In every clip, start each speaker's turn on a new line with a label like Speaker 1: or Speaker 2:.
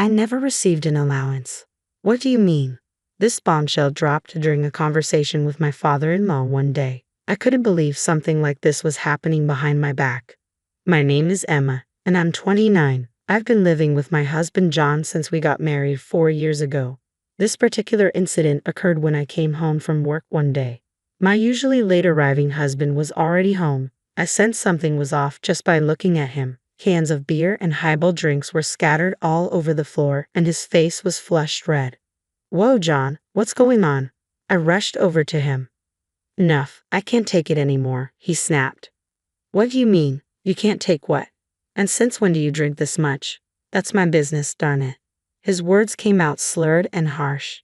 Speaker 1: I never received an allowance. What do you mean? This bombshell dropped during a conversation with my father-in-law one day. I couldn't believe something like this was happening behind my back. My name is Emma, and I'm 29. I've been living with my husband John since we got married 4 years ago. This particular incident occurred when I came home from work one day. My usually late-arriving husband was already home. I sensed something was off just by looking at him. Cans of beer and highball drinks were scattered all over the floor, and his face was flushed red. "Whoa, John, what's going on?" I rushed over to him. "Enough, I can't take it anymore," he snapped. "What do you mean, you can't take what? And since when do you drink this much?" "That's my business, darn it." His words came out slurred and harsh.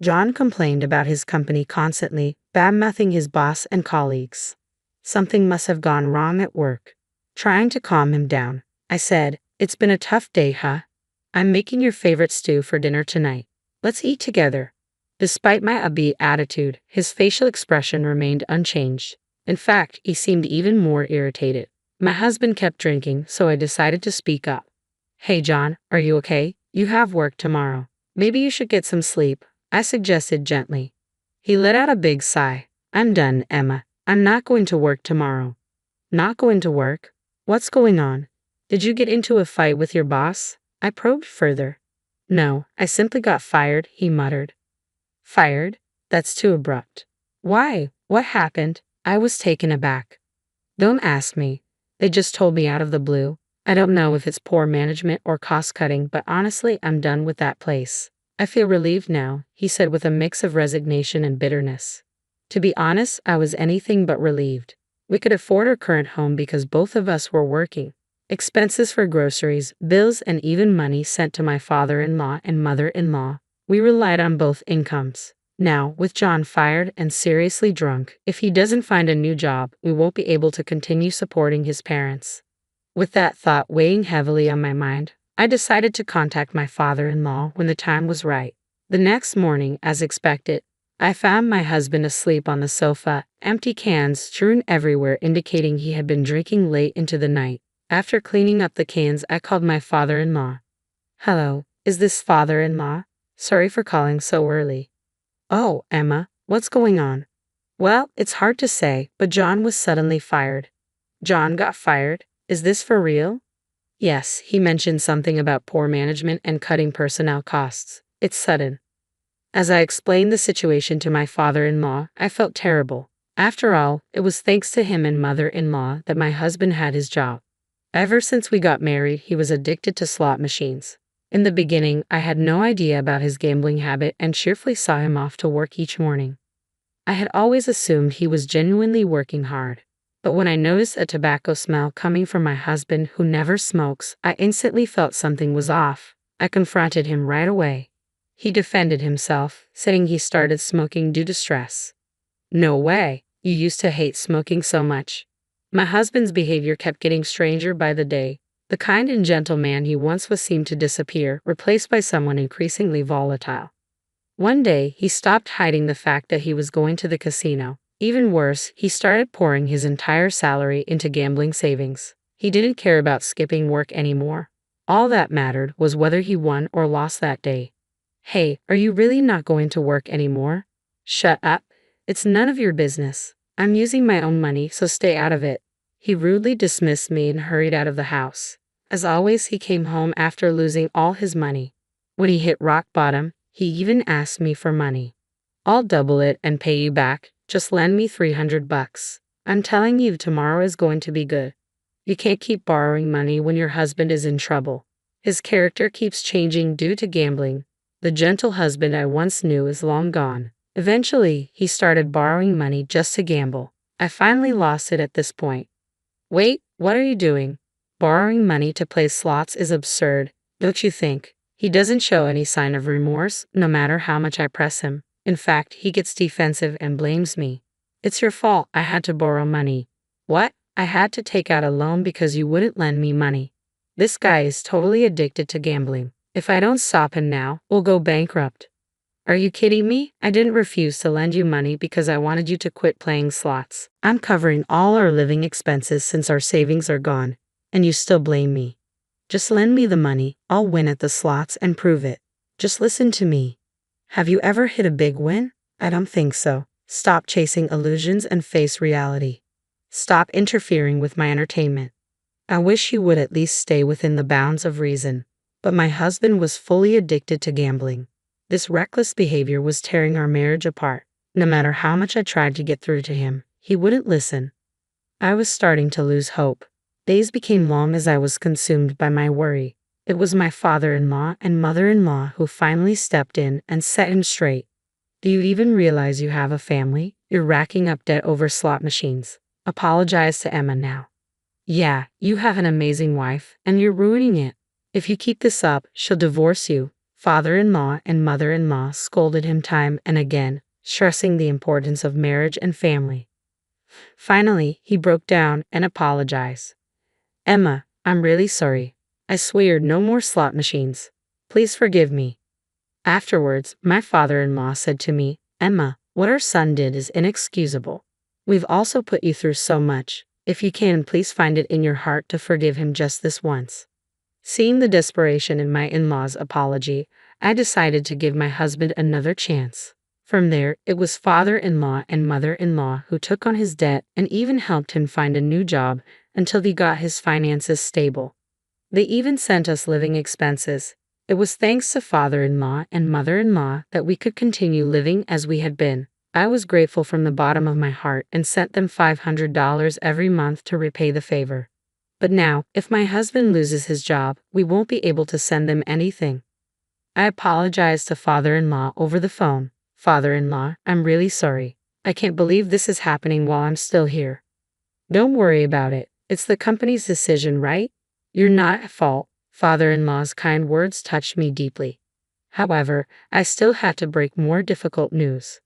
Speaker 1: John complained about his company constantly, bad-mouthing his boss and colleagues. Something must have gone wrong at work. Trying to calm him down, I said, "It's been a tough day, huh? I'm making your favorite stew for dinner tonight. Let's eat together." Despite my upbeat attitude, his facial expression remained unchanged. In fact, he seemed even more irritated. My husband kept drinking, so I decided to speak up. "Hey, John, are you okay? You have work tomorrow. Maybe you should get some sleep," I suggested gently. He let out a big sigh. "I'm done, Emma. I'm not going to work tomorrow." "Not going to work? What's going on? Did you get into a fight with your boss?" I probed further. "No, I simply got fired," he muttered. "Fired? That's too abrupt." "Why? What happened?" I was taken aback. "Don't ask me. They just told me out of the blue. I don't know if it's poor management or cost-cutting, but honestly, I'm done with that place." "I feel relieved now," he said with a mix of resignation and bitterness. To be honest, I was anything but relieved. We could afford our current home because both of us were working. Expenses for groceries, bills, and even money sent to my father-in-law and mother-in-law. We relied on both incomes. Now, with John fired and seriously drunk, if he doesn't find a new job, we won't be able to continue supporting his parents. With that thought weighing heavily on my mind, I decided to contact my father-in-law when the time was right. The next morning, as expected, I found my husband asleep on the sofa, empty cans strewn everywhere indicating he had been drinking late into the night. After cleaning up the cans, I called my father-in-law. "Hello, is this father-in-law? Sorry for calling so early." "Oh, Emma, what's going on?" "Well, it's hard to say, but John was suddenly fired." "John got fired? Is this for real?" "Yes, he mentioned something about poor management and cutting personnel costs. It's sudden." As I explained the situation to my father-in-law, I felt terrible. After all, it was thanks to him and mother-in-law that my husband had his job. Ever since we got married, he was addicted to slot machines. In the beginning, I had no idea about his gambling habit and cheerfully saw him off to work each morning. I had always assumed he was genuinely working hard. But when I noticed a tobacco smell coming from my husband, who never smokes, I instantly felt something was off. I confronted him right away. He defended himself, saying he started smoking due to stress. "No way, you used to hate smoking so much." My husband's behavior kept getting stranger by the day. The kind and gentle man he once was seemed to disappear, replaced by someone increasingly volatile. One day, he stopped hiding the fact that he was going to the casino. Even worse, he started pouring his entire salary into gambling savings. He didn't care about skipping work anymore. All that mattered was whether he won or lost that day. "Hey, are you really not going to work anymore?" "Shut up. It's none of your business. I'm using my own money, so stay out of it." He rudely dismissed me and hurried out of the house. As always, he came home after losing all his money. When he hit rock bottom, he even asked me for money. "I'll double it and pay you back. Just lend me $300. I'm telling you, tomorrow is going to be good." You can't keep borrowing money when your husband is in trouble. His character keeps changing due to gambling. The gentle husband I once knew is long gone. Eventually, he started borrowing money just to gamble. I finally lost it at this point. "Wait, what are you doing? Borrowing money to play slots is absurd, don't you think?" He doesn't show any sign of remorse, no matter how much I press him. In fact, he gets defensive and blames me. "It's your fault, I had to borrow money." "What? I had to take out a loan because you wouldn't lend me money?" This guy is totally addicted to gambling. If I don't stop him now, we'll go bankrupt. Are you kidding me? I didn't refuse to lend you money because I wanted you to quit playing slots. I'm covering all our living expenses since our savings are gone, and you still blame me. Just lend me the money, I'll win at the slots and prove it. Just listen to me. Have you ever hit a big win? I don't think so. Stop chasing illusions and face reality. Stop interfering with my entertainment. I wish you would at least stay within the bounds of reason. But my husband was fully addicted to gambling. This reckless behavior was tearing our marriage apart. No matter how much I tried to get through to him, he wouldn't listen. I was starting to lose hope. Days became long as I was consumed by my worry. It was my father-in-law and mother-in-law who finally stepped in and set him straight. Do you even realize you have a family? You're racking up debt over slot machines. Apologize to Emma now. Yeah, you have an amazing wife, and you're ruining it. If you keep this up, she'll divorce you. Father-in-law and mother-in-law scolded him time and again, stressing the importance of marriage and family. Finally, he broke down and apologized. Emma, I'm really sorry. I swear no more slot machines. Please forgive me. Afterwards, my father-in-law said to me, Emma, what our son did is inexcusable. We've also put you through so much. If you can, please find it in your heart to forgive him just this once. Seeing the desperation in my in-law's apology, I decided to give my husband another chance. From there, it was father-in-law and mother-in-law who took on his debt and even helped him find a new job until he got his finances stable. They even sent us living expenses. It was thanks to father-in-law and mother-in-law that we could continue living as we had been. I was grateful from the bottom of my heart and sent them $500 every month to repay the favor. But now, if my husband loses his job, we won't be able to send them anything. I apologized to father-in-law over the phone. Father-in-law, I'm really sorry. I can't believe this is happening while I'm still here. Don't worry about it. It's the company's decision, right? You're not at fault. Father-in-law's kind words touched me deeply. However, I still had to break more difficult news.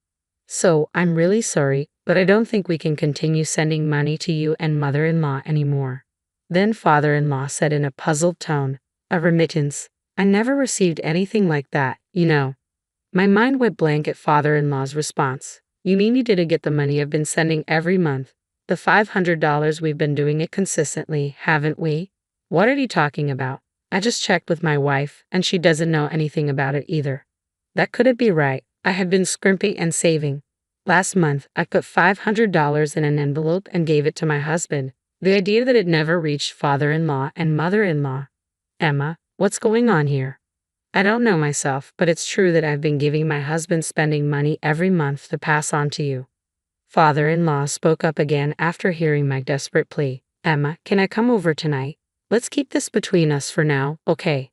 Speaker 1: So, I'm really sorry, but I don't think we can continue sending money to you and mother-in-law anymore. Then father-in-law said in a puzzled tone, a remittance? I never received anything like that, you know. My mind went blank at father-in-law's response. You mean you didn't get the money I've been sending every month? The $500 we've been doing it consistently, haven't we? What are you talking about? I just checked with my wife, and she doesn't know anything about it either. That couldn't be right. I had been scrimping and saving. Last month, I put $500 in an envelope and gave it to my husband. The idea that it never reached father-in-law and mother-in-law. Emma, what's going on here? I don't know myself, but it's true that I've been giving my husband spending money every month to pass on to you. Father-in-law spoke up again after hearing my desperate plea. Emma, can I come over tonight? Let's keep this between us for now, okay?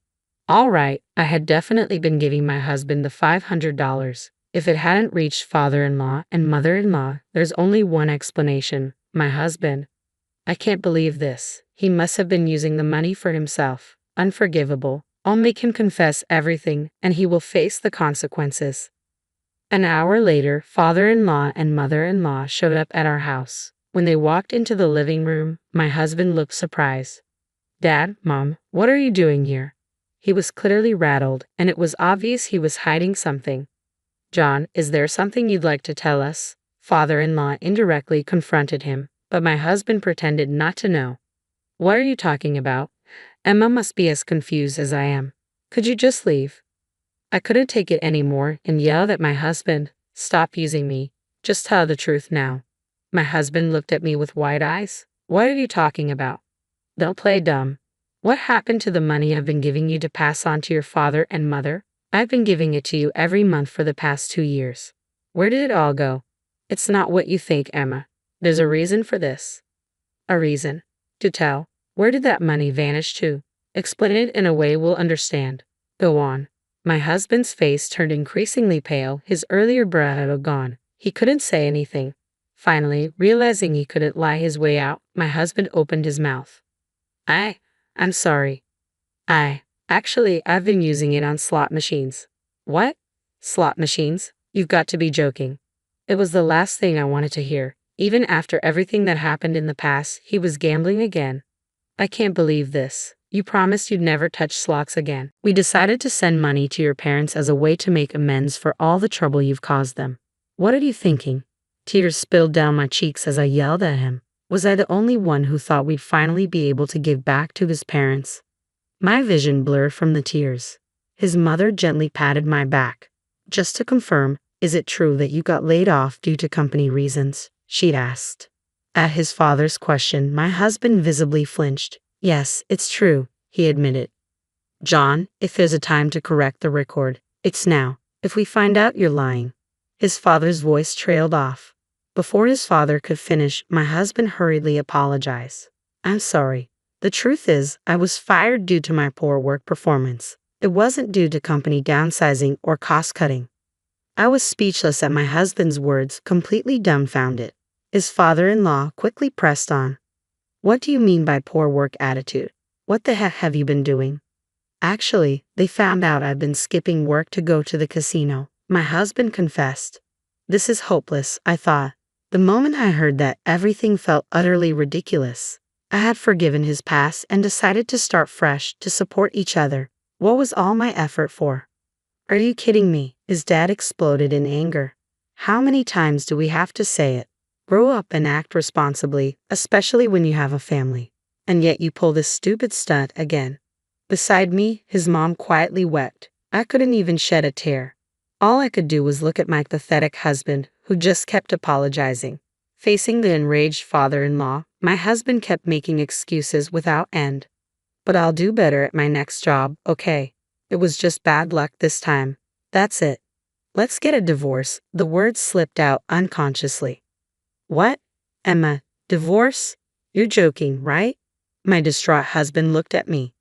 Speaker 1: All right, I had definitely been giving my husband the $500. If it hadn't reached father-in-law and mother-in-law, there's only one explanation, my husband. I can't believe this. He must have been using the money for himself. Unforgivable. I'll make him confess everything, and he will face the consequences. An hour later, father-in-law and mother-in-law showed up at our house. When they walked into the living room, my husband looked surprised. Dad, Mom, what are you doing here? He was clearly rattled, and it was obvious he was hiding something. John, is there something you'd like to tell us? Father-in-law indirectly confronted him, but my husband pretended not to know. What are you talking about? Emma must be as confused as I am. Could you just leave? I couldn't take it anymore and yelled at my husband. Stop using me. Just tell the truth now. My husband looked at me with wide eyes. What are you talking about? Don't play dumb. What happened to the money I've been giving you to pass on to your father and mother? I've been giving it to you every month for the past 2 years. Where did it all go? It's not what you think, Emma. There's a reason for this. A reason? Do tell. Where did that money vanish to? Explain it in a way we'll understand. Go on. My husband's face turned increasingly pale, his earlier bravado gone. He couldn't say anything. Finally, realizing he couldn't lie his way out, my husband opened his mouth. I'm sorry. Actually, I've been using it on slot machines. What? Slot machines? You've got to be joking. It was the last thing I wanted to hear. Even after everything that happened in the past, he was gambling again. I can't believe this. You promised you'd never touch slots again. We decided to send money to your parents as a way to make amends for all the trouble you've caused them. What are you thinking? Tears spilled down my cheeks as I yelled at him. Was I the only one who thought we'd finally be able to give back to his parents? My vision blurred from the tears. His mother gently patted my back. Just to confirm, is it true that you got laid off due to company reasons? She'd asked. At his father's question, my husband visibly flinched. Yes, it's true, he admitted. John, if there's a time to correct the record, it's now. If we find out you're lying. His father's voice trailed off. Before his father could finish, my husband hurriedly apologized. I'm sorry. The truth is, I was fired due to my poor work performance. It wasn't due to company downsizing or cost cutting. I was speechless at my husband's words, completely dumbfounded. His father-in-law quickly pressed on. What do you mean by poor work attitude? What the heck have you been doing? Actually, they found out I've been skipping work to go to the casino, my husband confessed. This is hopeless, I thought. The moment I heard that, everything felt utterly ridiculous. I had forgiven his past and decided to start fresh to support each other. What was all my effort for? Are you kidding me? His dad exploded in anger. How many times do we have to say it? Grow up and act responsibly, especially when you have a family. And yet you pull this stupid stunt again. Beside me, his mom quietly wept. I couldn't even shed a tear. All I could do was look at my pathetic husband, who just kept apologizing. Facing the enraged father-in-law, my husband kept making excuses without end. But I'll do better at my next job, okay? It was just bad luck this time. That's it. Let's get a divorce. The words slipped out unconsciously. What? Emma, divorce? You're joking, right? My distraught husband looked at me.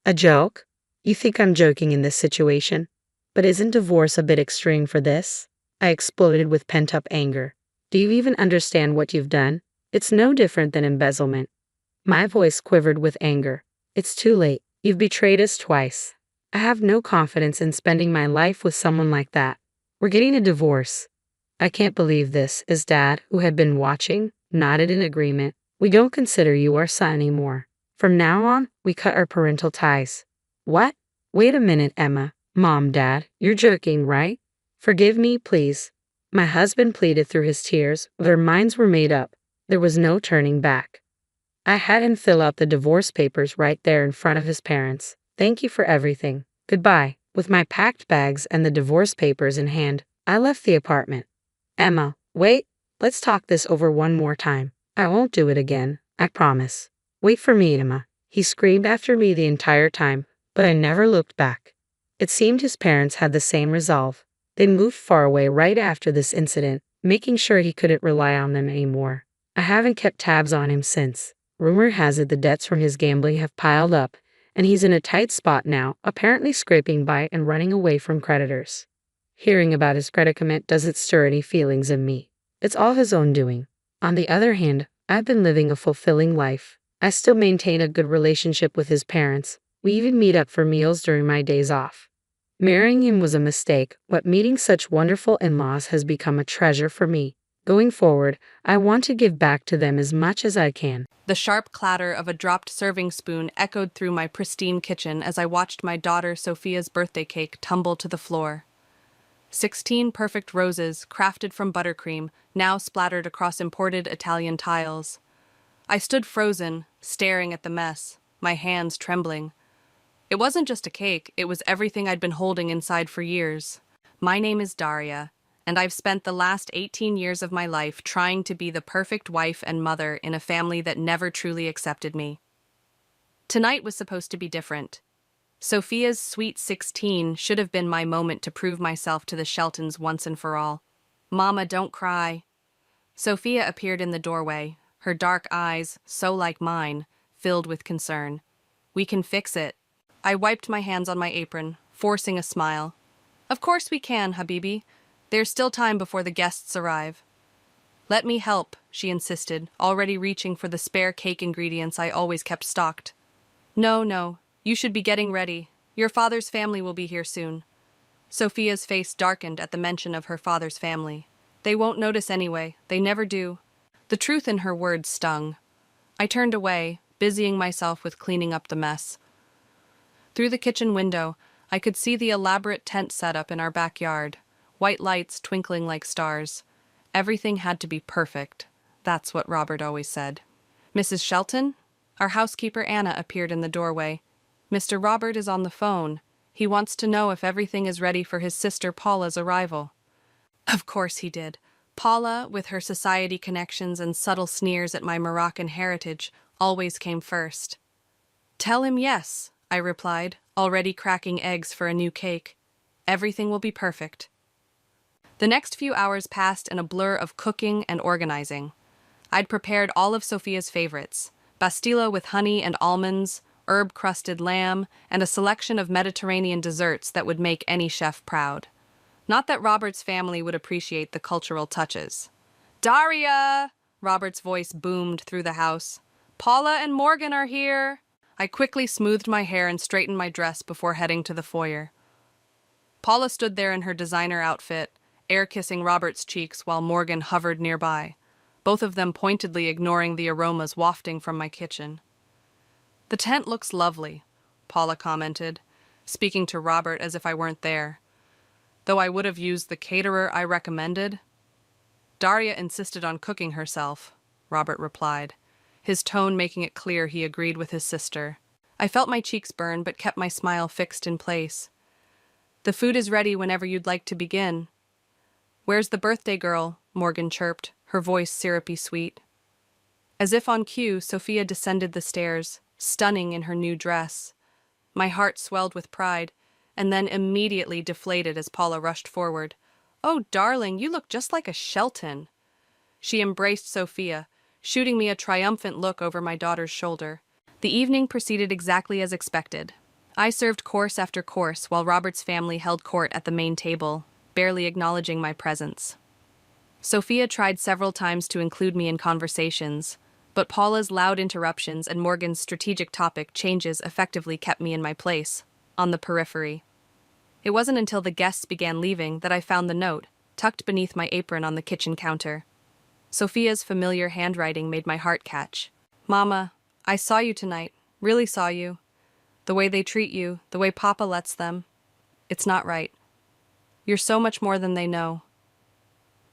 Speaker 1: A joke? You think I'm joking in this situation? But isn't divorce a bit extreme for this? I exploded with pent-up anger. Do you even understand what you've done? It's no different than embezzlement. My voice quivered with anger. It's too late. You've betrayed us twice. I have no confidence in spending my life with someone like that. We're getting a divorce. I can't believe this, his dad, who had been watching, nodded in agreement. We don't consider you our son anymore. From now on, we cut our parental ties. What? Wait a minute, Emma. Mom, Dad, you're joking, right? Forgive me, please. My husband pleaded through his tears. Their minds were made up. There was no turning back. I had him fill out the divorce papers right there in front of his parents. Thank you for everything. Goodbye. With my packed bags and the divorce papers in hand, I left the apartment. Emma, wait. Let's talk this over one more time. I won't do it again. I promise. Wait for me, Emma. He screamed after me the entire time, but I never looked back. It seemed his parents had the same resolve. They moved far away right after this incident, making sure he couldn't rely on them anymore. I haven't kept tabs on him since. Rumor has it the debts from his gambling have piled up, and he's in a tight spot now, apparently scraping by and running away from creditors. Hearing about his predicament doesn't stir any feelings in me. It's all his own doing. On the other hand, I've been living a fulfilling life. I still maintain a good relationship with his parents. We even meet up for meals during my days off. Marrying him was a mistake, but meeting such wonderful in-laws has become a treasure for me. Going forward, I want to give back to them as much as I can.
Speaker 2: The sharp clatter of a dropped serving spoon echoed through my pristine kitchen as I watched my daughter Sophia's birthday cake tumble to the floor. 16 perfect roses, crafted from buttercream, now splattered across imported Italian tiles. I stood frozen, staring at the mess, my hands trembling. It wasn't just a cake, it was everything I'd been holding inside for years. My name is Daria, and I've spent the last 18 years of my life trying to be the perfect wife and mother in a family that never truly accepted me. Tonight was supposed to be different. Sophia's sweet 16 should have been my moment to prove myself to the Sheltons once and for all. Mama, don't cry. Sophia appeared in the doorway, her dark eyes, so like mine, filled with concern. We can fix it. I wiped my hands on my apron, forcing a smile. Of course we can, Habibi. There's still time before the guests arrive. Let me help, she insisted, already reaching for the spare cake ingredients I always kept stocked. No, you should be getting ready. Your father's family will be here soon. Sophia's face darkened at the mention of her father's family. They won't notice anyway, they never do. The truth in her words stung. I turned away, busying myself with cleaning up the mess. Through the kitchen window, I could see the elaborate tent setup in our backyard, white lights twinkling like stars. Everything had to be perfect. That's what Robert always said. Mrs. Shelton? Our housekeeper Anna appeared in the doorway. Mr. Robert is on the phone. He wants to know if everything is ready for his sister Paula's arrival. Of course he did. Paula, with her society connections and subtle sneers at my Moroccan heritage, always came first. Tell him yes, I replied, already cracking eggs for a new cake. Everything will be perfect. The next few hours passed in a blur of cooking and organizing. I'd prepared all of Sophia's favorites: pastilla with honey and almonds, herb-crusted lamb, and a selection of Mediterranean desserts that would make any chef proud. Not that Robert's family would appreciate the cultural touches. "Daria!" Robert's voice boomed through the house. "Paula and Morgan are here!" I quickly smoothed my hair and straightened my dress before heading to the foyer. Paula stood there in her designer outfit, air-kissing Robert's cheeks while Morgan hovered nearby, both of them pointedly ignoring the aromas wafting from my kitchen. "The tent looks lovely," Paula commented, speaking to Robert as if I weren't there. Though I would have used the caterer I recommended. "Daria insisted on cooking herself," Robert replied, his tone making it clear he agreed with his sister. I felt my cheeks burn but kept my smile fixed in place. "The food is ready whenever you'd like to begin." "Where's the birthday girl?" Morgan chirped, her voice syrupy sweet. As if on cue, Sophia descended the stairs, stunning in her new dress. My heart swelled with pride, and then immediately deflated as Paula rushed forward. "Oh, darling, you look just like a Shelton." She embraced Sophia, shooting me a triumphant look over my daughter's shoulder. The evening proceeded exactly as expected. I served course after course while Robert's family held court at the main table, barely acknowledging my presence. Sophia tried several times to include me in conversations, but Paula's loud interruptions and Morgan's strategic topic changes effectively kept me in my place, on the periphery. It wasn't until the guests began leaving that I found the note, tucked beneath my apron on the kitchen counter. Sophia's familiar handwriting made my heart catch. "Mama, I saw you tonight, really saw you. The way they treat you, the way Papa lets them. It's not right. You're so much more than they know.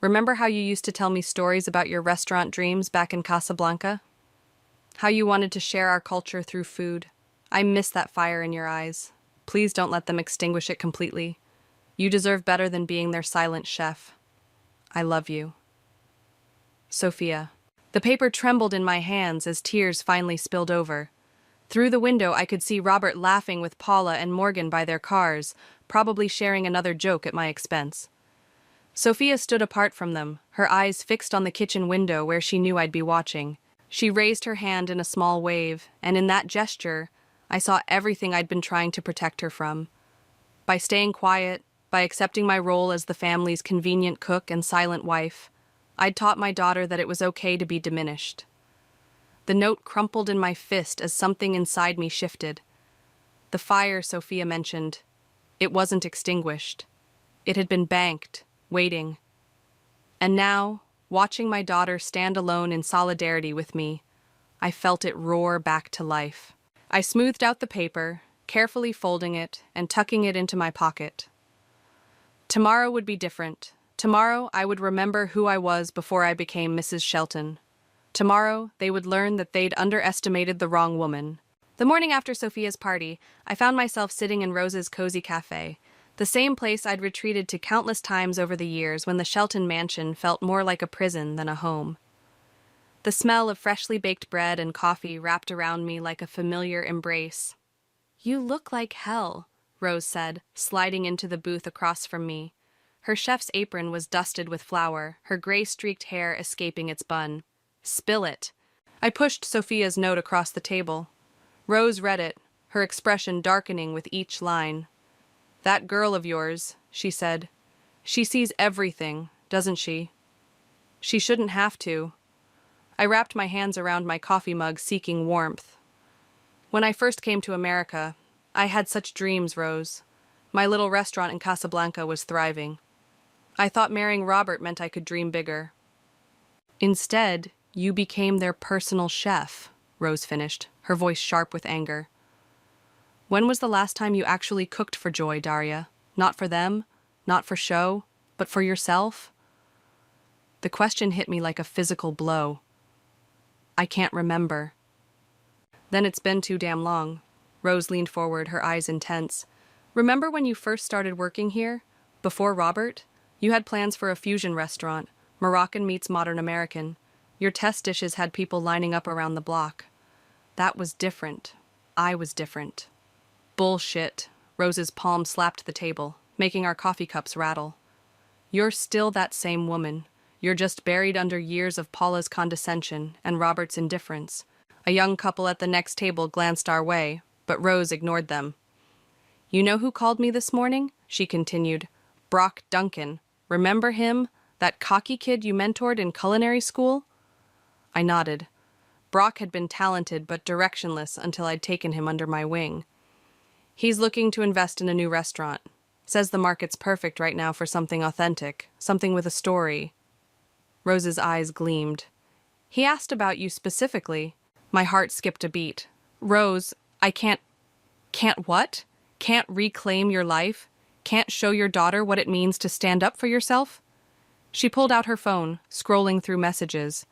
Speaker 2: Remember how you used to tell me stories about your restaurant dreams back in Casablanca? How you wanted to share our culture through food? I miss that fire in your eyes. Please don't let them extinguish it completely. You deserve better than being their silent chef. I love you. Sophia." The paper trembled in my hands as tears finally spilled over. Through the window I could see Robert laughing with Paula and Morgan by their cars, probably sharing another joke at my expense. Sophia stood apart from them, her eyes fixed on the kitchen window where she knew I'd be watching. She raised her hand in a small wave, and in that gesture, I saw everything I'd been trying to protect her from. By staying quiet, by accepting my role as the family's convenient cook and silent wife, I'd taught my daughter that it was okay to be diminished. The note crumpled in my fist as something inside me shifted. The fire Sophia mentioned, it wasn't extinguished. It had been banked, waiting. And now, watching my daughter stand alone in solidarity with me, I felt it roar back to life. I smoothed out the paper, carefully folding it and tucking it into my pocket. Tomorrow would be different. Tomorrow I would remember who I was before I became Mrs. Shelton. Tomorrow they would learn that they'd underestimated the wrong woman. The morning after Sophia's party, I found myself sitting in Rose's cozy cafe, the same place I'd retreated to countless times over the years when the Shelton mansion felt more like a prison than a home. The smell of freshly baked bread and coffee wrapped around me like a familiar embrace. "You look like hell," Rose said, sliding into the booth across from me. Her chef's apron was dusted with flour, her gray-streaked hair escaping its bun. "Spill it." I pushed Sophia's note across the table. Rose read it, her expression darkening with each line. "That girl of yours," she said. "She sees everything, doesn't she? She shouldn't have to." I wrapped my hands around my coffee mug, seeking warmth. "When I first came to America, I had such dreams, Rose. My little restaurant in Casablanca was thriving. I thought marrying Robert meant I could dream bigger. Instead, you became their personal chef," Rose finished, her voice sharp with anger. "When was the last time you actually cooked for joy, Daria? Not for them, not for show, but for yourself?" The question hit me like a physical blow. "I can't remember." "Then it's been too damn long." Rose leaned forward, her eyes intense. Remember when you first started working here? Before Robert? You had plans for a fusion restaurant, Moroccan meets modern American. Your test dishes had people lining up around the block. That was different. I was different. Bullshit. Rose's palm slapped the table, making our coffee cups rattle. You're still that same woman. You're just buried under years of Paula's condescension and Robert's indifference. A young couple at the next table glanced our way, but Rose ignored them. You know who called me this morning? She continued. Brock Duncan. Remember him? That cocky kid you mentored in culinary school? I nodded. Brock had been talented but directionless until I'd taken him under my wing. He's looking to invest in a new restaurant. Says the market's perfect right now for something authentic, something with a story. Rose's eyes gleamed. He asked about you specifically. My heart skipped a beat. Rose, I can't what? Can't reclaim your life? Can't show your daughter what it means to stand up for yourself? She pulled out her phone, scrolling through messages.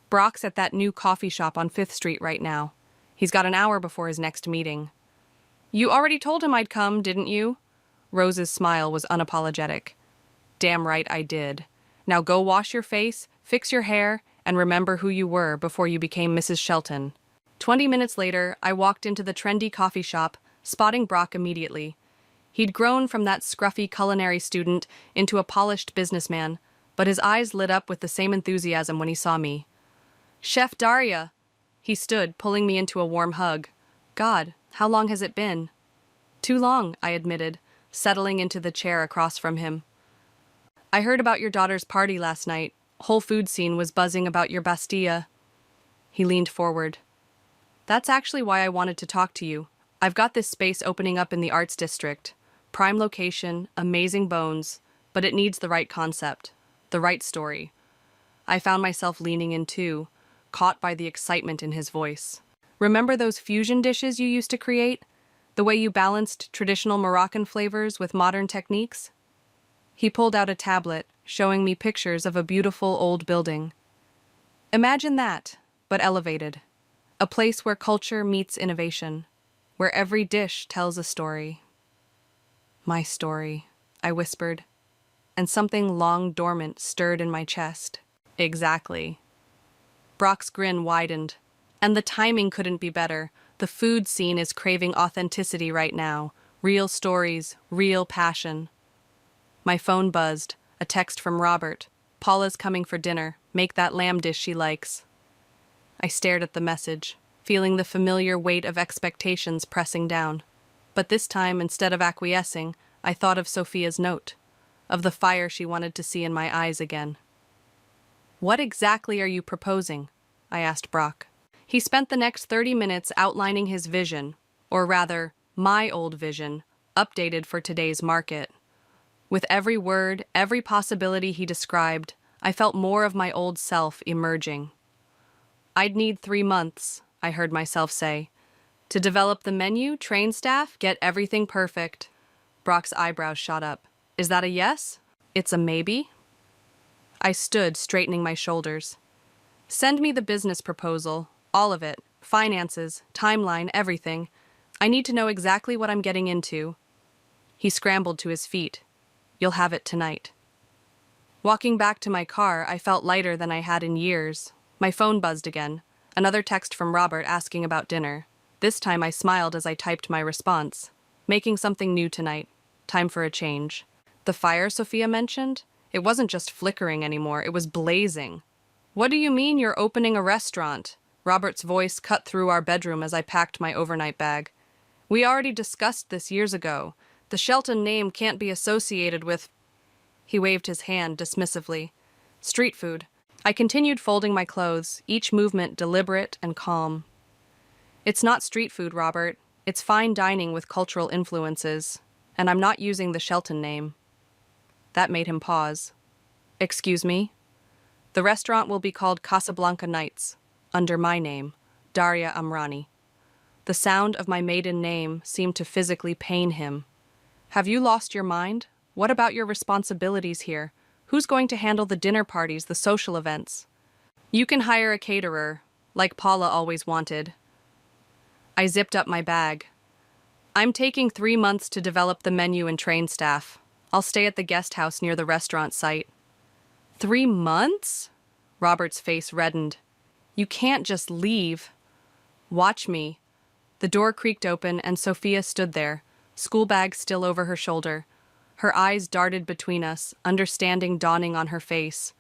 Speaker 2: Brock's at that new coffee shop on 5th Street right now. He's got an hour before his next meeting. You already told him I'd come, didn't you? Rose's smile was unapologetic. Damn right I did. Now go wash your face, fix your hair, and remember who you were before you became Mrs. Shelton. 20 minutes later, I walked into the trendy coffee shop, spotting Brock immediately. He'd grown from that scruffy culinary student into a polished businessman, but his eyes lit up with the same enthusiasm when he saw me. Chef Daria! He stood, pulling me into a warm hug. God, how long has it been? Too long, I admitted, settling into the chair across from him. I heard about your daughter's party last night. Whole food scene was buzzing about your Bastilla. He leaned forward. That's actually why I wanted to talk to you. I've got this space opening up in the Arts District. Prime location, amazing bones, but it needs the right concept, the right story. I found myself leaning in too, caught by the excitement in his voice. Remember those fusion dishes you used to create? The way you balanced traditional Moroccan flavors with modern techniques? He pulled out a tablet, showing me pictures of a beautiful old building. Imagine that, but elevated. A place where culture meets innovation, where every dish tells a story. My story, I whispered, and something long dormant stirred in my chest. Exactly. Brock's grin widened. And the timing couldn't be better. The food scene is craving authenticity right now. Real stories, real passion. My phone buzzed. A text from Robert. Paula's coming for dinner. Make that lamb dish she likes. I stared at the message, feeling the familiar weight of expectations pressing down. But this time, instead of acquiescing, I thought of Sophia's note, of the fire she wanted to see in my eyes again. What exactly are you proposing? I asked Brock. He spent the next 30 minutes outlining his vision, or rather, my old vision, updated for today's market. With every word, every possibility he described, I felt more of my old self emerging. I'd need 3 months, I heard myself say, to develop the menu, train staff, get everything perfect. Brock's eyebrows shot up. Is that a yes? It's a maybe? I stood, straightening my shoulders. Send me the business proposal. All of it. Finances, timeline, everything. I need to know exactly what I'm getting into. He scrambled to his feet. You'll have it tonight. Walking back to my car, I felt lighter than I had in years. My phone buzzed again. Another text from Robert asking about dinner. This time I smiled as I typed my response. Making something new tonight. Time for a change. The fire Sophia mentioned? It wasn't just flickering anymore, it was blazing. What do you mean you're opening a restaurant? Robert's voice cut through our bedroom as I packed my overnight bag. We already discussed this years ago. The Shelton name can't be associated with... He waved his hand dismissively. Street food. I continued folding my clothes, each movement deliberate and calm. It's not street food, Robert. It's fine dining with cultural influences. And I'm not using the Shelton name. That made him pause. Excuse me? The restaurant will be called Casablanca Nights, under my name, Daria Amrani. The sound of my maiden name seemed to physically pain him. Have you lost your mind? What about your responsibilities here? Who's going to handle the dinner parties, the social events? You can hire a caterer, like Paula always wanted. I zipped up my bag. I'm taking 3 months to develop the menu and train staff. I'll stay at the guest house near the restaurant site. 3 months? Robert's face reddened. You can't just leave. Watch me. The door creaked open and Sophia stood there, school bag still over her shoulder. Her eyes darted between us, understanding dawning on her face.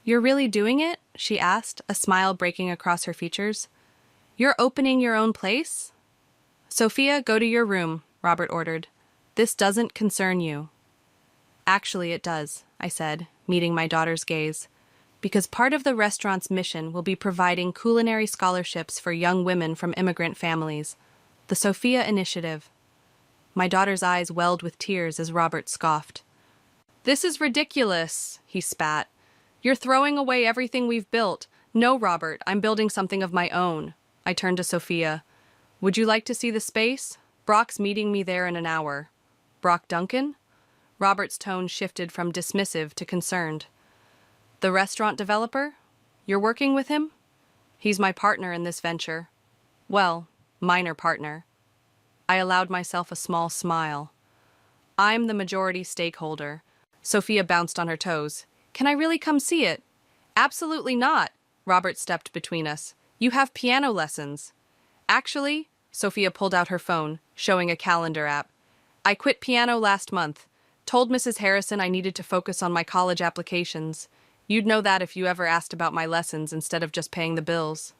Speaker 2: You're really doing it? She asked, a smile breaking across her features. You're opening your own place? Sophia, go to your room, Robert ordered. This doesn't concern you. Actually, it does, I said, meeting my daughter's gaze, because part of the restaurant's mission will be providing culinary scholarships for young women from immigrant families. The Sophia Initiative. My daughter's eyes welled with tears as Robert scoffed. This is ridiculous, he spat. You're throwing away everything we've built. No, Robert, I'm building something of my own. I turned to Sophia. Would you like to see the space? Brock's meeting me there in an hour. Brock Duncan? Robert's tone shifted from dismissive to concerned. The restaurant developer? You're working with him? He's my partner in this venture. Well, minor partner. I allowed myself a small smile. I'm the majority stakeholder. Sophia bounced on her toes. Can I really come see it? Absolutely not. Robert stepped between us. You have piano lessons. Actually, Sophia pulled out her phone, showing a calendar app. I quit piano last month. Told Mrs. Harrison I needed to focus on my college applications. You'd know that if you ever asked about my lessons instead of just paying the bills.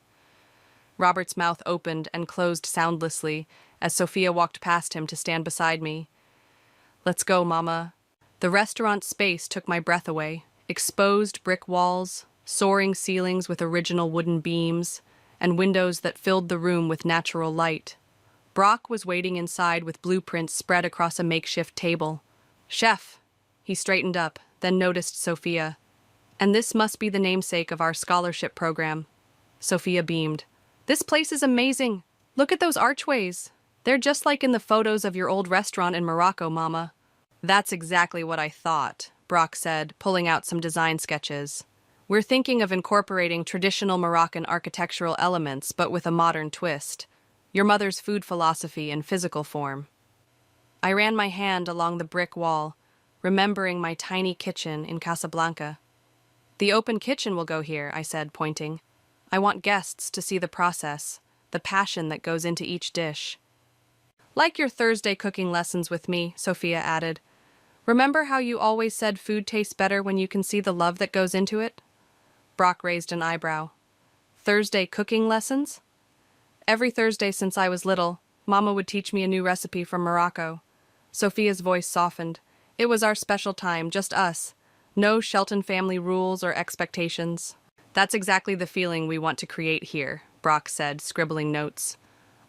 Speaker 2: Robert's mouth opened and closed soundlessly as Sophia walked past him to stand beside me. Let's go, Mama. The restaurant space took my breath away. Exposed brick walls, soaring ceilings with original wooden beams, and windows that filled the room with natural light. Brock was waiting inside with blueprints spread across a makeshift table. Chef! He straightened up, then noticed Sophia. And this must be the namesake of our scholarship program. Sophia beamed. This place is amazing. Look at those archways. They're just like in the photos of your old restaurant in Morocco, Mama. That's exactly what I thought, Brock said, pulling out some design sketches. We're thinking of incorporating traditional Moroccan architectural elements, but with a modern twist. Your mother's food philosophy in physical form. I ran my hand along the brick wall, remembering my tiny kitchen in Casablanca. The open kitchen will go here, I said, pointing. I want guests to see the process, the passion that goes into each dish. Like your Thursday cooking lessons with me, Sophia added. Remember how you always said food tastes better when you can see the love that goes into it? Brock raised an eyebrow. Thursday cooking lessons? Every Thursday since I was little, Mama would teach me a new recipe from Morocco. Sophia's voice softened. It was our special time, just us. No Shelton family rules or expectations. That's exactly the feeling we want to create here, Brock said, scribbling notes.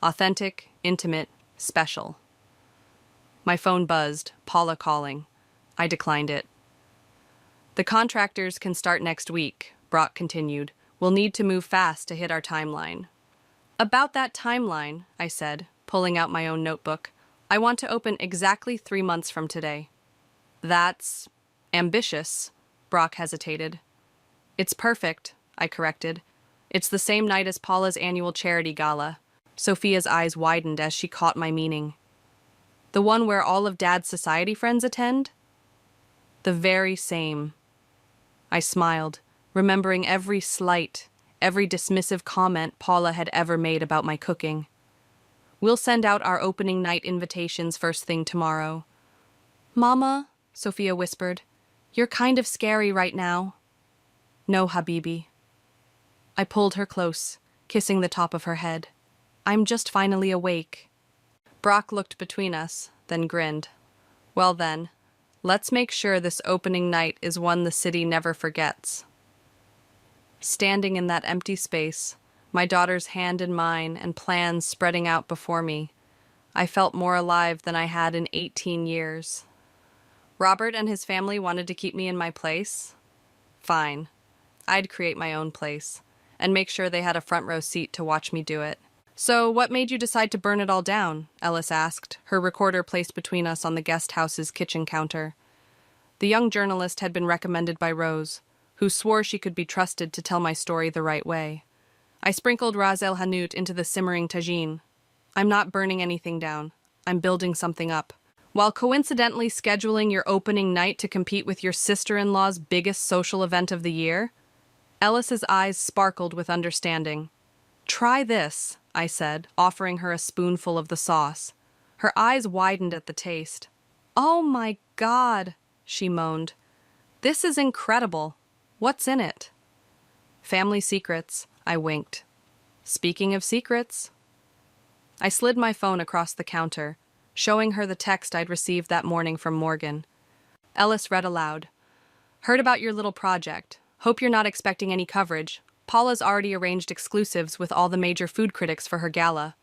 Speaker 2: Authentic, intimate, special. My phone buzzed, Paula calling. I declined it. The contractors can start next week, Brock continued. We'll need to move fast to hit our timeline. About that timeline, I said, pulling out my own notebook. I want to open exactly 3 months from today. That's ambitious, Brock hesitated. It's perfect, I corrected. It's the same night as Paula's annual charity gala. Sophia's eyes widened as she caught my meaning. The one where all of Dad's society friends attend? The very same. I smiled, remembering every slight, every dismissive comment Paula had ever made about my cooking. We'll send out our opening night invitations first thing tomorrow. Mama, Sophia whispered, you're kind of scary right now. No, Habibi. I pulled her close, kissing the top of her head. I'm just finally awake. Brock looked between us, then grinned. Well then, let's make sure this opening night is one the city never forgets. Standing in that empty space, my daughter's hand in mine and plans spreading out before me, I felt more alive than I had in 18 years. Robert and his family wanted to keep me in my place? Fine. I'd create my own place, and make sure they had a front row seat to watch me do it. So what made you decide to burn it all down? Ellis asked, her recorder placed between us on the guest house's kitchen counter. The young journalist had been recommended by Rose, who swore she could be trusted to tell my story the right way. I sprinkled Ras El Hanout into the simmering tagine. I'm not burning anything down. I'm building something up. While coincidentally scheduling your opening night to compete with your sister-in-law's biggest social event of the year? Ellis's eyes sparkled with understanding. Try this, I said, offering her a spoonful of the sauce. Her eyes widened at the taste. Oh my God, she moaned. This is incredible. What's in it? Family secrets, I winked. Speaking of secrets. I slid my phone across the counter, showing her the text I'd received that morning from Morgan. Ellis read aloud. Heard about your little project. Hope you're not expecting any coverage. Paula's already arranged exclusives with all the major food critics for her gala.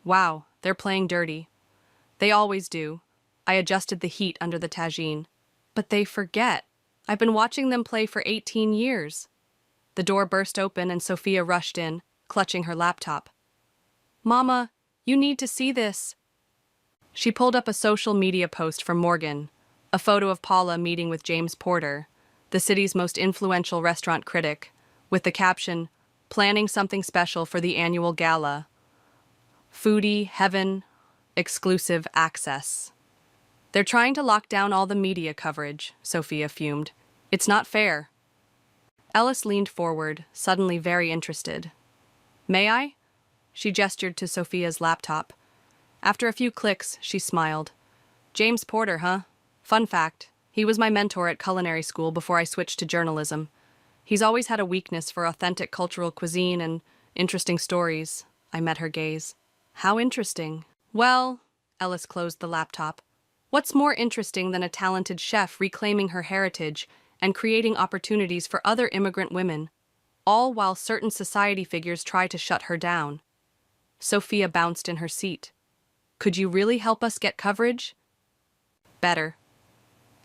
Speaker 2: Wow, they're playing dirty. They always do. I adjusted the heat under the tagine. But they forget. I've been watching them play for 18 years. The door burst open and Sophia rushed in, clutching her laptop. Mama, you need to see this. She pulled up a social media post from Morgan, a photo of Paula meeting with James Porter, the city's most influential restaurant critic, with the caption, planning something special for the annual gala. Foodie heaven, exclusive access. They're trying to lock down all the media coverage, Sophia fumed. It's not fair. Ellis leaned forward, suddenly very interested. May I? She gestured to Sophia's laptop. After a few clicks, she smiled. James Porter, huh? Fun fact, he was my mentor at culinary school before I switched to journalism. He's always had a weakness for authentic cultural cuisine and interesting stories. I met her gaze. How interesting. Well, Ellis closed the laptop. What's more interesting than a talented chef reclaiming her heritage and creating opportunities for other immigrant women, all while certain society figures try to shut her down? Sophia bounced in her seat. Could you really help us get coverage? Better.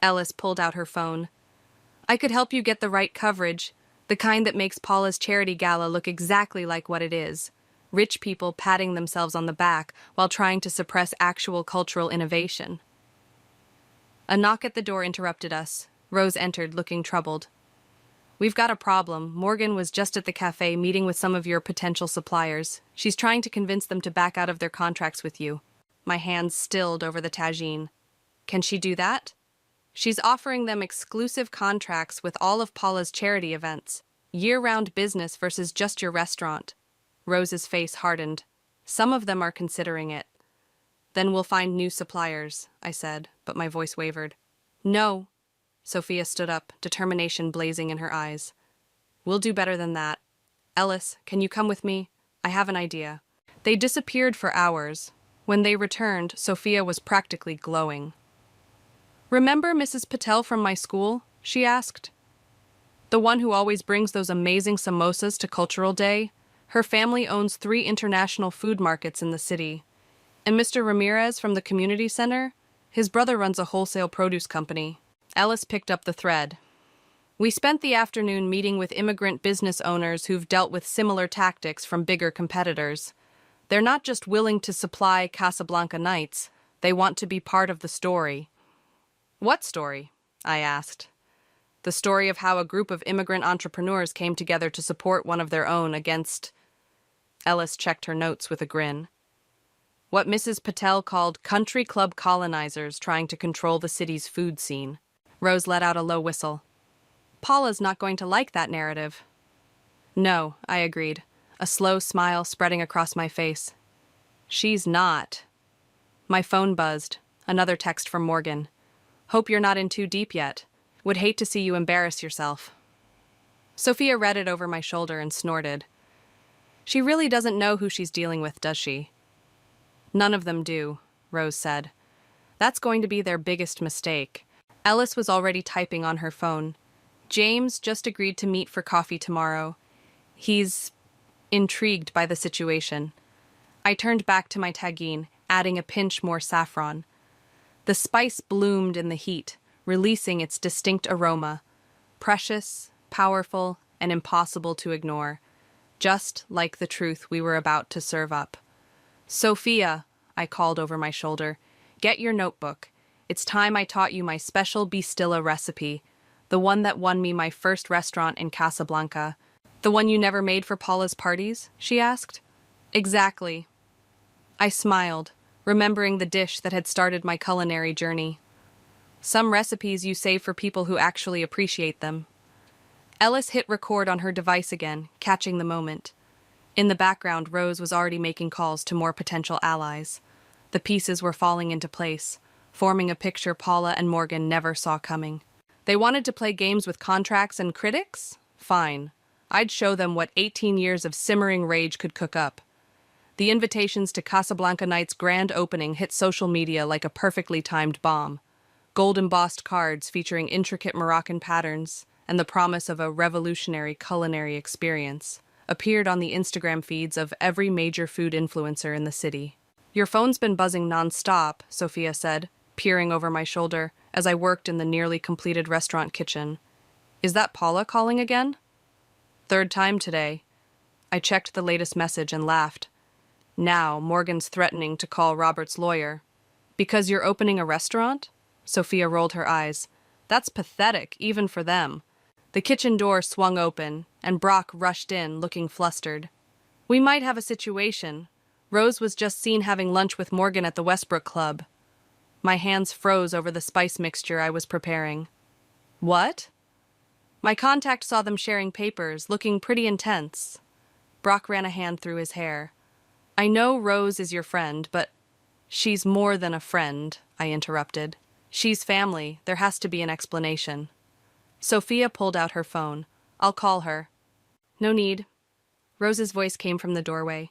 Speaker 2: Ellis pulled out her phone. I could help you get the right coverage, the kind that makes Paula's charity gala look exactly like what it is. Rich people patting themselves on the back while trying to suppress actual cultural innovation. A knock at the door interrupted us. Rose entered, looking troubled. We've got a problem. Morgan was just at the cafe meeting with some of your potential suppliers. She's trying to convince them to back out of their contracts with you. My hands stilled over the tagine. Can she do that? She's offering them exclusive contracts with all of Paula's charity events. Year-round business versus just your restaurant. Rose's face hardened. Some of them are considering it. Then we'll find new suppliers, I said, but my voice wavered. No. Sophia stood up, determination blazing in her eyes. We'll do better than that. Ellis, can you come with me? I have an idea. They disappeared for hours. When they returned, Sophia was practically glowing. Remember Mrs. Patel from my school? She asked. The one who always brings those amazing samosas to Cultural Day? Her family owns 3 international food markets in the city. And Mr. Ramirez from the community center? His brother runs a wholesale produce company. Ellis picked up the thread. We spent the afternoon meeting with immigrant business owners who've dealt with similar tactics from bigger competitors. They're not just willing to supply Casablanca nights, they want to be part of the story. What story? I asked. The story of how a group of immigrant entrepreneurs came together to support one of their own against... Ellis checked her notes with a grin. What Mrs. Patel called country club colonizers trying to control the city's food scene. Rose let out a low whistle. Paula's not going to like that narrative. No, I agreed, a slow smile spreading across my face. She's not. My phone buzzed, another text from Morgan. Hope you're not in too deep yet. Would hate to see you embarrass yourself. Sophia read it over my shoulder and snorted. She really doesn't know who she's dealing with, does she? None of them do, Rose said. That's going to be their biggest mistake. Ellis was already typing on her phone. James just agreed to meet for coffee tomorrow. He's intrigued by the situation. I turned back to my tagine, adding a pinch more saffron. The spice bloomed in the heat, releasing its distinct aroma. Precious, powerful, and impossible to ignore. Just like the truth we were about to serve up. Sophia, I called over my shoulder, get your notebook. It's time I taught you my special bistilla recipe, the one that won me my first restaurant in Casablanca. The one you never made for Paula's parties? She asked. Exactly. I smiled, remembering the dish that had started my culinary journey. Some recipes you save for people who actually appreciate them. Ellis hit record on her device again, catching the moment. In the background, Rose was already making calls to more potential allies. The pieces were falling into place, forming a picture Paula and Morgan never saw coming. They wanted to play games with contracts and critics? Fine. I'd show them what 18 years of simmering rage could cook up. The invitations to Casablanca Night's grand opening hit social media like a perfectly timed bomb. Gold-embossed cards featuring intricate Moroccan patterns and the promise of a revolutionary culinary experience appeared on the Instagram feeds of every major food influencer in the city. "Your phone's been buzzing non-stop," Sophia said, peering over my shoulder as I worked in the nearly completed restaurant kitchen. "Is that Paula calling again?" "Third time today." I checked the latest message and laughed. Now Morgan's threatening to call Robert's lawyer. "Because you're opening a restaurant?" Sophia rolled her eyes. "That's pathetic, even for them." The kitchen door swung open, and Brock rushed in, looking flustered. "We might have a situation. Rose was just seen having lunch with Morgan at the Westbrook Club." My hands froze over the spice mixture I was preparing. "What?" "My contact saw them sharing papers, looking pretty intense." Brock ran a hand through his hair. "I know Rose is your friend, but—" "She's more than a friend," I interrupted. "She's family. There has to be an explanation." Sophia pulled out her phone. "I'll call her." "No need." Rose's voice came from the doorway.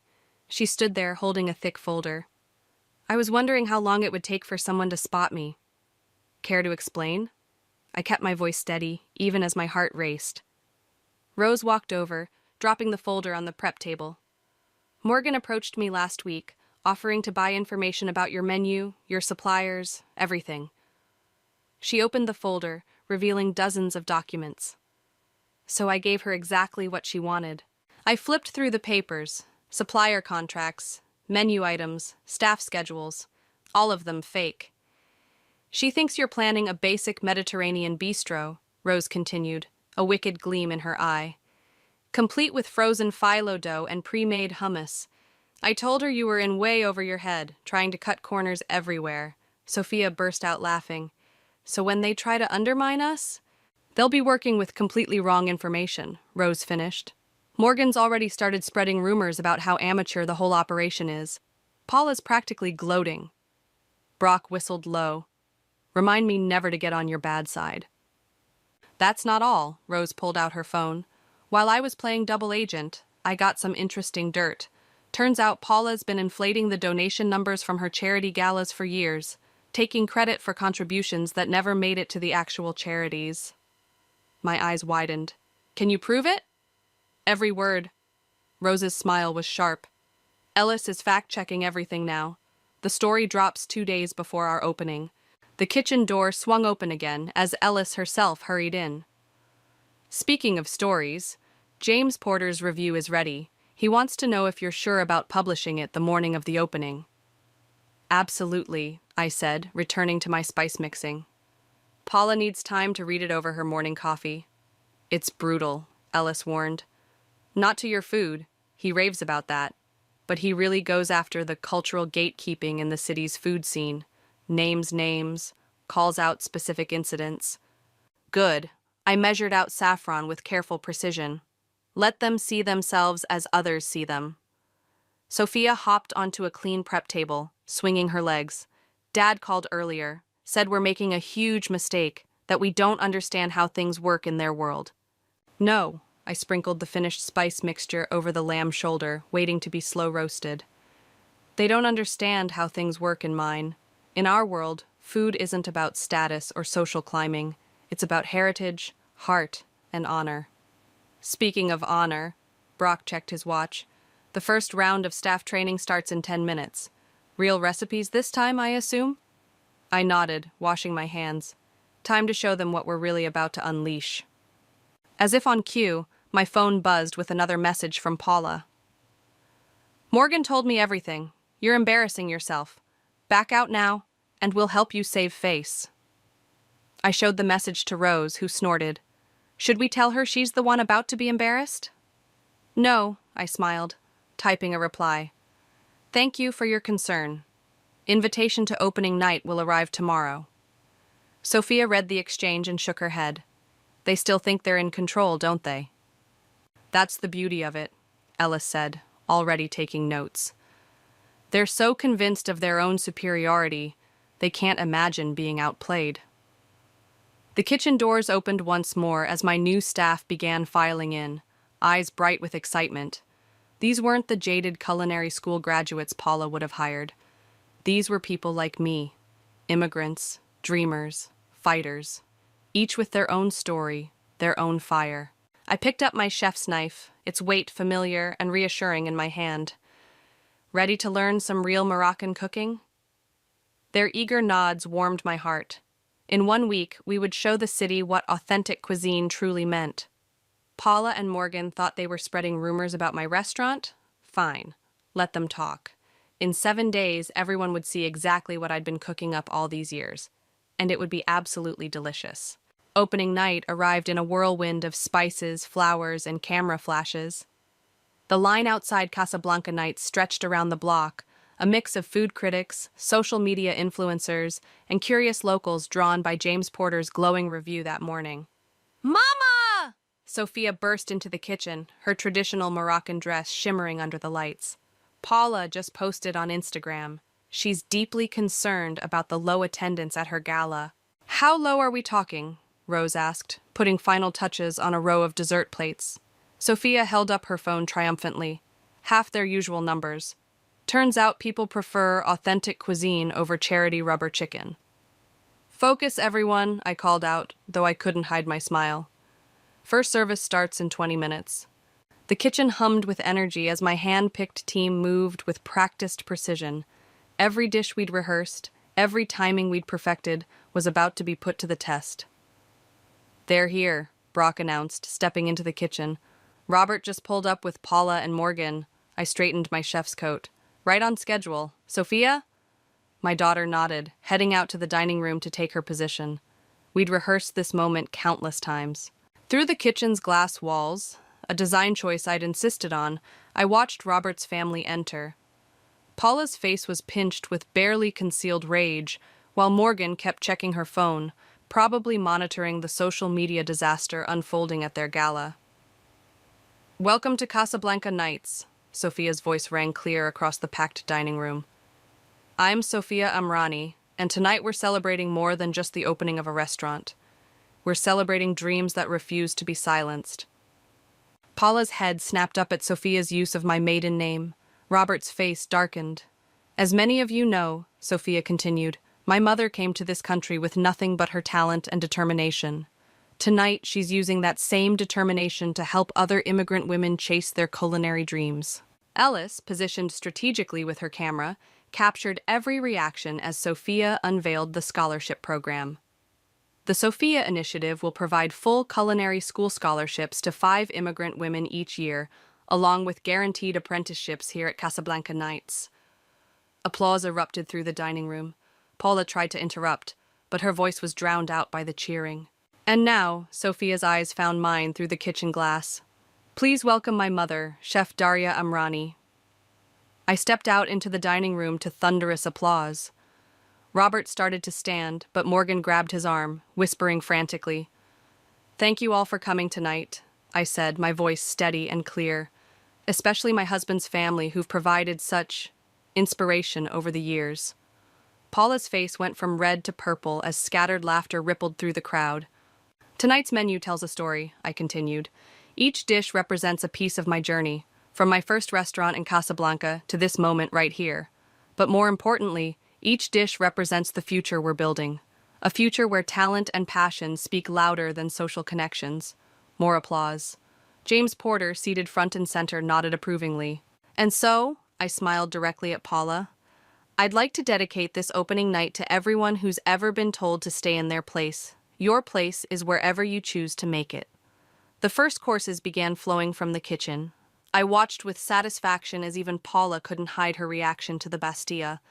Speaker 2: She stood there, holding a thick folder. "I was wondering how long it would take for someone to spot me." "Care to explain?" I kept my voice steady, even as my heart raced. Rose walked over, dropping the folder on the prep table. "Morgan approached me last week, offering to buy information about your menu, your suppliers, everything." She opened the folder, revealing dozens of documents. So I gave her exactly what she wanted. I flipped through the papers, supplier contracts, menu items, staff schedules, all of them fake. "She thinks you're planning a basic Mediterranean bistro," Rose continued, a wicked gleam in her eye. "Complete with frozen phyllo dough and pre-made hummus. I told her you were in way over your head, trying to cut corners everywhere." Sophia burst out laughing. "So when they try to undermine us, they'll be working with completely wrong information," Rose finished. "Morgan's already started spreading rumors about how amateur the whole operation is. Paula's practically gloating." Brock whistled low. "Remind me never to get on your bad side." "That's not all." Rose pulled out her phone. "While I was playing double agent, I got some interesting dirt. Turns out Paula's been inflating the donation numbers from her charity galas for years, taking credit for contributions that never made it to the actual charities." My eyes widened. "Can you prove it?" "Every word." Rose's smile was sharp. "Ellis is fact-checking everything now. The story drops 2 days before our opening." The kitchen door swung open again as Ellis herself hurried in. "Speaking of stories, James Porter's review is ready. He wants to know if you're sure about publishing it the morning of the opening." "Absolutely," I said, returning to my spice mixing. "Paula needs time to read it over her morning coffee." "It's brutal," Ellis warned. "Not to your food. He raves about that. But he really goes after the cultural gatekeeping in the city's food scene. Names, calls out specific incidents." "Good." I measured out saffron with careful precision. "Let them see themselves as others see them." Sophia hopped onto a clean prep table, swinging her legs. "Dad called earlier, said we're making a huge mistake, that we don't understand how things work in their world." "No." I sprinkled the finished spice mixture over the lamb shoulder, waiting to be slow roasted. "They don't understand how things work in mine. In our world, food isn't about status or social climbing. It's about heritage, heart, and honor." "Speaking of honor," Brock checked his watch. "The first round of staff training starts in 10 minutes. Real recipes this time, I assume?" I nodded, washing my hands. Time to show them what we're really about to unleash. As if on cue, my phone buzzed with another message from Paula. "Morgan told me everything. You're embarrassing yourself. Back out now, and we'll help you save face." I showed the message to Rose, who snorted. "Should we tell her she's the one about to be embarrassed?" "No," I smiled, typing a reply. "Thank you for your concern." Invitation to opening night will arrive tomorrow. Sophia read the exchange and shook her head. They still think they're in control, don't they? That's the beauty of it, Ellis said, already taking notes. They're so convinced of their own superiority, they can't imagine being outplayed. The kitchen doors opened once more as my new staff began filing in, eyes bright with excitement. These weren't the jaded culinary school graduates Paula would have hired. These were people like me, immigrants, dreamers, fighters, each with their own story, their own fire. I picked up my chef's knife, its weight familiar and reassuring in my hand. Ready to learn some real Moroccan cooking? Their eager nods warmed my heart. In 1 week, we would show the city what authentic cuisine truly meant. Paula and Morgan thought they were spreading rumors about my restaurant? Fine. Let them talk. In 7 days, everyone would see exactly what I'd been cooking up all these years. And it would be absolutely delicious. Opening night arrived in a whirlwind of spices, flowers, and camera flashes. The line outside Casablanca Nights stretched around the block, a mix of food critics, social media influencers, and curious locals drawn by James Porter's glowing review that morning. Mama! Sophia burst into the kitchen, her traditional Moroccan dress shimmering under the lights. Paula just posted on Instagram. She's deeply concerned about the low attendance at her gala. How low are we talking? Rose asked, putting final touches on a row of dessert plates. Sophia held up her phone triumphantly. Half their usual numbers. Turns out people prefer authentic cuisine over charity rubber chicken. Focus, everyone, I called out, though I couldn't hide my smile. First service starts in 20 minutes. The kitchen hummed with energy as my hand-picked team moved with practiced precision. Every dish we'd rehearsed, every timing we'd perfected, was about to be put to the test. They're here, Brock announced, stepping into the kitchen. Robert just pulled up with Paula and Morgan. I straightened my chef's coat. Right on schedule. Sophia? My daughter nodded, heading out to the dining room to take her position. We'd rehearsed this moment countless times. Through the kitchen's glass walls, a design choice I'd insisted on, I watched Robert's family enter. Paula's face was pinched with barely concealed rage, while Morgan kept checking her phone, probably monitoring the social media disaster unfolding at their gala. Welcome to Casablanca Nights, Sophia's voice rang clear across the packed dining room. I'm Sophia Amrani, and tonight we're celebrating more than just the opening of a restaurant. We're celebrating dreams that refuse to be silenced. Paula's head snapped up at Sophia's use of my maiden name. Robert's face darkened. As many of you know, Sophia continued, my mother came to this country with nothing but her talent and determination. Tonight, she's using that same determination to help other immigrant women chase their culinary dreams. Ellis, positioned strategically with her camera, captured every reaction as Sophia unveiled the scholarship program. The Sophia Initiative will provide full culinary school scholarships to 5 immigrant women each year, along with guaranteed apprenticeships here at Casablanca Nights. Applause erupted through the dining room. Paula tried to interrupt, but her voice was drowned out by the cheering. And now, Sophia's eyes found mine through the kitchen glass. Please welcome my mother, Chef Daria Amrani. I stepped out into the dining room to thunderous applause. Robert started to stand, but Morgan grabbed his arm, whispering frantically. Thank you all for coming tonight, I said, my voice steady and clear. Especially my husband's family who've provided such inspiration over the years. Paula's face went from red to purple as scattered laughter rippled through the crowd. Tonight's menu tells a story, I continued. Each dish represents a piece of my journey, from my first restaurant in Casablanca to this moment right here. But more importantly, each dish represents the future we're building. A future where talent and passion speak louder than social connections. More applause. James Porter, seated front and center, nodded approvingly. And so, I smiled directly at Paula, I'd like to dedicate this opening night to everyone who's ever been told to stay in their place. Your place is wherever you choose to make it. The first courses began flowing from the kitchen. I watched with satisfaction as even Paula couldn't hide her reaction to the Bastilla,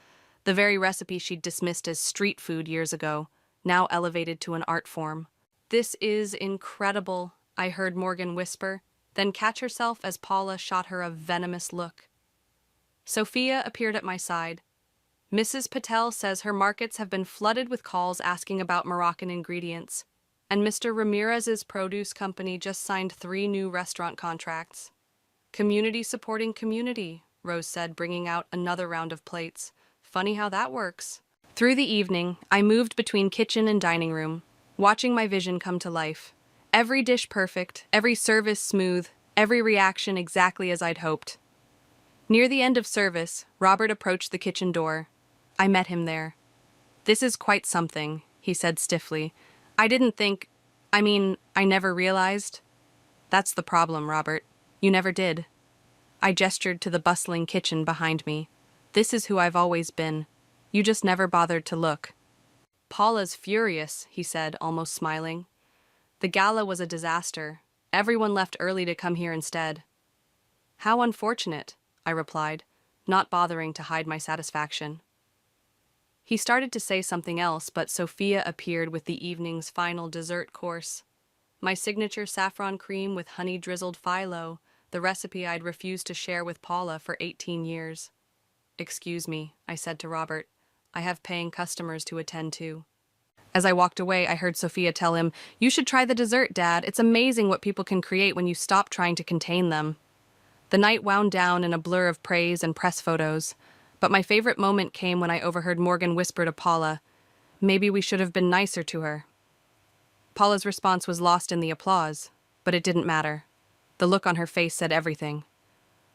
Speaker 2: the very recipe she'd dismissed as street food years ago, now elevated to an art form. This is incredible, I heard Morgan whisper, then catch herself as Paula shot her a venomous look. Sophia appeared at my side. Mrs. Patel says her markets have been flooded with calls asking about Moroccan ingredients, and Mr. Ramirez's produce company just signed 3 new restaurant contracts. Community supporting community, Rose said, bringing out another round of plates. Funny how that works. Through the evening, I moved between kitchen and dining room, watching my vision come to life. Every dish perfect, every service smooth, every reaction exactly as I'd hoped. Near the end of service, Robert approached the kitchen door. I met him there. "This is quite something," he said stiffly. "I never realized." "That's the problem, Robert. You never did." I gestured to the bustling kitchen behind me. "This is who I've always been. You just never bothered to look." "Paula's furious," he said, almost smiling. "The gala was a disaster. Everyone left early to come here instead." "How unfortunate," I replied, not bothering to hide my satisfaction. He started to say something else, but Sophia appeared with the evening's final dessert course. My signature saffron cream with honey-drizzled phyllo, the recipe I'd refused to share with Paula for 18 years. "Excuse me," I said to Robert. "I have paying customers to attend to." As I walked away, I heard Sophia tell him, "You should try the dessert, Dad. It's amazing what people can create when you stop trying to contain them." The night wound down in a blur of praise and press photos, but my favorite moment came when I overheard Morgan whisper to Paula, "Maybe we should have been nicer to her." Paula's response was lost in the applause, but it didn't matter. The look on her face said everything.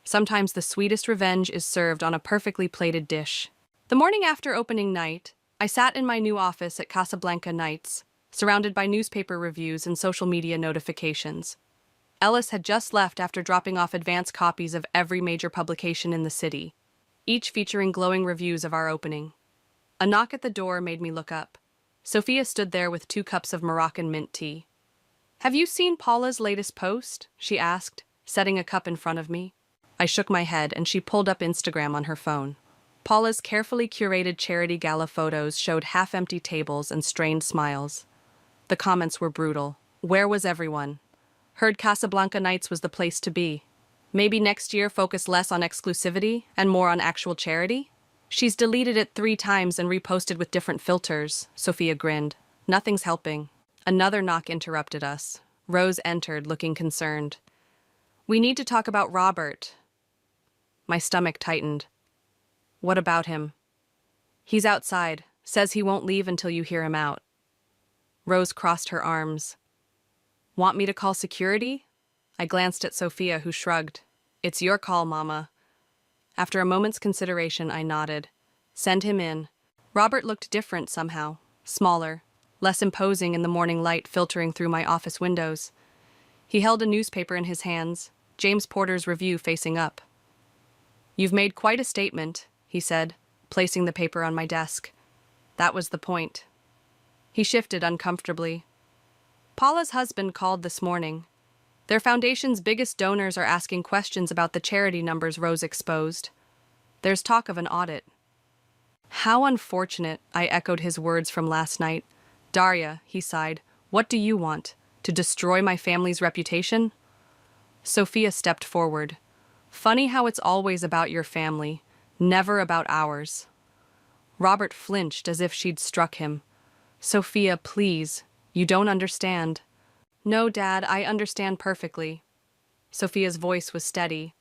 Speaker 2: Sometimes the sweetest revenge is served on a perfectly plated dish. The morning after opening night, I sat in my new office at Casablanca Nights, surrounded by newspaper reviews and social media notifications. Ellis had just left after dropping off advance copies of every major publication in the city, each featuring glowing reviews of our opening. A knock at the door made me look up. Sophia stood there with 2 cups of Moroccan mint tea. "Have you seen Paula's latest post?" she asked, setting a cup in front of me. I shook my head, and she pulled up Instagram on her phone. Paula's carefully curated charity gala photos showed half-empty tables and strained smiles. The comments were brutal. Where was everyone? Heard Casablanca Nights was the place to be. Maybe next year focus less on exclusivity and more on actual charity? She's deleted it 3 times and reposted with different filters, Sophia grinned. Nothing's helping. Another knock interrupted us. Rose entered, looking concerned. "We need to talk about Robert." My stomach tightened. "What about him?" "He's outside. Says he won't leave until you hear him out." Rose crossed her arms. "Want me to call security?" I glanced at Sophia, who shrugged. "It's your call, Mama." After a moment's consideration, I nodded. "Send him in." Robert looked different somehow. Smaller, less imposing in the morning light filtering through my office windows. He held a newspaper in his hands, James Porter's review facing up. "You've made quite a statement," he said, placing the paper on my desk. That was the point. He shifted uncomfortably. "Paula's husband called this morning. Their foundation's biggest donors are asking questions about the charity numbers Rose exposed. There's talk of an audit." "How unfortunate," I echoed his words from last night. "Daria," he sighed, "what do you want? To destroy my family's reputation?" Sophia stepped forward. "Funny how it's always about your family, never about ours." Robert flinched as if she'd struck him. "Sophia, please. You don't understand." "No, Dad, I understand perfectly." Sophia's voice was steady.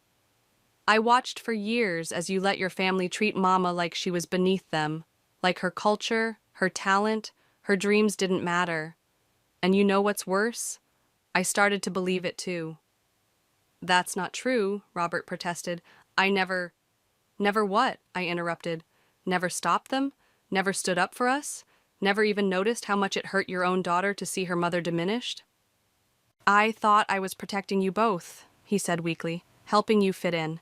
Speaker 2: "I watched for years as you let your family treat Mama like she was beneath them, like her culture, her talent, her dreams didn't matter. And you know what's worse? I started to believe it too." "That's not true," Robert protested. "I never—" "Never what?" I interrupted. "Never stopped them? Never stood up for us? Never even noticed how much it hurt your own daughter to see her mother diminished?" "I thought I was protecting you both," he said weakly, "helping you fit in."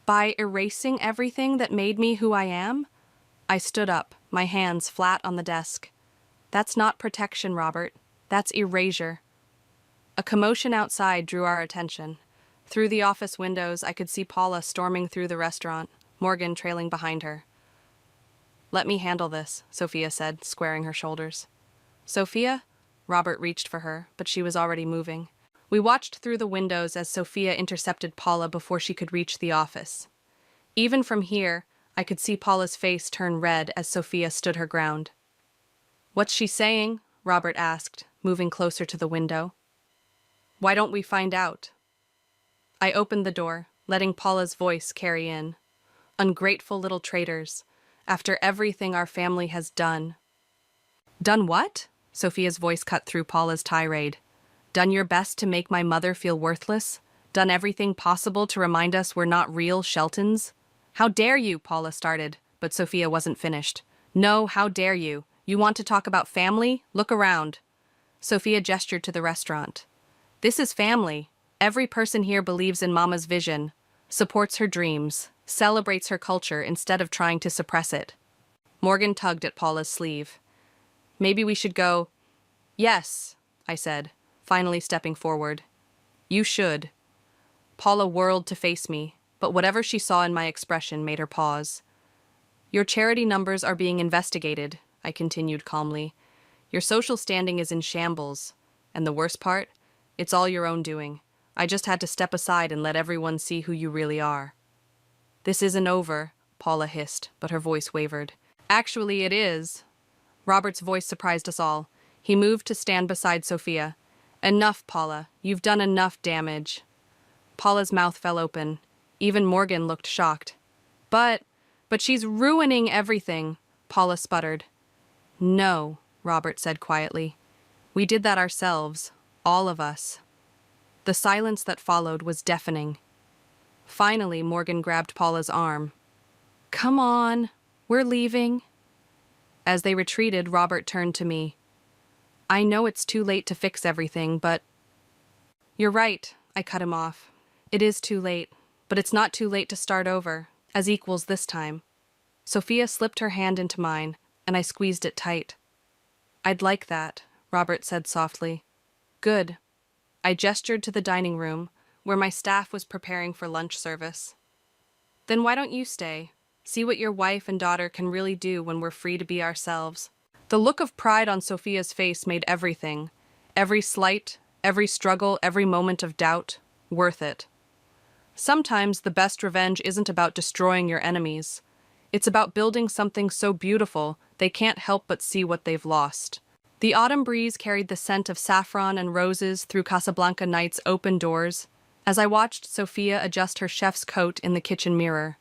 Speaker 2: "By erasing everything that made me who I am?" I stood up, my hands flat on the desk. "That's not protection, Robert. That's erasure." A commotion outside drew our attention. Through the office windows, I could see Paula storming through the restaurant, Morgan trailing behind her. "Let me handle this," Sophia said, squaring her shoulders. "Sophia?" Robert reached for her, but she was already moving. We watched through the windows as Sophia intercepted Paula before she could reach the office. Even from here, I could see Paula's face turn red as Sophia stood her ground. "What's she saying?" Robert asked, moving closer to the window. "Why don't we find out?" I opened the door, letting Paula's voice carry in. "Ungrateful little traitors. After everything our family has done." "Done what?" Sophia's voice cut through Paula's tirade. "Done your best to make my mother feel worthless? Done everything possible to remind us we're not real Sheltons?" "How dare you?" Paula started, but Sophia wasn't finished. "No, how dare you? You want to talk about family? Look around." Sophia gestured to the restaurant. "This is family. Every person here believes in Mama's vision, supports her dreams, celebrates her culture instead of trying to suppress it." Morgan tugged at Paula's sleeve. "Maybe we should go." "Yes," I said, finally stepping forward. "You should." Paula whirled to face me, but whatever she saw in my expression made her pause. "Your charity numbers are being investigated," I continued calmly. "Your social standing is in shambles. And the worst part? It's all your own doing. I just had to step aside and let everyone see who you really are." "This isn't over," Paula hissed, but her voice wavered. "Actually, it is." Robert's voice surprised us all. He moved to stand beside Sophia. "Enough, Paula. You've done enough damage." Paula's mouth fell open. Even Morgan looked shocked. But she's ruining everything," Paula sputtered. "No," Robert said quietly. "We did that ourselves, all of us." The silence that followed was deafening. Finally, Morgan grabbed Paula's arm. "Come on, we're leaving." As they retreated, Robert turned to me. "I know it's too late to fix everything, but—" "You're right," I cut him off. "It is too late, but it's not too late to start over, as equals this time." Sophia slipped her hand into mine, and I squeezed it tight. "I'd like that," Robert said softly. "Good." I gestured to the dining room, where my staff was preparing for lunch service. "Then why don't you stay? See what your wife and daughter can really do when we're free to be ourselves." The look of pride on Sophia's face made everything, every slight, every struggle, every moment of doubt, worth it. Sometimes the best revenge isn't about destroying your enemies. It's about building something so beautiful they can't help but see what they've lost. The autumn breeze carried the scent of saffron and roses through Casablanca night's open doors as I watched Sophia adjust her chef's coat in the kitchen mirror.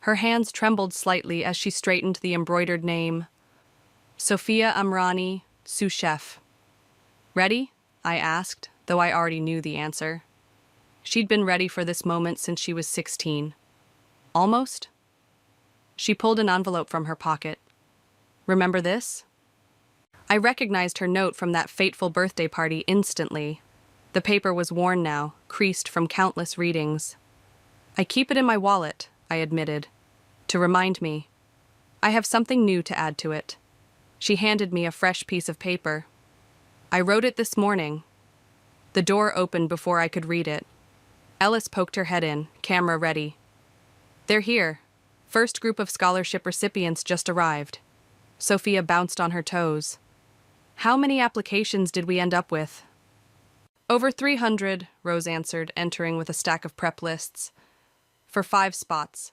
Speaker 2: Her hands trembled slightly as she straightened the embroidered name. Sophia Amrani, sous chef. "Ready?" I asked, though I already knew the answer. She'd been ready for this moment since she was 16. Almost? She pulled an envelope from her pocket. "Remember this?" I recognized her note from that fateful birthday party instantly. The paper was worn now, creased from countless readings. "I keep it in my wallet," I admitted, "to remind me. I have something new to add to it." She handed me a fresh piece of paper. "I wrote it this morning." The door opened before I could read it. Ellis poked her head in, camera ready. "They're here. First group of scholarship recipients just arrived." Sophia bounced on her toes. "How many applications did we end up with?" "Over 300, Rose answered, entering with a stack of prep lists. "For 5 spots.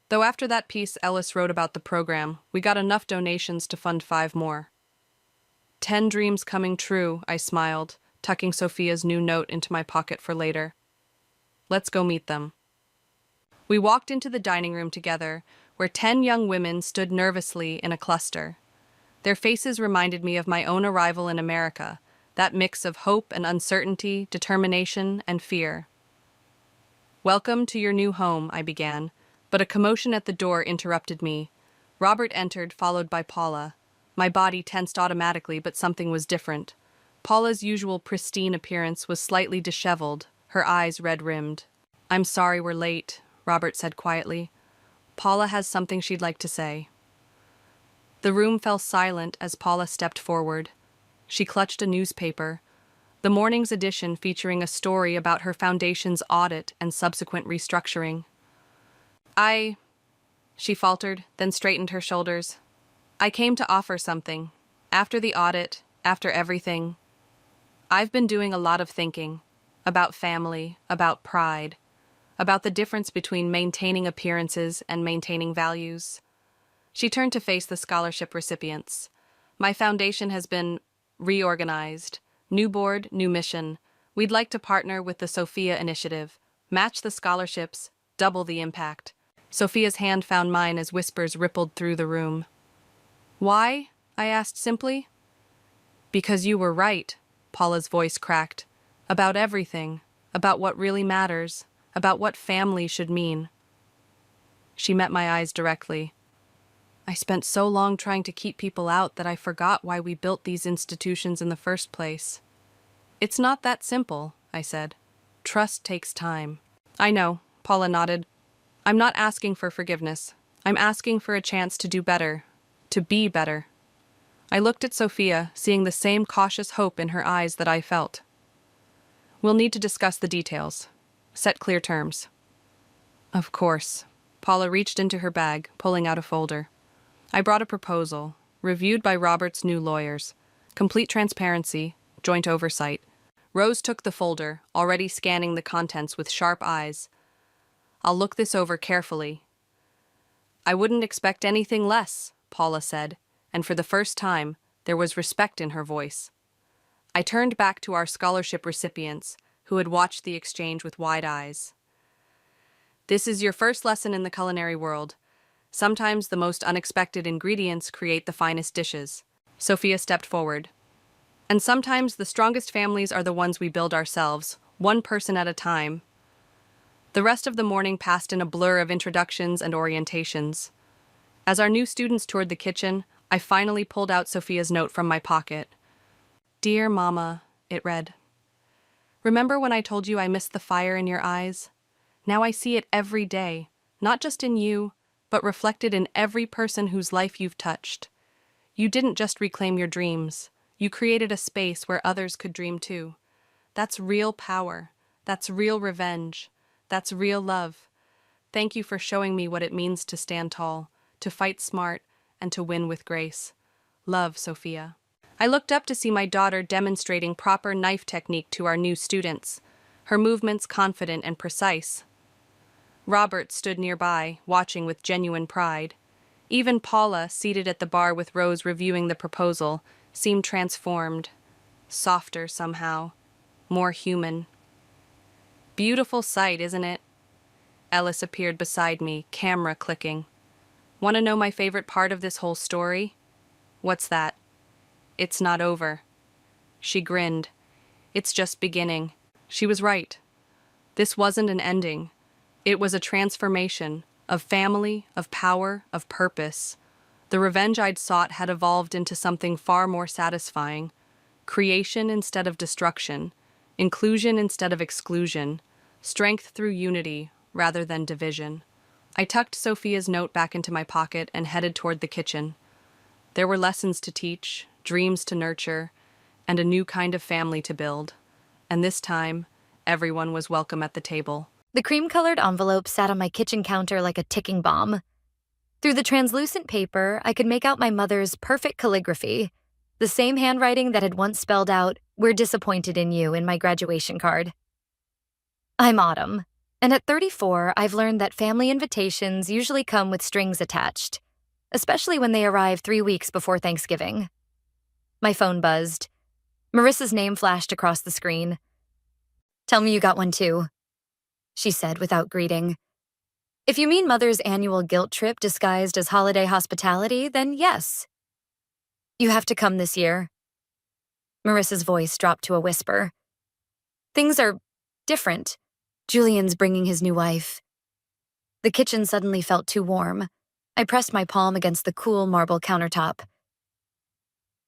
Speaker 2: Though after that piece Ellis wrote about the program, we got enough donations to fund 5 more. 10 dreams coming true," I smiled, tucking Sophia's new note into my pocket for later. "Let's go meet them." We walked into the dining room together, where 10 young women stood nervously in a cluster. Their faces reminded me of my own arrival in America, that mix of hope and uncertainty, determination and fear. "Welcome to your new home," I began, but a commotion at the door interrupted me. Robert entered, followed by Paula. My body tensed automatically, but something was different. Paula's usual pristine appearance was slightly disheveled, her eyes red-rimmed. "I'm sorry we're late," Robert said quietly. "Paula has something she'd like to say." The room fell silent as Paula stepped forward. She clutched a newspaper, the morning's edition featuring a story about her foundation's audit and subsequent restructuring. She faltered, then straightened her shoulders. "I came to offer something. After the audit, after everything. I've been doing a lot of thinking. About family, about pride. about the difference between maintaining appearances and maintaining values. She turned to face the scholarship recipients. My foundation has been reorganized. New board, new mission. We'd like to partner with the Sophia Initiative. Match the scholarships, double the impact. Sophia's hand found mine as whispers rippled through the room. Why? I asked simply. Because you were right, Paula's voice cracked. About everything. About what really matters. About what family should mean. She met my eyes directly. I spent so long trying to keep people out that I forgot why we built these institutions in the first place. It's not that simple, I said. Trust takes time. I know, Paula nodded. I'm not asking for forgiveness. I'm asking for a chance to do better, to be better. I looked at Sophia, seeing the same cautious hope in her eyes that I felt. We'll need to discuss the details. Set clear terms. Of course. Paula reached into her bag, pulling out a folder. I brought a proposal, reviewed by Robert's new lawyers. Complete transparency, joint oversight. Rose took the folder, already scanning the contents with sharp eyes. I'll look this over carefully. I wouldn't expect anything less, Paula said, and for the first time, there was respect in her voice. I turned back to our scholarship recipients, who had watched the exchange with wide eyes. This is your first lesson in the culinary world. Sometimes the most unexpected ingredients create the finest dishes. Sophia stepped forward. And sometimes the strongest families are the ones we build ourselves, one person at a time. The rest of the morning passed in a blur of introductions and orientations. As our new students toured the kitchen, I finally pulled out Sophia's note from my pocket. Dear Mama, it read. Remember when I told you I missed the fire in your eyes? Now I see it every day, not just in you, but reflected in every person whose life you've touched. You didn't just reclaim your dreams. You created a space where others could dream too. That's real power. That's real revenge. That's real love. Thank you for showing me what it means to stand tall, to fight smart, and to win with grace. Love, Sophia. I looked up to see my daughter demonstrating proper knife technique to our new students, her movements confident and precise. Robert stood nearby, watching with genuine pride. Even Paula, seated at the bar with Rose reviewing the proposal, seemed transformed, softer somehow, more human. Beautiful sight, isn't it? Ellis appeared beside me, camera clicking. Want to know my favorite part of this whole story? What's that? It's not over. She grinned. It's just beginning. She was right. This wasn't an ending. It was a transformation of family, of power, of purpose. The revenge I'd sought had evolved into something far more satisfying. Creation instead of destruction, inclusion instead of exclusion, strength through unity rather than division. I tucked Sophia's note back into my pocket and headed toward the kitchen. There were lessons to teach, dreams to nurture, and a new kind of family to build. And this time, everyone was welcome at the table.
Speaker 3: The cream-colored envelope sat on my kitchen counter like a ticking bomb. Through the translucent paper, I could make out my mother's perfect calligraphy, the same handwriting that had once spelled out, "We're disappointed in you," in my graduation card. I'm Autumn, and at 34, I've learned that family invitations usually come with strings attached, especially when they arrive 3 weeks before Thanksgiving. My phone buzzed. Marissa's name flashed across the screen. "Tell me you got one too," she said without greeting. "If you mean Mother's annual guilt trip disguised as holiday hospitality, then yes. You have to come this year." Marissa's voice dropped to a whisper. "Things are different. Julian's bringing his new wife." The kitchen suddenly felt too warm. I pressed my palm against the cool marble countertop.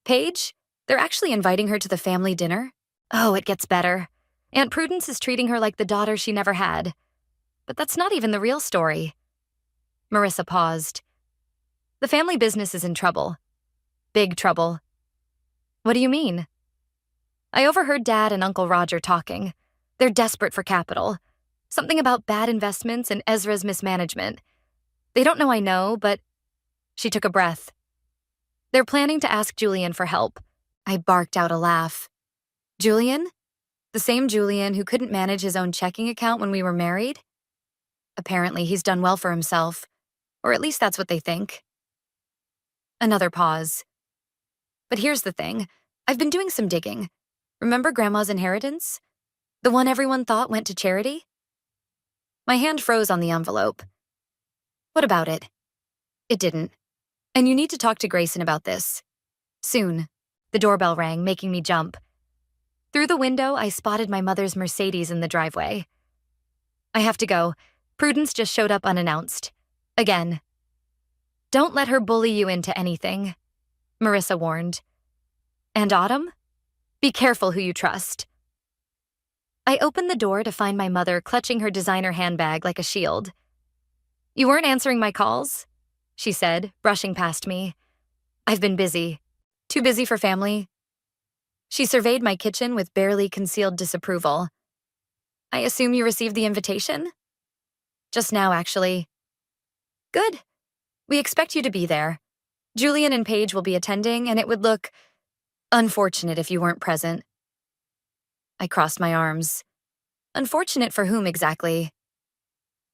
Speaker 3: "Paige, they're actually inviting her to the family dinner? Oh, it gets better. Aunt Prudence is treating her like the daughter she never had. But that's not even the real story." Marissa paused. "The family business is in trouble. Big trouble." "What do you mean?" "I overheard Dad and Uncle Roger talking. They're desperate for capital. Something about bad investments and Ezra's mismanagement. They don't know I know, but..." She took a breath. "They're planning to ask Julian for help." I barked out a laugh. "Julian? The same Julian who couldn't manage his own checking account when we were married?" Apparently, he's done well for himself. Or at least that's what they think. Another pause. But here's the thing. I've been doing some digging. Remember Grandma's inheritance? The one everyone thought went to charity? My hand froze on the envelope. What about it? It didn't. And you need to talk to Grayson about this. Soon. The doorbell rang, making me jump. Through the window, I spotted my mother's Mercedes in the driveway. I have to go. Prudence just showed up unannounced. Again. Don't let her bully you into anything, Marissa warned. And Autumn? Be careful who you trust. I opened the door to find my mother clutching her designer handbag like a shield. You weren't answering my calls? She said, brushing past me. I've been busy. Too busy for family. She surveyed my kitchen with barely concealed disapproval. I assume you received the invitation? Just now, actually. Good. We expect you to be there. Julian and Paige will be attending, and it would look unfortunate if you weren't present. I crossed my arms. Unfortunate for whom exactly?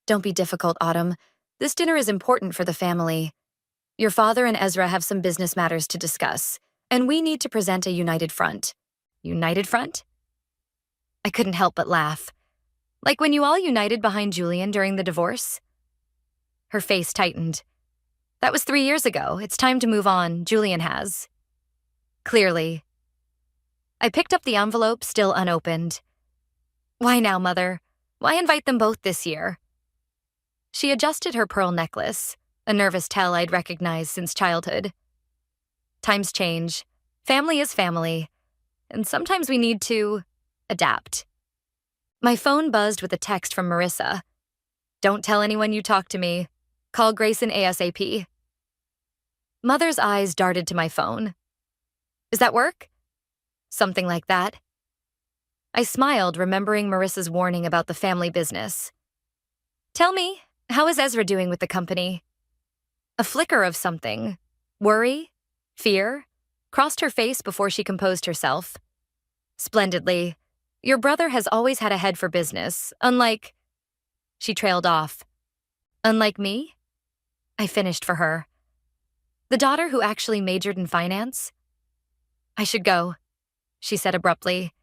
Speaker 3: Don't be difficult, Autumn. This dinner is important for the family. Your father and Ezra have some business matters to discuss, and we need to present a united front. United front? I couldn't help but laugh. Like when you all united behind Julian during the divorce? Her face tightened. That was 3 years ago. It's time to move on. Julian has. Clearly. I picked up the envelope, still unopened. Why now, Mother? Why invite them both this year? She adjusted her pearl necklace, a nervous tell I'd recognized since childhood. Times change. Family is family. And sometimes we need to adapt. My phone buzzed with a text from Marissa. Don't tell anyone you talk to me. Call Grayson ASAP. Mother's eyes darted to my phone. Is that work? Something like that. I smiled, remembering Marissa's warning about the family business. Tell me, how is Ezra doing with the company? A flicker of something, worry, fear, crossed her face before she composed herself. Splendidly. Your brother has always had a head for business, unlike... She trailed off. Unlike me? I finished for her. The daughter who actually majored in finance? I should go, she said abruptly.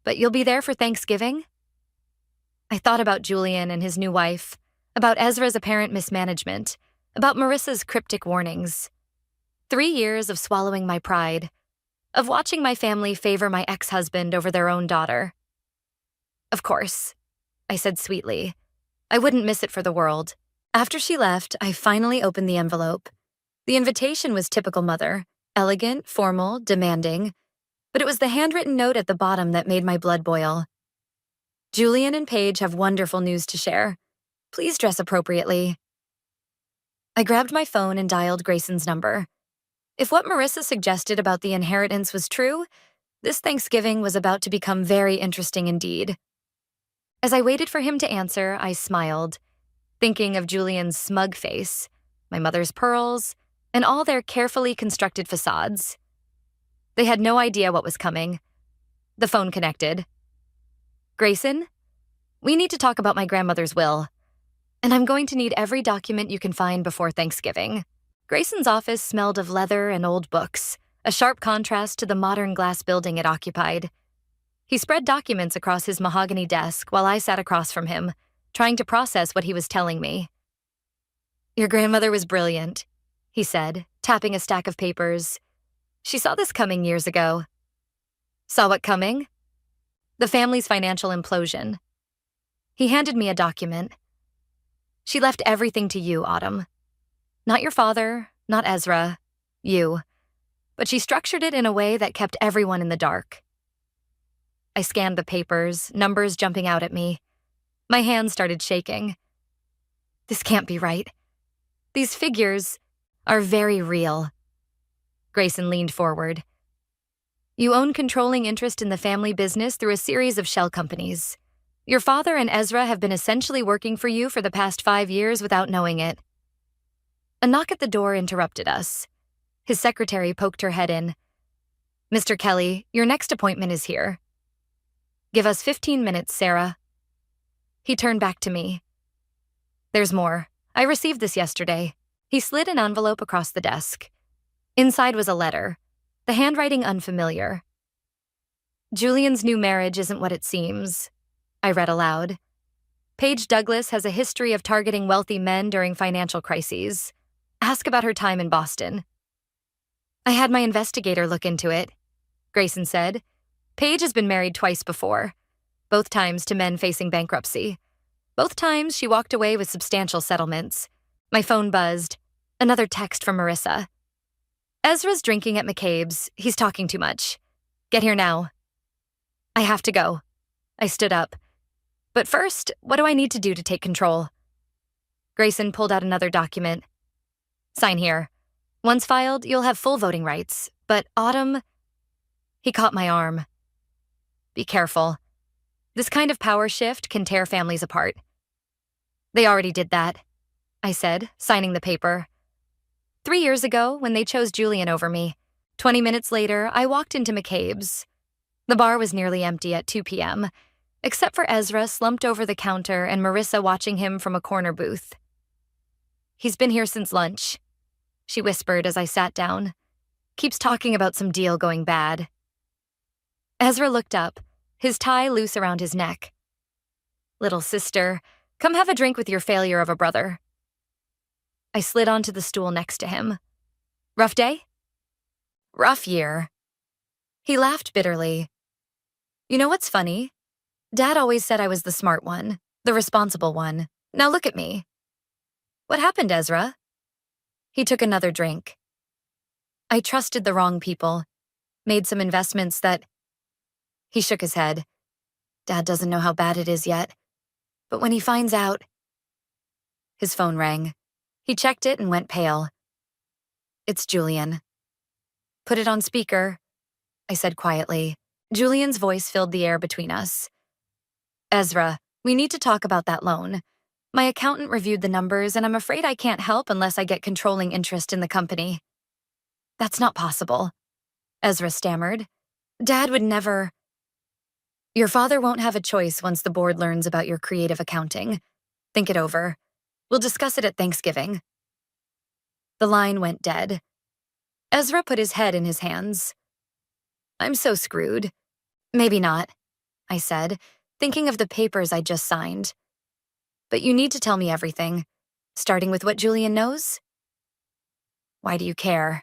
Speaker 3: But you'll be there for Thanksgiving? I thought about Julian and his new wife, about Ezra's apparent mismanagement, about Marissa's cryptic warnings. 3 years of swallowing my pride, of watching my family favor my ex-husband over their own daughter. Of course, I said sweetly. I wouldn't miss it for the world. After she left, I finally opened the envelope. The invitation was typical Mother, elegant, formal, demanding, but it was the handwritten note at the bottom that made my blood boil. Julian and Paige have wonderful news to share. Please dress appropriately. I grabbed my phone and dialed Grayson's number. If what Marissa suggested about the inheritance was true, this Thanksgiving was about to become very interesting indeed. As I waited for him to answer, I smiled, thinking of Julian's smug face, my mother's pearls, and all their carefully constructed facades. They had no idea what was coming. The phone connected. Grayson, we need to talk about my grandmother's will, and I'm going to need every document you can find before Thanksgiving. Grayson's office smelled of leather and old books, a sharp contrast to the modern glass building it occupied. He spread documents across his mahogany desk while I sat across from him, trying to process what he was telling me. Your grandmother was brilliant, he said, tapping a stack of papers. She saw this coming years ago. Saw what coming? The family's financial implosion. He handed me a document. She left everything to you, Autumn. Not your father, not Ezra, you. But she structured it in a way that kept everyone in the dark. I scanned the papers, numbers jumping out at me. My hands started shaking. This can't be right. These figures are very real. Grayson leaned forward. You own controlling interest in the family business through a series of shell companies. Your father and Ezra have been essentially working for you for the past 5 years without knowing it. A knock at the door interrupted us. His secretary poked her head in. Mr. Kelly, your next appointment is here. Give us 15 minutes, Sarah. He turned back to me. There's more. I received this yesterday. He slid an envelope across the desk. Inside was a letter, the handwriting unfamiliar. Julian's new marriage isn't what it seems, I read aloud. Paige Douglas has a history of targeting wealthy men during financial crises. Ask about her time in Boston. I had my investigator look into it, Grayson said. Paige has been married twice before, both times to men facing bankruptcy. Both times she walked away with substantial settlements. My phone buzzed. Another text from Marissa. Ezra's drinking at McCabe's. He's talking too much. Get here now. I have to go. I stood up. But first, what do I need to do to take control? Grayson pulled out another document. Sign here. Once filed, you'll have full voting rights. But Autumn... He caught my arm. Be careful. This kind of power shift can tear families apart. They already did that, I said, signing the paper. 3 years ago, when they chose Julian over me, 20 minutes later, I walked into McCabe's. The bar was nearly empty at 2 p.m., except for Ezra slumped over the counter and Marissa watching him from a corner booth. He's been here since lunch, she whispered as I sat down. Keeps talking about some deal going bad. Ezra looked up, his tie loose around his neck. Little sister, come have a drink with your failure of a brother. I slid onto the stool next to him. Rough day? Rough year. He laughed bitterly. You know what's funny? Dad always said I was the smart one, the responsible one. Now look at me. What happened, Ezra? He took another drink. I trusted the wrong people, made some investments that... He shook his head. Dad doesn't know how bad it is yet. But when he finds out... His phone rang. He checked it and went pale. It's Julian. Put it on speaker, I said quietly. Julian's voice filled the air between us. Ezra, we need to talk about that loan. My accountant reviewed the numbers, and I'm afraid I can't help unless I get controlling interest in the company. That's not possible, Ezra stammered. Dad would never... Your father won't have a choice once the board learns about your creative accounting. Think it over. We'll discuss it at Thanksgiving. The line went dead. Ezra put his head in his hands. I'm so screwed. Maybe not, I said, thinking of the papers I'd just signed. But you need to tell me everything, starting with what Julian knows. Why do you care?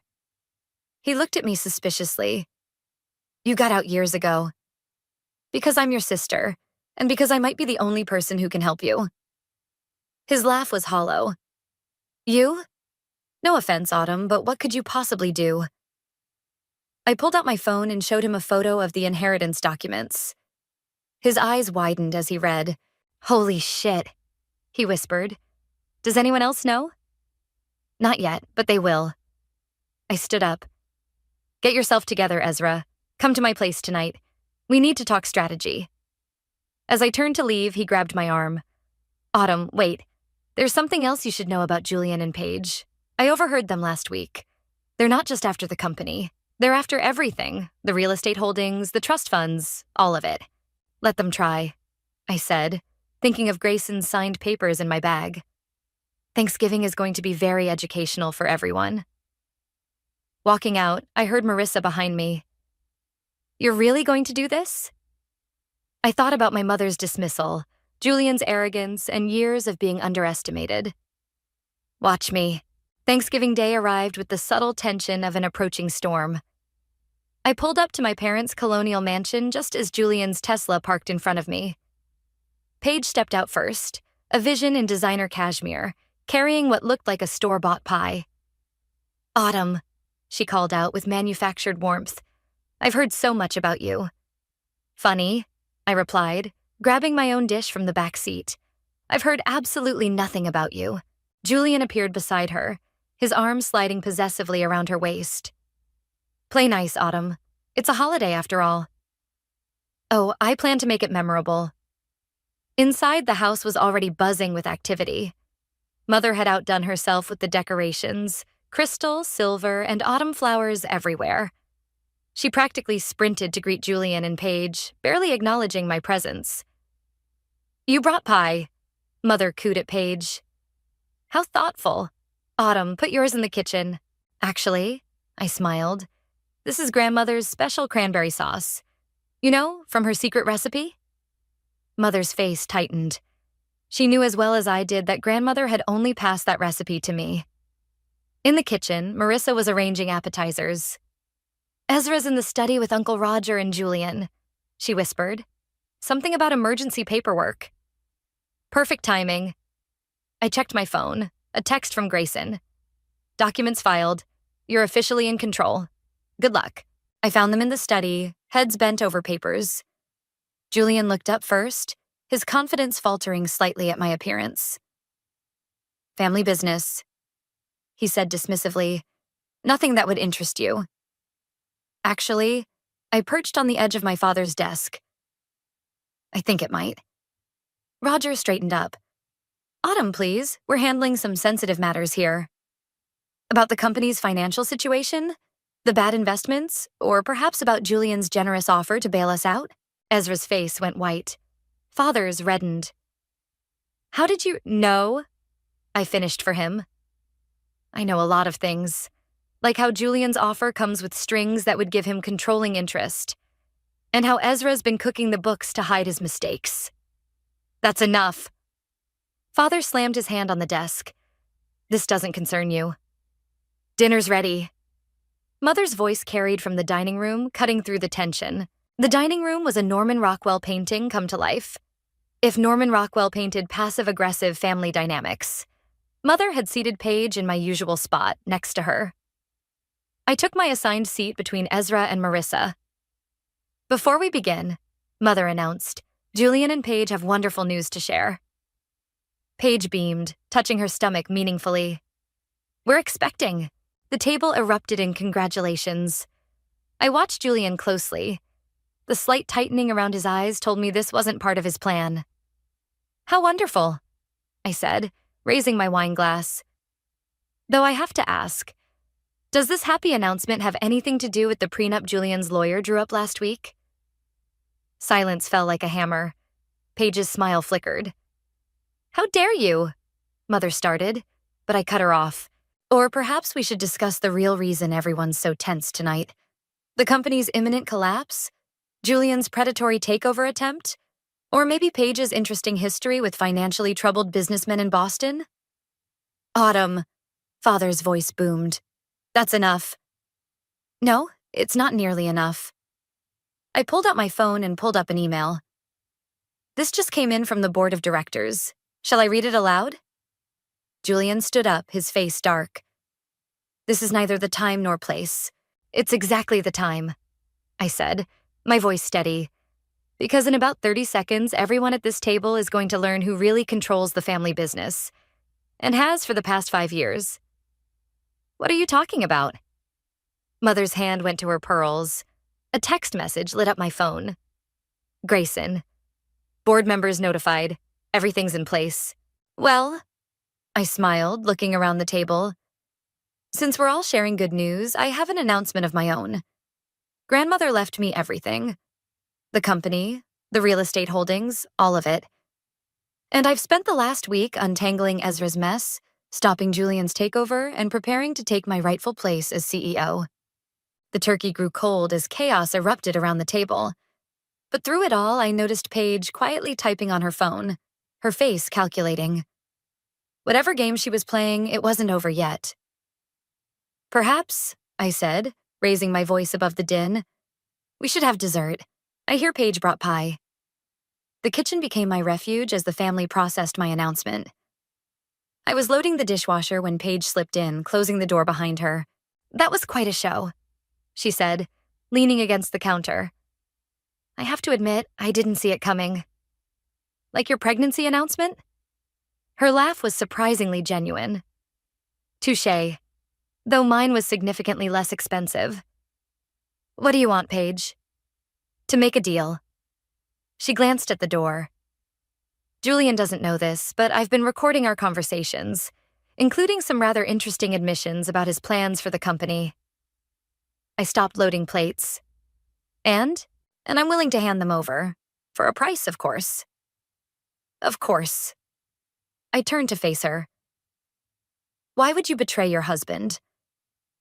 Speaker 3: He looked at me suspiciously. You got out years ago. Because I'm your sister, and because I might be the only person who can help you. His laugh was hollow. You? No offense, Autumn, but what could you possibly do? I pulled out my phone and showed him a photo of the inheritance documents. His eyes widened as he read. Holy shit, he whispered. Does anyone else know? Not yet, but they will. I stood up. Get yourself together, Ezra. Come to my place tonight. We need to talk strategy. As I turned to leave, he grabbed my arm. Autumn, wait. There's something else you should know about Julian and Paige. I overheard them last week. They're not just after the company. They're after everything. The real estate holdings, the trust funds, all of it. Let them try, I said, thinking of Grayson's signed papers in my bag. Thanksgiving is going to be very educational for everyone. Walking out, I heard Marissa behind me. You're really going to do this? I thought about my mother's dismissal, Julian's arrogance, and years of being underestimated. Watch me. Thanksgiving Day arrived with the subtle tension of an approaching storm. I pulled up to my parents' colonial mansion just as Julian's Tesla parked in front of me. Paige stepped out first, a vision in designer cashmere, carrying what looked like a store-bought pie. Autumn, she called out with manufactured warmth. I've heard so much about you. Funny, I replied, grabbing my own dish from the back seat. I've heard absolutely nothing about you. Julian appeared beside her, his arm sliding possessively around her waist. Play nice, Autumn. It's a holiday after all. Oh, I plan to make it memorable. Inside, the house was already buzzing with activity. Mother had outdone herself with the decorations, crystal, silver, and autumn flowers everywhere. She practically sprinted to greet Julian and Paige, barely acknowledging my presence. You brought pie, Mother cooed at Paige. How thoughtful. Autumn, put yours in the kitchen. Actually, I smiled. This is grandmother's special cranberry sauce. You know, from her secret recipe? Mother's face tightened. She knew as well as I did that grandmother had only passed that recipe to me. In the kitchen, Marissa was arranging appetizers. Ezra's in the study with Uncle Roger and Julian, she whispered. Something about emergency paperwork. Perfect timing. I checked my phone. A text from Grayson. Documents filed. You're officially in control. Good luck. I found them in the study, heads bent over papers. Julian looked up first, his confidence faltering slightly at my appearance. Family business, he said dismissively. Nothing that would interest you. Actually, I perched on the edge of my father's desk. I think it might. Roger straightened up. Autumn, please. We're handling some sensitive matters here. About the company's financial situation? The bad investments? Or perhaps about Julian's generous offer to bail us out? Ezra's face went white. Father's reddened. How did you know? I finished for him. I know a lot of things. Like how Julian's offer comes with strings that would give him controlling interest. And how Ezra's been cooking the books to hide his mistakes. That's enough. Father slammed his hand on the desk. This doesn't concern you. Dinner's ready. Mother's voice carried from the dining room, cutting through the tension. The dining room was a Norman Rockwell painting come to life. If Norman Rockwell painted passive-aggressive family dynamics, Mother had seated Paige in my usual spot, next to her. I took my assigned seat between Ezra and Marissa. Before we begin, Mother announced, Julian and Paige have wonderful news to share. Paige beamed, touching her stomach meaningfully. We're expecting. The table erupted in congratulations. I watched Julian closely. The slight tightening around his eyes told me this wasn't part of his plan. How wonderful, I said, raising my wine glass. Though I have to ask, does this happy announcement have anything to do with the prenup Julian's lawyer drew up last week? Silence fell like a hammer. Paige's smile flickered. How dare you? Mother started, but I cut her off. Or perhaps we should discuss the real reason everyone's so tense tonight. The company's imminent collapse? Julian's predatory takeover attempt? Or maybe Paige's interesting history with financially troubled businessmen in Boston? Autumn, Father's voice boomed. That's enough. No, it's not nearly enough. I pulled out my phone and pulled up an email. This just came in from the board of directors. Shall I read it aloud? Julian stood up, his face dark. This is neither the time nor place. It's exactly the time, I said, my voice steady. Because in about 30 seconds, everyone at this table is going to learn who really controls the family business, and has for the past 5 years. What are you talking about? Mother's hand went to her pearls. A text message lit up my phone. Grayson. Board members notified. Everything's in place. Well, I smiled, looking around the table. Since we're all sharing good news, I have an announcement of my own. Grandmother left me everything. The company, the real estate holdings, all of it. And I've spent the last week untangling Ezra's mess, stopping Julian's takeover, and preparing to take my rightful place as CEO. The turkey grew cold as chaos erupted around the table. But through it all, I noticed Paige quietly typing on her phone, her face calculating. Whatever game she was playing, it wasn't over yet. Perhaps, I said, raising my voice above the din, we should have dessert. I hear Paige brought pie. The kitchen became my refuge as the family processed my announcement. I was loading the dishwasher when Paige slipped in, closing the door behind her. That was quite a show, she said, leaning against the counter. I have to admit, I didn't see it coming. Like your pregnancy announcement? Her laugh was surprisingly genuine. Touché, though mine was significantly less expensive. What do you want, Paige? To make a deal. She glanced at the door. Julian doesn't know this, but I've been recording our conversations, including some rather interesting admissions about his plans for the company. I stopped loading plates. And I'm willing to hand them over. For a price, of course. Of course. I turned to face her. Why would you betray your husband?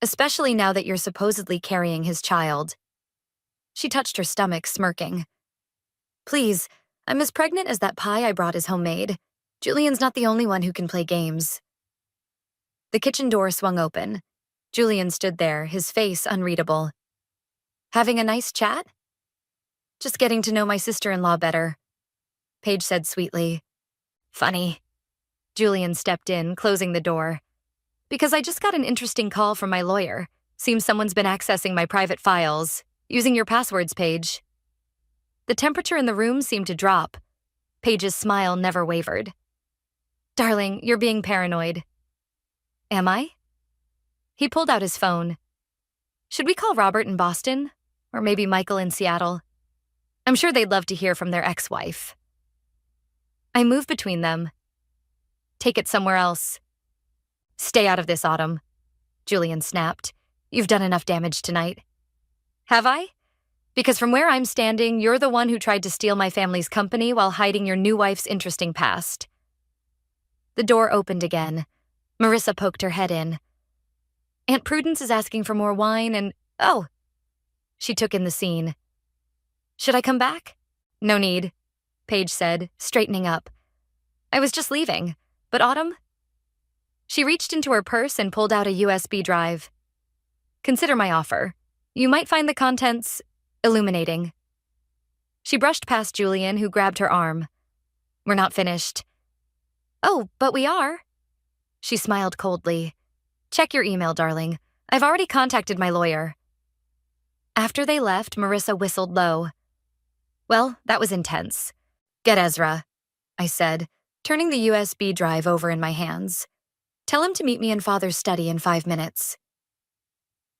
Speaker 3: Especially now that you're supposedly carrying his child. She touched her stomach, smirking. Please, I'm as pregnant as that pie I brought is homemade. Julian's not the only one who can play games. The kitchen door swung open. Julian stood there, his face unreadable. Having a nice chat? Just getting to know my sister-in-law better, Paige said sweetly. Funny. Julian stepped in, closing the door. Because I just got an interesting call from my lawyer. Seems someone's been accessing my private files, using your passwords, Paige. The temperature in the room seemed to drop. Paige's smile never wavered. Darling, you're being paranoid. Am I? He pulled out his phone. Should we call Robert in Boston? Or maybe Michael in Seattle? I'm sure they'd love to hear from their ex-wife. I moved between them. Take it somewhere else. Stay out of this, Autumn, Julian snapped. You've done enough damage tonight. Have I? Because from where I'm standing, you're the one who tried to steal my family's company while hiding your new wife's interesting past. The door opened again. Marissa poked her head in. Aunt Prudence is asking for more wine and, oh. She took in the scene. Should I come back? No need, Paige said, straightening up. I was just leaving, but Autumn? She reached into her purse and pulled out a USB drive. Consider my offer. You might find the contents illuminating. She brushed past Julian, who grabbed her arm. We're not finished. Oh, but we are. She smiled coldly. Check your email, darling. I've already contacted my lawyer. After they left, Marissa whistled low. Well, that was intense. Get Ezra, I said, turning the USB drive over in my hands. Tell him to meet me in Father's study in 5 minutes.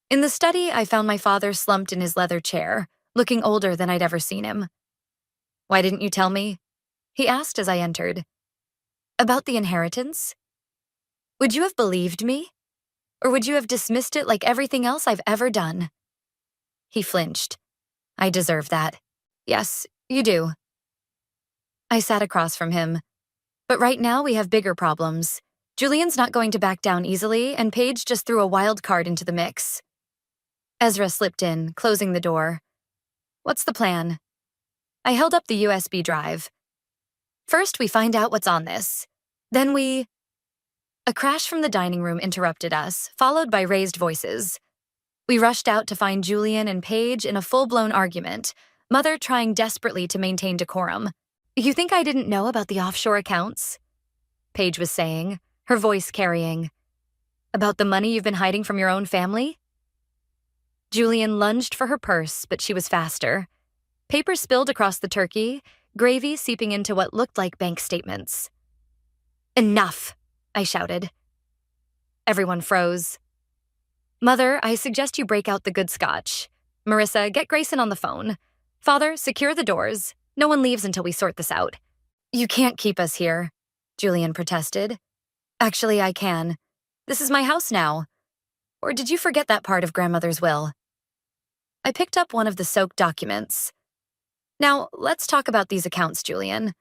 Speaker 3: In the study, I found my father slumped in his leather chair, looking older than I'd ever seen him. Why didn't you tell me? He asked as I entered. About the inheritance? Would you have believed me? Or would you have dismissed it like everything else I've ever done? He flinched. I deserve that. Yes, you do. I sat across from him. But right now we have bigger problems. Julian's not going to back down easily, and Paige just threw a wild card into the mix. Ezra slipped in, closing the door. What's the plan? I held up the USB drive. First, we find out what's on this. Then we... A crash from the dining room interrupted us, followed by raised voices. We rushed out to find Julian and Paige in a full-blown argument, Mother trying desperately to maintain decorum. You think I didn't know about the offshore accounts? Paige was saying, her voice carrying. About the money you've been hiding from your own family? Julian lunged for her purse, but she was faster. Paper spilled across the turkey, gravy seeping into what looked like bank statements. Enough, I shouted. Everyone froze. Mother, I suggest you break out the good scotch. Marissa, get Grayson on the phone. Father, secure the doors. No one leaves until we sort this out. You can't keep us here, Julian protested. Actually, I can. This is my house now. Or did you forget that part of Grandmother's will? I picked up one of the soaked documents. Now, let's talk about these accounts, Julian.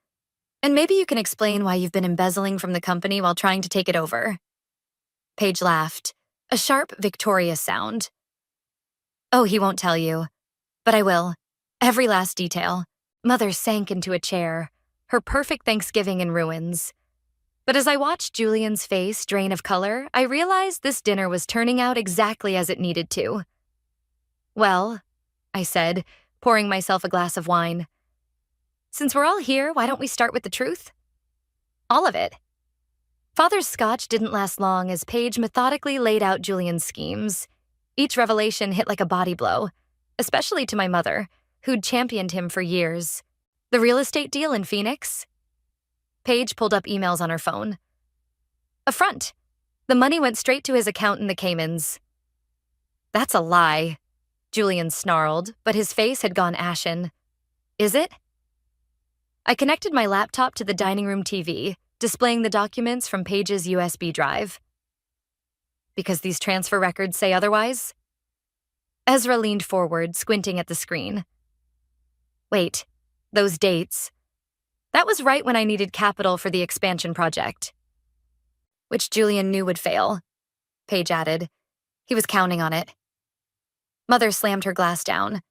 Speaker 3: And maybe you can explain why you've been embezzling from the company while trying to take it over. Paige laughed, a sharp, victorious sound. Oh, he won't tell you. But I will. Every last detail. Mother sank into a chair, her perfect Thanksgiving in ruins. But as I watched Julian's face drain of color, I realized this dinner was turning out exactly as it needed to. Well, I said, pouring myself a glass of wine. Since we're all here, why don't we start with the truth? All of it. Father's scotch didn't last long as Paige methodically laid out Julian's schemes. Each revelation hit like a body blow, especially to my mother, who'd championed him for years. The real estate deal in Phoenix? Paige pulled up emails on her phone. A front. The money went straight to his account in the Caymans. That's a lie, Julian snarled, but his face had gone ashen. Is it? I connected my laptop to the dining room TV, displaying the documents from Paige's USB drive. Because these transfer records say otherwise? Ezra leaned forward, squinting at the screen. Wait, those dates. That was right when I needed capital for the expansion project. which Julian knew would fail. Paige added. He was counting on it. Mother slammed her glass down.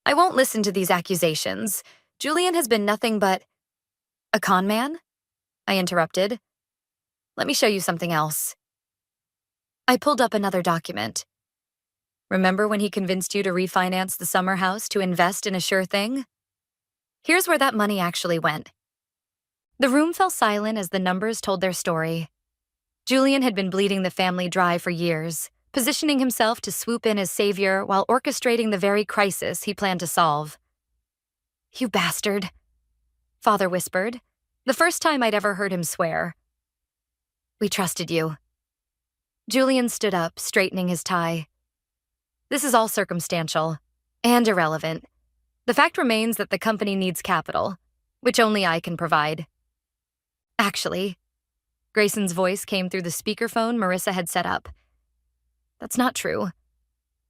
Speaker 3: I won't listen to these accusations. Julian has been nothing but… A con man? I interrupted. Let me show you something else. I pulled up another document. Remember when he convinced you to refinance the summer house to invest in a sure thing? Here's where that money actually went. The room fell silent as the numbers told their story. Julian had been bleeding the family dry for years, positioning himself to swoop in as savior while orchestrating the very crisis he planned to solve. You bastard, Father whispered, the first time I'd ever heard him swear. We trusted you. Julian stood up, straightening his tie. This is all circumstantial and irrelevant. The fact remains that the company needs capital, which only I can provide. Actually, Grayson's voice came through the speakerphone Marissa had set up. That's not true.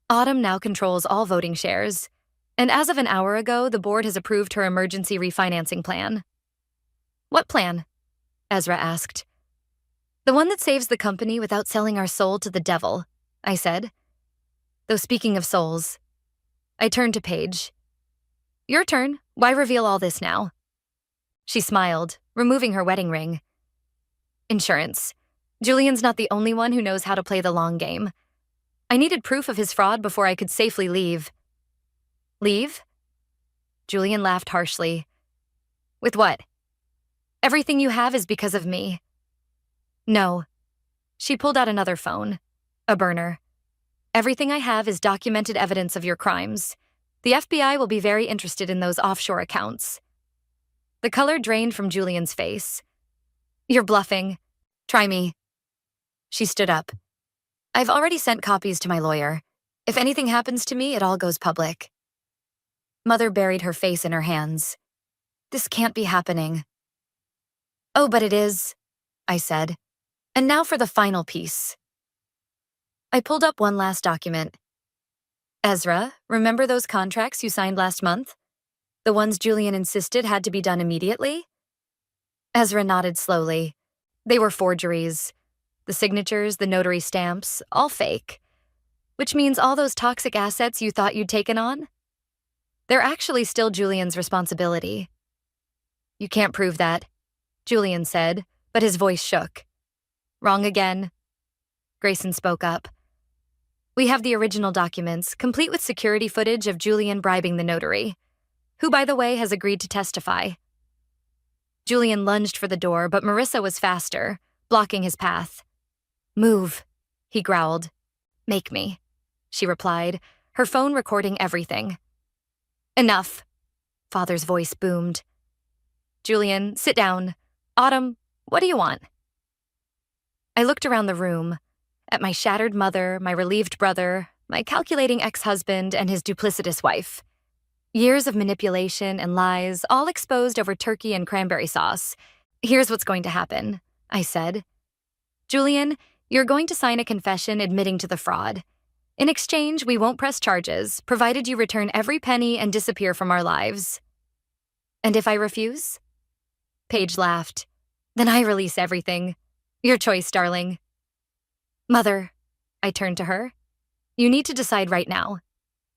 Speaker 3: Autumn now controls all voting shares, and as of an hour ago, the board has approved her emergency refinancing plan. What plan? Ezra asked. The one that saves the company without selling our soul to the devil, I said. Though speaking of souls, I turned to Paige. Your turn. Why reveal all this now? She smiled, removing her wedding ring. Insurance. Julian's not the only one who knows how to play the long game. I needed proof of his fraud before I could safely leave. Leave? Julian laughed harshly. With what? Everything you have is because of me. No. She pulled out another phone. A burner. Everything I have is documented evidence of your crimes. The FBI will be very interested in those offshore accounts. The color drained from Julian's face. You're bluffing. Try me. She stood up. I've already sent copies to my lawyer. If anything happens to me, it all goes public. Mother buried her face in her hands. This can't be happening. Oh, but it is, I said. And now for the final piece. I pulled up one last document. Ezra, remember those contracts you signed last month? The ones Julian insisted had to be done immediately? Ezra nodded slowly. They were forgeries. The signatures, the notary stamps, all fake. Which means all those toxic assets you thought you'd taken on? They're actually still Julian's responsibility. You can't prove that, Julian said, but his voice shook. Wrong again. Grayson spoke up. We have the original documents, complete with security footage of Julian bribing the notary, who, by the way, has agreed to testify. Julian lunged for the door, but Marissa was faster, blocking his path. Move, he growled. Make me, she replied, her phone recording everything. Enough, Father's voice boomed. Julian, sit down. Autumn, what do you want? I looked around the room, at my shattered mother, my relieved brother, my calculating ex-husband, and his duplicitous wife. Years of manipulation and lies, all exposed over turkey and cranberry sauce. Here's what's going to happen, I said. Julian, you're going to sign a confession admitting to the fraud. In exchange, we won't press charges, provided you return every penny and disappear from our lives. And if I refuse? Paige laughed. Then I release everything. Your choice, darling. Mother, I turned to her. You need to decide right now.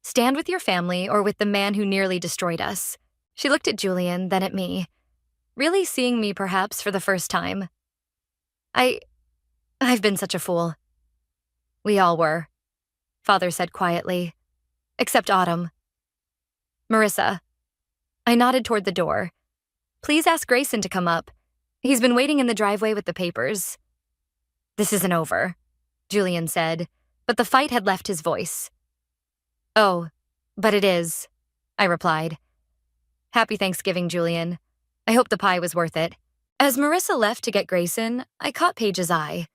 Speaker 3: Stand with your family or with the man who nearly destroyed us. She looked at Julian, then at me, really seeing me perhaps for the first time. I've been such a fool. We all were, Father said quietly. Except Autumn. Marissa. I nodded toward the door. Please ask Grayson to come up. He's been waiting in the driveway with the papers. This isn't over, Julian said, but the fight had left his voice. Oh, but it is, I replied. Happy Thanksgiving, Julian. I hope the pie was worth it. As Marissa left to get Grayson, I caught Paige's eye.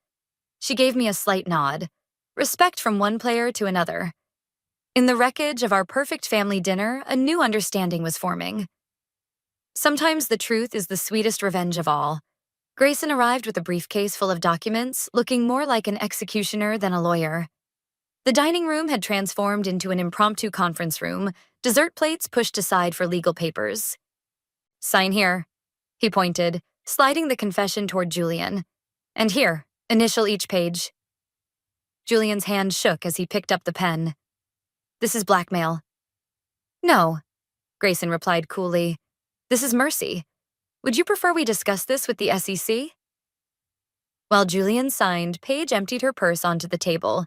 Speaker 3: She gave me a slight nod, respect from one player to another. In the wreckage of our perfect family dinner, a new understanding was forming. Sometimes the truth is the sweetest revenge of all. Grayson arrived with a briefcase full of documents, looking more like an executioner than a lawyer. The dining room had transformed into an impromptu conference room, dessert plates pushed aside for legal papers. Sign here, he pointed, sliding the confession toward Julian. And here, initial each page. Julian's hand shook as he picked up the pen. This is blackmail. No, Grayson replied coolly. This is mercy. Would you prefer we discuss this with the SEC? While Julian signed, Paige emptied her purse onto the table.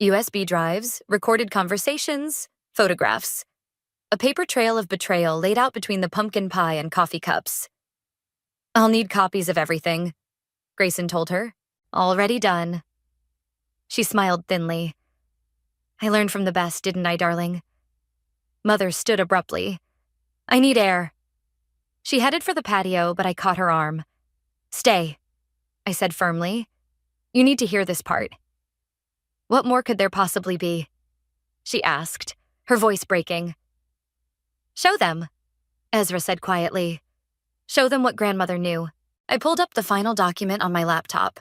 Speaker 3: USB drives, recorded conversations, photographs. A paper trail of betrayal laid out between the pumpkin pie and coffee cups. I'll need copies of everything, Grayson told her. Already done. She smiled thinly. I learned from the best, didn't I, darling? Mother stood abruptly. I need air. She headed for the patio, but I caught her arm. Stay, I said firmly. You need to hear this part. What more could there possibly be? She asked, her voice breaking. Show them, Ezra said quietly. Show them what grandmother knew. I pulled up the final document on my laptop.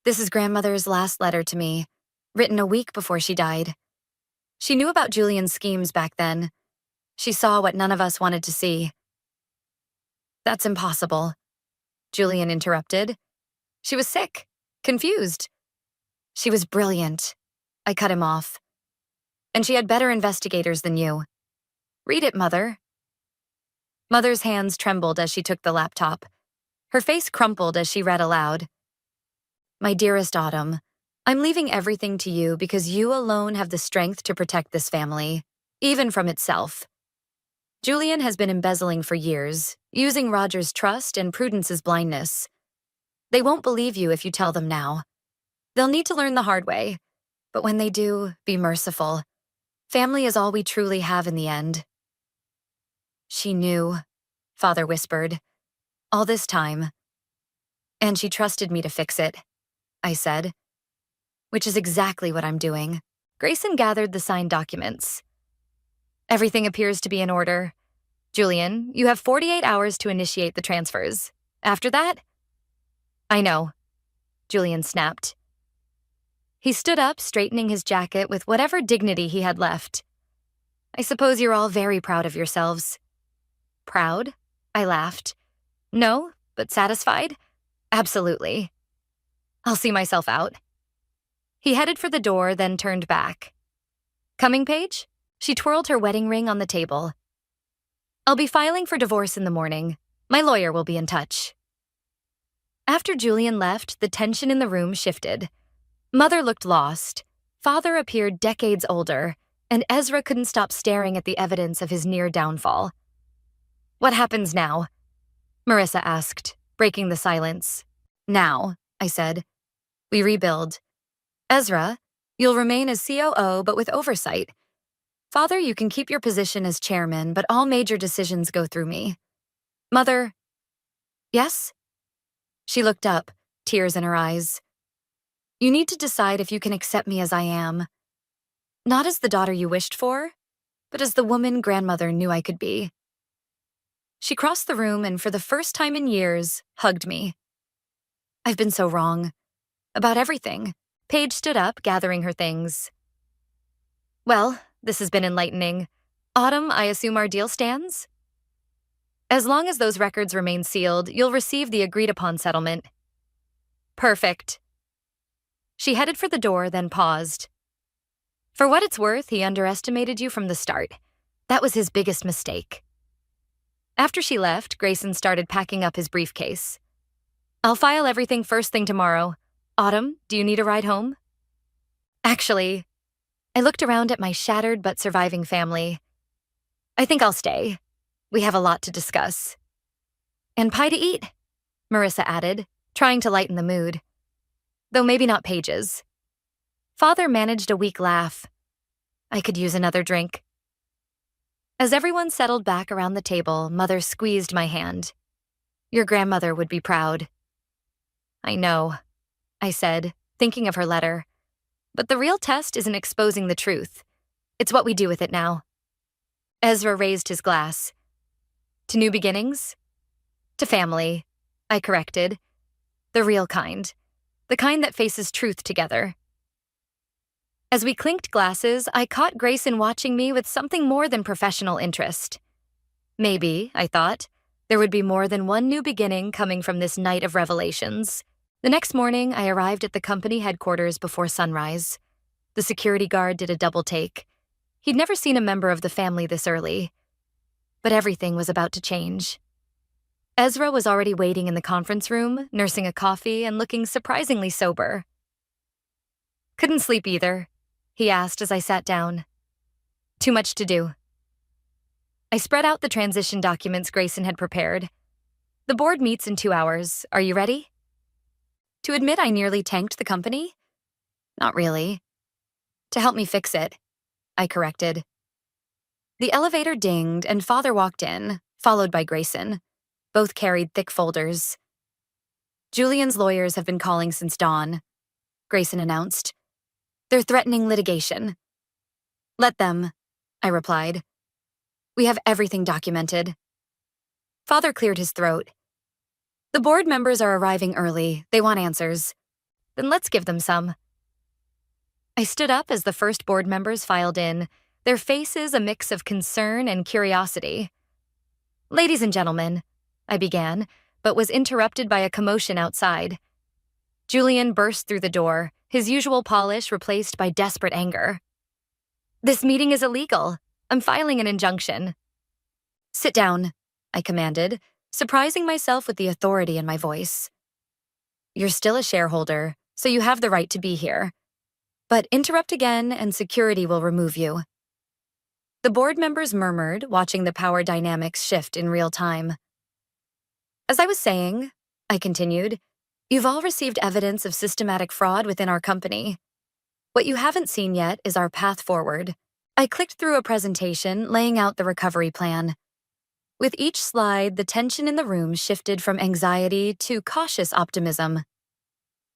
Speaker 3: This is grandmother's last letter to me, written a week before she died. She knew about Julian's schemes back then. She saw what none of us wanted to see. That's impossible, Julian interrupted. She was sick, confused. She was brilliant. I cut him off. And she had better investigators than you. Read it, Mother. Mother's hands trembled as she took the laptop. Her face crumpled as she read aloud. My dearest Autumn, I'm leaving everything to you because you alone have the strength to protect this family, even from itself. Julian has been embezzling for years, using Roger's trust and Prudence's blindness. They won't believe you if you tell them now. They'll need to learn the hard way, but when they do, be merciful. Family is all we truly have in the end. She knew, Father whispered, all this time. And she trusted me to fix it, I said. Which is exactly what I'm doing. Grayson gathered the signed documents. Everything appears to be in order. Julian, you have 48 hours to initiate the transfers. After that? I know, Julian snapped. He stood up, straightening his jacket with whatever dignity he had left. I suppose you're all very proud of yourselves. Proud? I laughed. No, but satisfied? Absolutely. I'll see myself out. He headed for the door, then turned back. Coming, Paige? She twirled her wedding ring on the table. I'll be filing for divorce in the morning. My lawyer will be in touch. After Julian left, the tension in the room shifted. Mother looked lost. Father appeared decades older, and Ezra couldn't stop staring at the evidence of his near downfall. What happens now? Marissa asked, breaking the silence. Now, I said. We rebuild. Ezra, you'll remain as COO, but with oversight. Father, you can keep your position as chairman, but all major decisions go through me. Mother. Yes? She looked up, tears in her eyes. You need to decide if you can accept me as I am. Not as the daughter you wished for, but as the woman grandmother knew I could be. She crossed the room and, for the first time in years, hugged me. I've been so wrong. About everything. Paige stood up, gathering her things. Well, this has been enlightening. Autumn, I assume our deal stands? As long as those records remain sealed, you'll receive the agreed-upon settlement. Perfect. She headed for the door, then paused. For what it's worth, he underestimated you from the start. That was his biggest mistake. After she left, Grayson started packing up his briefcase. I'll file everything first thing tomorrow. Autumn, do you need a ride home? Actually, I looked around at my shattered but surviving family. I think I'll stay. We have a lot to discuss. And pie to eat, Marissa added, trying to lighten the mood. Though maybe not Paige's. Father managed a weak laugh. I could use another drink. As everyone settled back around the table, Mother squeezed my hand. Your grandmother would be proud. I know, I said, thinking of her letter. But the real test isn't exposing the truth. It's what we do with it now. Ezra raised his glass. To new beginnings? To family, I corrected. The real kind. The kind that faces truth together. As we clinked glasses, I caught Grayson watching me with something more than professional interest. Maybe, I thought, there would be more than one new beginning coming from this night of revelations. The next morning, I arrived at the company headquarters before sunrise. The security guard did a double take. He'd never seen a member of the family this early. But everything was about to change. Ezra was already waiting in the conference room, nursing a coffee and looking surprisingly sober. "Couldn't sleep either?" he asked as I sat down. "Too much to do." I spread out the transition documents Grayson had prepared. "The board meets in 2 hours. Are you ready?" To admit I nearly tanked the company? Not really. To help me fix it, I corrected. The elevator dinged and Father walked in, followed by Grayson. Both carried thick folders. "Julian's lawyers have been calling since dawn," Grayson announced. "They're threatening litigation." "Let them," I replied. "We have everything documented." Father cleared his throat. "The board members are arriving early. They want answers. Then let's give them some." I stood up as the first board members filed in, their faces a mix of concern and curiosity. "Ladies and gentlemen," I began, but was interrupted by a commotion outside. Julian burst through the door, his usual polish replaced by desperate anger. "This meeting is illegal. I'm filing an injunction." "Sit down," I commanded, surprising myself with the authority in my voice. "You're still a shareholder, so you have the right to be here. But interrupt again and security will remove you." The board members murmured, watching the power dynamics shift in real time. "As I was saying," I continued, "you've all received evidence of systematic fraud within our company. What you haven't seen yet is our path forward." I clicked through a presentation laying out the recovery plan. With each slide, the tension in the room shifted from anxiety to cautious optimism.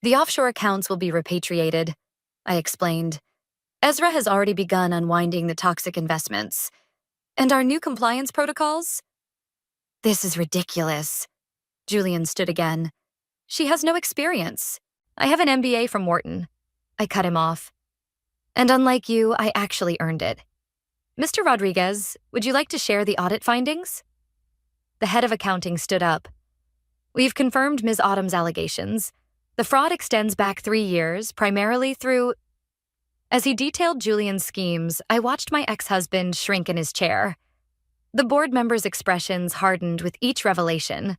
Speaker 3: "The offshore accounts will be repatriated," I explained. "Ezra has already begun unwinding the toxic investments. And our new compliance protocols?" "This is ridiculous." Julian stood again. "She has no experience. I have an MBA from Wharton." I cut him off. "And unlike you, I actually earned it. Mr. Rodriguez, would you like to share the audit findings?" The head of accounting stood up. "We've confirmed Ms. Autumn's allegations. The fraud extends back 3 years, primarily through..." As he detailed Julian's schemes, I watched my ex-husband shrink in his chair. The board members' expressions hardened with each revelation.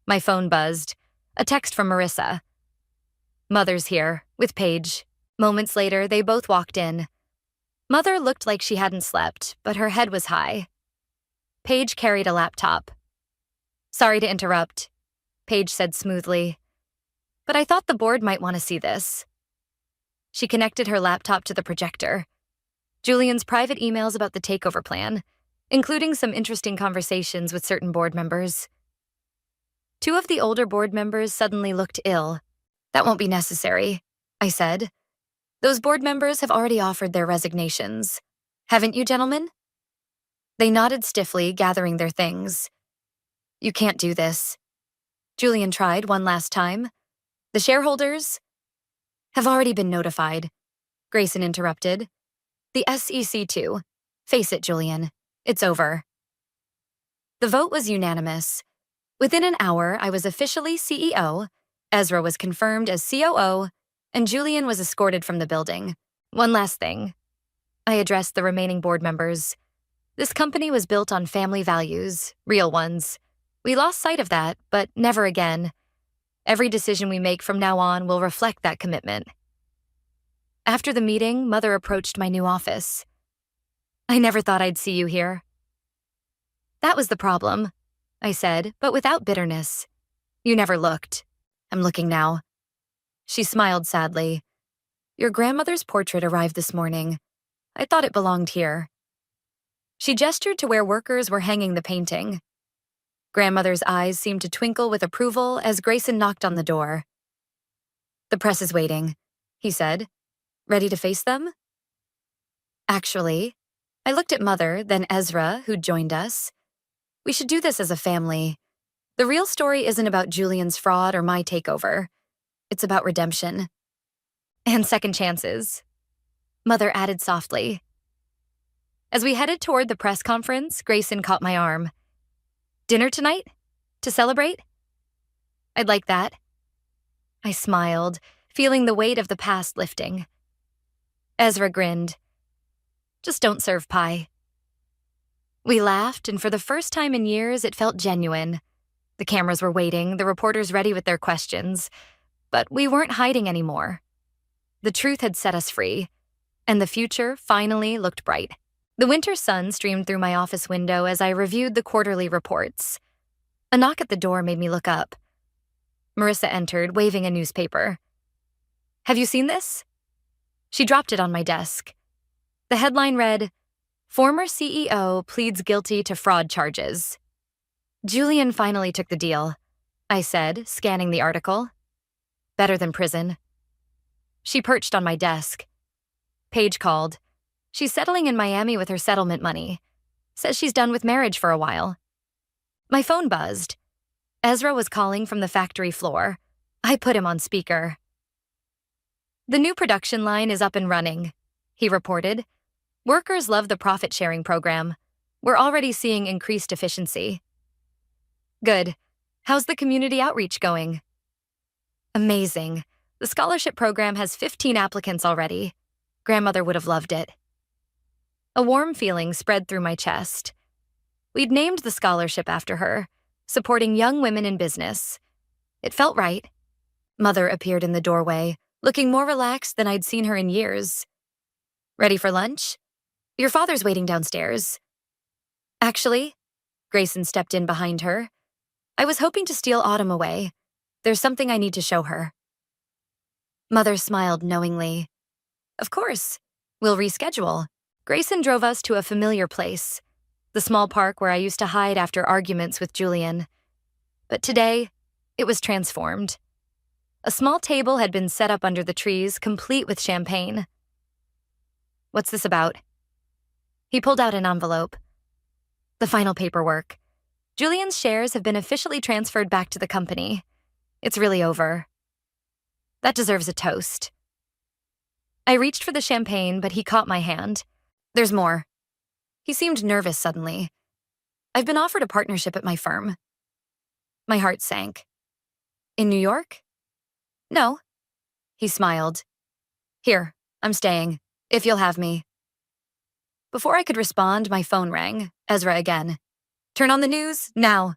Speaker 3: My phone buzzed. A text from Marissa. "Mother's here, with Paige." Moments later, they both walked in. Mother looked like she hadn't slept, but her head was high. Paige carried a laptop. "Sorry to interrupt," Paige said smoothly. "But I thought the board might want to see this." She connected her laptop to the projector. Julian's private emails about the takeover plan, including some interesting conversations with certain board members. 2 of the older board members suddenly looked ill. "That won't be necessary," I said. "Those board members have already offered their resignations. Haven't you, gentlemen?" They nodded stiffly, gathering their things. "You can't do this." Julian tried one last time. "The shareholders have already been notified," Grayson interrupted. "The SEC too. Face it, Julian. It's over." The vote was unanimous. Within an hour, I was officially CEO, Ezra was confirmed as COO, and Julian was escorted from the building. One last thing. I addressed the remaining board members. This company was built on family values, real ones. We lost sight of that, but never again. Every decision we make from now on will reflect that commitment. After the meeting, Mother approached my new office. "I never thought I'd see you here." "That was the problem," I said, but without bitterness. "You never looked. I'm looking now." She smiled sadly. "Your grandmother's portrait arrived this morning. I thought it belonged here." She gestured to where workers were hanging the painting. Grandmother's eyes seemed to twinkle with approval as Grayson knocked on the door. "The press is waiting," he said. "Ready to face them?" "Actually," I looked at Mother, then Ezra, who'd joined us. "We should do this as a family. The real story isn't about Julian's fraud or my takeover. It's about redemption. And second chances," Mother added softly. As we headed toward the press conference, Grayson caught my arm. "Dinner tonight? To celebrate?" "I'd like that." I smiled, feeling the weight of the past lifting. Ezra grinned. Just don't serve pie. We laughed, and for the first time in years, it felt genuine. The cameras were waiting, the reporters ready with their questions, but we weren't hiding anymore. The truth had set us free, and the future finally looked bright. The winter sun streamed through my office window as I reviewed the quarterly reports. A knock at the door made me look up. Marissa entered, waving a newspaper. "Have you seen this?" She dropped it on my desk. The headline read, "Former CEO pleads guilty to fraud charges." "Julian finally took the deal," I said, scanning the article. "Better than prison." She perched on my desk. Paige called. She's settling in Miami with her settlement money. Says she's done with marriage for a while. My phone buzzed. Ezra was calling from the factory floor. I put him on speaker. "The new production line is up and running," he reported. "Workers love the profit-sharing program. We're already seeing increased efficiency." "Good. How's the community outreach going?" "Amazing. The scholarship program has 15 applicants already. Grandmother would have loved it." A warm feeling spread through my chest. We'd named the scholarship after her, supporting young women in business. It felt right. Mother appeared in the doorway, looking more relaxed than I'd seen her in years. "Ready for lunch? Your father's waiting downstairs." "Actually," Grayson stepped in behind her, "I was hoping to steal Autumn away. There's something I need to show her." Mother smiled knowingly. "Of course. We'll reschedule." Grayson drove us to a familiar place, the small park where I used to hide after arguments with Julian. But today, it was transformed. A small table had been set up under the trees, complete with champagne. "What's this about?" He pulled out an envelope. "The final paperwork. Julian's shares have been officially transferred back to the company. It's really over." "That deserves a toast." I reached for the champagne, but he caught my hand. "There's more." He seemed nervous suddenly. "I've been offered a partnership at my firm." My heart sank. "In New York?" "No." He smiled. "Here, I'm staying, if you'll have me." Before I could respond, my phone rang. Ezra again. "Turn on the news, now."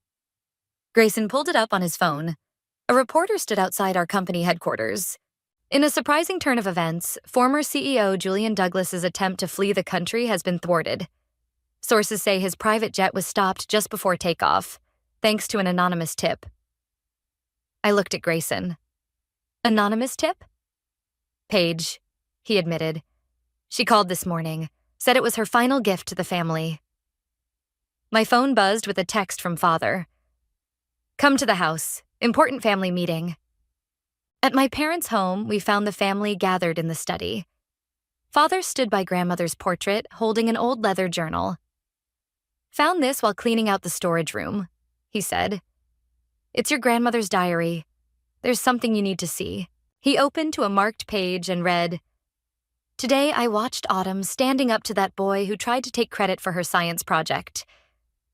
Speaker 3: Grayson pulled it up on his phone. A reporter stood outside our company headquarters. In a surprising turn of events, former CEO Julian Douglas's attempt to flee the country has been thwarted. Sources say his private jet was stopped just before takeoff, thanks to an anonymous tip. I looked at Grayson. "Anonymous tip?" "Paige," he admitted. "She called this morning, said it was her final gift to the family." My phone buzzed with a text from Father. "Come to the house. Important family meeting." At my parents' home, we found the family gathered in the study. Father stood by Grandmother's portrait, holding an old leather journal. "Found this while cleaning out the storage room," he said. "It's your grandmother's diary. There's something you need to see." He opened to a marked page and read, "Today I watched Autumn standing up to that boy who tried to take credit for her science project.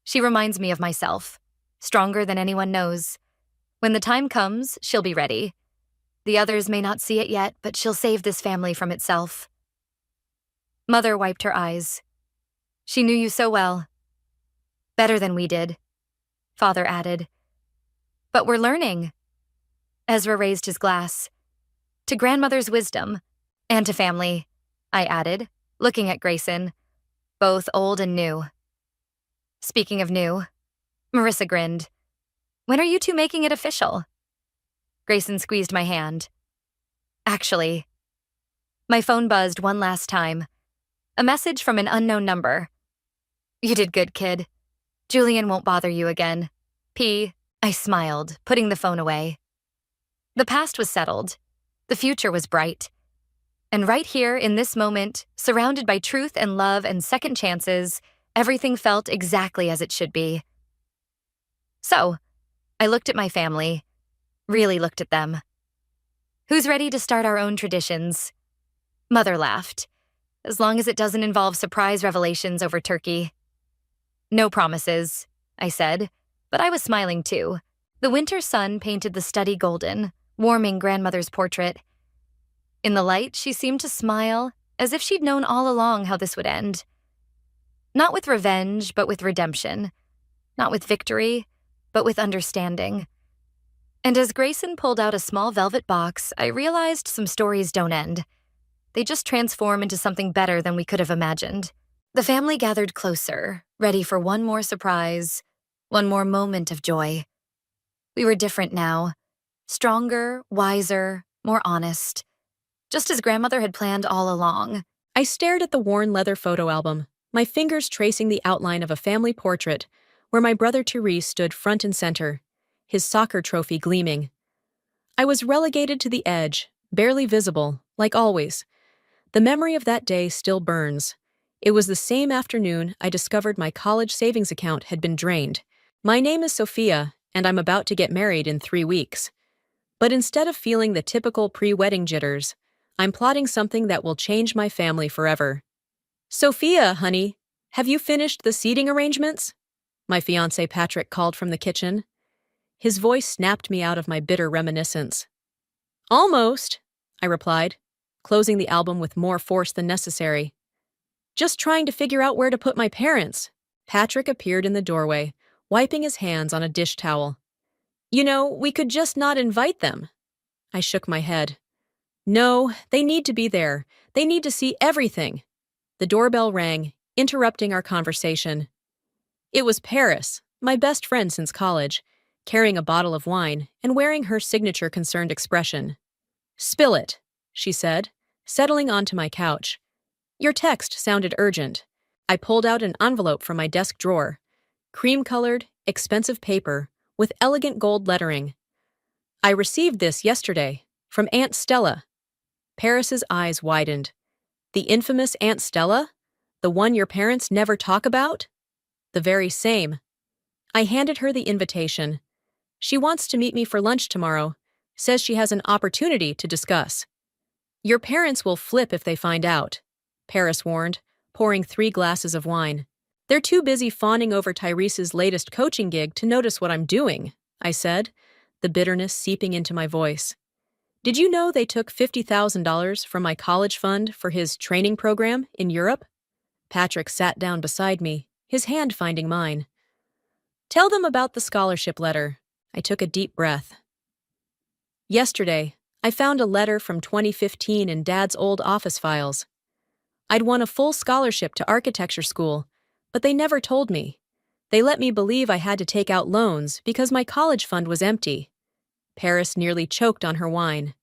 Speaker 3: She reminds me of myself, stronger than anyone knows. When the time comes, she'll be ready. The others may not see it yet, but she'll save this family from itself." Mother wiped her eyes. "She knew you so well." "Better than we did," Father added. "But we're learning." Ezra raised his glass. "To grandmother's wisdom, and to family," I added, looking at Grayson, both old and new. "Speaking of new," Marissa grinned. "When are you two making it official?" Grayson squeezed my hand. "Actually." My phone buzzed one last time. A message from an unknown number. "You did good, kid. Julian won't bother you again. P." I smiled, putting the phone away. The past was settled. The future was bright. And right here, in this moment, surrounded by truth and love and second chances, everything felt exactly as it should be. So, I looked at my family. Really looked at them. "Who's ready to start our own traditions?" Mother laughed. "As long as it doesn't involve surprise revelations over turkey." "No promises," I said, but I was smiling too. The winter sun painted the study golden, warming grandmother's portrait. In the light, she seemed to smile, as if she'd known all along how this would end. Not with revenge, but with redemption. Not with victory, but with understanding. And as Grayson pulled out a small velvet box, I realized some stories don't end. They just transform into something better than we could have imagined. The family gathered closer, ready for one more surprise, one more moment of joy. We were different now. Stronger, wiser, more honest. Just as grandmother had planned all along.
Speaker 4: I stared at the worn leather photo album, my fingers tracing the outline of a family portrait where my brother Therese stood front and center, his soccer trophy gleaming. I was relegated to the edge, barely visible, like always. The memory of that day still burns. It was the same afternoon I discovered my college savings account had been drained. My name is Sophia, and I'm about to get married in 3 weeks. But instead of feeling the typical pre-wedding jitters, I'm plotting something that will change my family forever. Sophia, honey, have you finished the seating arrangements? My fiancé Patrick called from the kitchen. His voice snapped me out of my bitter reminiscence. Almost, I replied, closing the album with more force than necessary. Just trying to figure out where to put my parents. Patrick appeared in the doorway, wiping his hands on a dish towel. You know, we could just not invite them. I shook my head. No, they need to be there. They need to see everything. The doorbell rang, interrupting our conversation. It was Paris, my best friend since college, carrying a bottle of wine and wearing her signature concerned expression. Spill it, she said, settling onto my couch. Your text sounded urgent. I pulled out an envelope from my desk drawer. Cream-colored, expensive paper with elegant gold lettering. I received this yesterday, from Aunt Stella. Paris's eyes widened. The infamous Aunt Stella? The one your parents never talk about? The very same. I handed her the invitation. She wants to meet me for lunch tomorrow, says she has an opportunity to discuss. Your parents will flip if they find out, Paris warned, pouring 3 glasses of wine. They're too busy fawning over Tyrese's latest coaching gig to notice what I'm doing, I said, the bitterness seeping into my voice. Did you know they took $50,000 from my college fund for his training program in Europe? Patrick sat down beside me, his hand finding mine. Tell them about the scholarship letter. I took a deep breath. Yesterday, I found a letter from 2015 in Dad's old office files. I'd won a full scholarship to architecture school, but they never told me. They let me believe I had to take out loans because my college fund was empty. Paris nearly choked on her wine.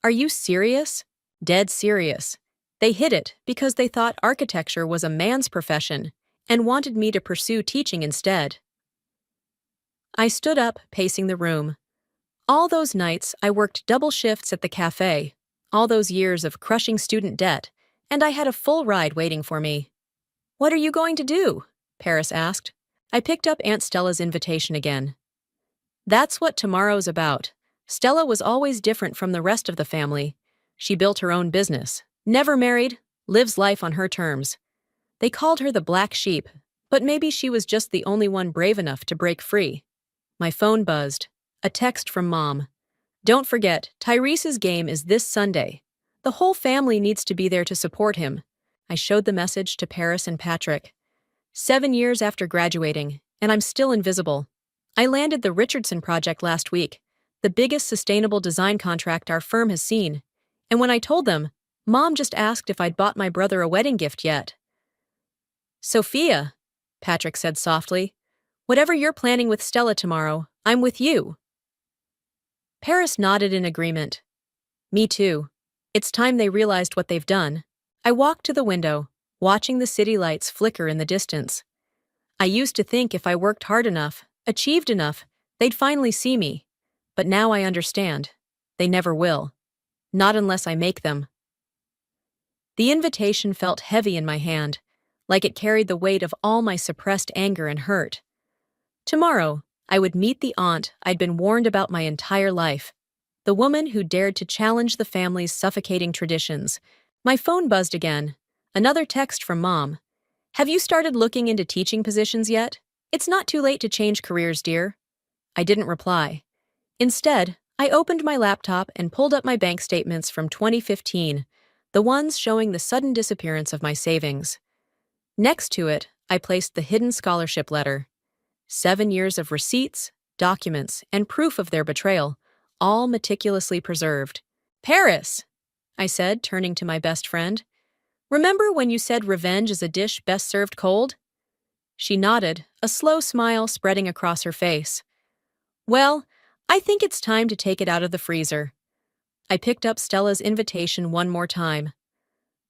Speaker 4: Are you serious? Dead serious. They hid it because they thought architecture was a man's profession and wanted me to pursue teaching instead. I stood up, pacing the room. All those nights, I worked double shifts at the cafe, all those years of crushing student debt, and I had a full ride waiting for me. What are you going to do? Paris asked. I picked up Aunt Stella's invitation again. That's what tomorrow's about. Stella was always different from the rest of the family. She built her own business, never married, lives life on her terms. They called her the black sheep, but maybe she was just the only one brave enough to break free. My phone buzzed. A text from Mom. Don't forget, Tyrese's game is this Sunday. The whole family needs to be there to support him. I showed the message to Paris and Patrick. 7 years after graduating, and I'm still invisible. I landed the Richardson project last week, the biggest sustainable design contract our firm has seen. And when I told them, Mom just asked if I'd bought my brother a wedding gift yet. Sophia, Patrick said softly, whatever you're planning with Stella tomorrow, I'm with you. Paris nodded in agreement. Me too. It's time they realized what they've done. I walked to the window, watching the city lights flicker in the distance. I used to think if I worked hard enough, achieved enough, they'd finally see me. But now I understand. They never will. Not unless I make them. The invitation felt heavy in my hand, like it carried the weight of all my suppressed anger and hurt. Tomorrow, I would meet the aunt I'd been warned about my entire life, the woman who dared to challenge the family's suffocating traditions. My phone buzzed again. Another text from Mom. Have you started looking into teaching positions yet? It's not too late to change careers, dear. I didn't reply. Instead, I opened my laptop and pulled up my bank statements from 2015, the ones showing the sudden disappearance of my savings. Next to it, I placed the hidden scholarship letter. 7 years of receipts, documents, and proof of their betrayal, all meticulously preserved. "Paris," I said, turning to my best friend. "Remember when you said revenge is a dish best served cold?" She nodded, a slow smile spreading across her face. "Well, I think it's time to take it out of the freezer." I picked up Stella's invitation one more time.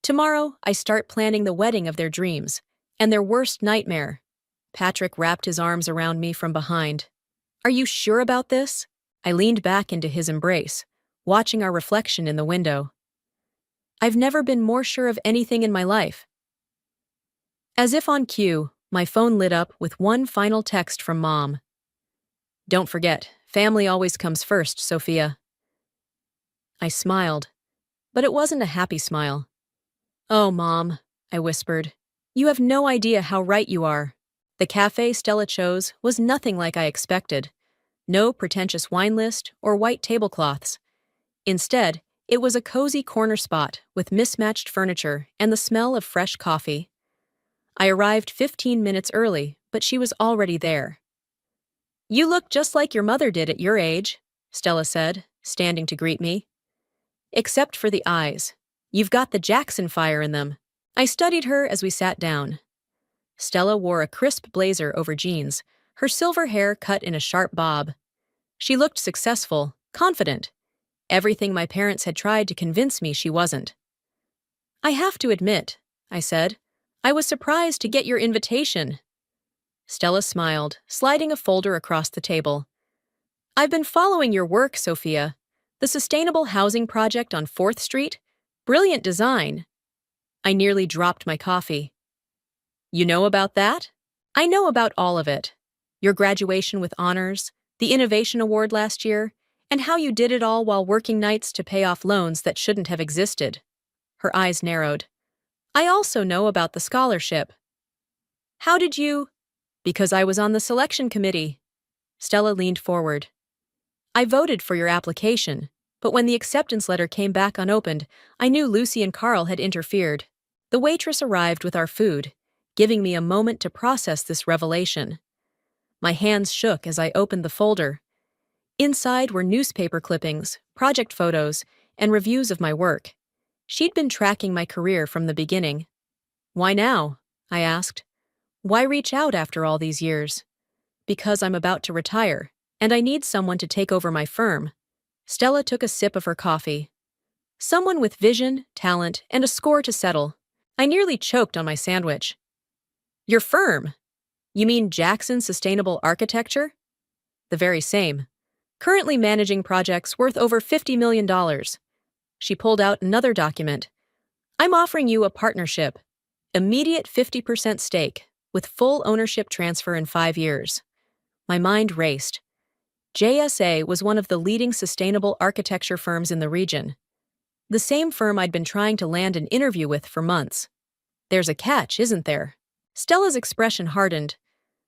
Speaker 4: "Tomorrow, I start planning the wedding of their dreams, and their worst nightmare." Patrick wrapped his arms around me from behind. "Are you sure about this?" I leaned back into his embrace, watching our reflection in the window. "I've never been more sure of anything in my life." As if on cue, my phone lit up with one final text from Mom. "Don't forget, family always comes first, Sophia." I smiled, but it wasn't a happy smile. "Oh, Mom," I whispered, "you have no idea how right you are." The cafe Stella chose was nothing like I expected. No pretentious wine list or white tablecloths. Instead, it was a cozy corner spot with mismatched furniture and the smell of fresh coffee. I arrived 15 minutes early, but she was already there. "You look just like your mother did at your age," Stella said, standing to greet me. "Except for the eyes. You've got the Jackson fire in them." I studied her as we sat down. Stella wore a crisp blazer over jeans, her silver hair cut in a sharp bob. She looked successful, confident. Everything my parents had tried to convince me she wasn't. "I have to admit," I said, "I was surprised to get your invitation." Stella smiled, sliding a folder across the table. "I've been following your work, Sophia. The sustainable housing project on 4th Street? Brilliant design." I nearly dropped my coffee. "You know about that?" "I know about all of it. Your graduation with honors, the Innovation Award last year, and how you did it all while working nights to pay off loans that shouldn't have existed." Her eyes narrowed. "I also know about the scholarship." "How did you—" "Because I was on the selection committee." Stella leaned forward. "I voted for your application, but when the acceptance letter came back unopened, I knew Lucy and Carl had interfered." The waitress arrived with our food, giving me a moment to process this revelation. My hands shook as I opened the folder. Inside were newspaper clippings, project photos, and reviews of my work. She'd been tracking my career from the beginning. "Why now?" I asked. "Why reach out after all these years?" "Because I'm about to retire, and I need someone to take over my firm." Stella took a sip of her coffee. "Someone with vision, talent, and a score to settle." I nearly choked on my sandwich. "Your firm? You mean Jackson Sustainable Architecture?" "The very same. Currently managing projects worth over $50 million. She pulled out another document. "I'm offering you a partnership. Immediate 50% stake, with full ownership transfer in 5 years. My mind raced. JSA was one of the leading sustainable architecture firms in the region. The same firm I'd been trying to land an interview with for months. "There's a catch, isn't there?" Stella's expression hardened.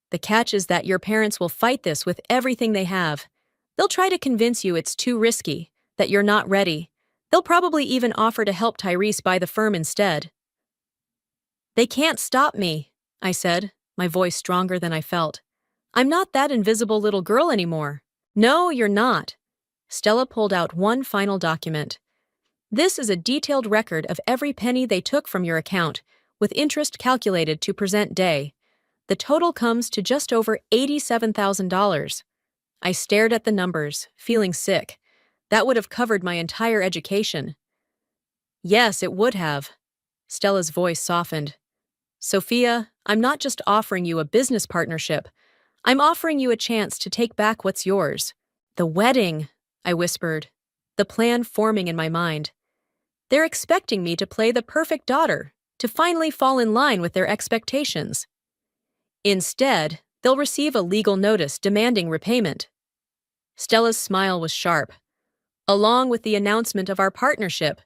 Speaker 4: "The catch is that your parents will fight this with everything they have. They'll try to convince you it's too risky, that you're not ready. They'll probably even offer to help Tyrese buy the firm instead." "They can't stop me," I said, my voice stronger than I felt. "I'm not that invisible little girl anymore." "No, you're not." Stella pulled out one final document. "This is a detailed record of every penny they took from your account, with interest calculated to present day. The total comes to just over $87,000. I stared at the numbers, feeling sick. That would have covered my entire education. "Yes, it would have." Stella's voice softened. "Sophia, I'm not just offering you a business partnership. I'm offering you a chance to take back what's yours." "The wedding," I whispered, the plan forming in my mind. "They're expecting me to play the perfect daughter, to finally fall in line with their expectations. Instead, they'll receive a legal notice demanding repayment." Stella's smile was sharp. "Along with the announcement of our partnership.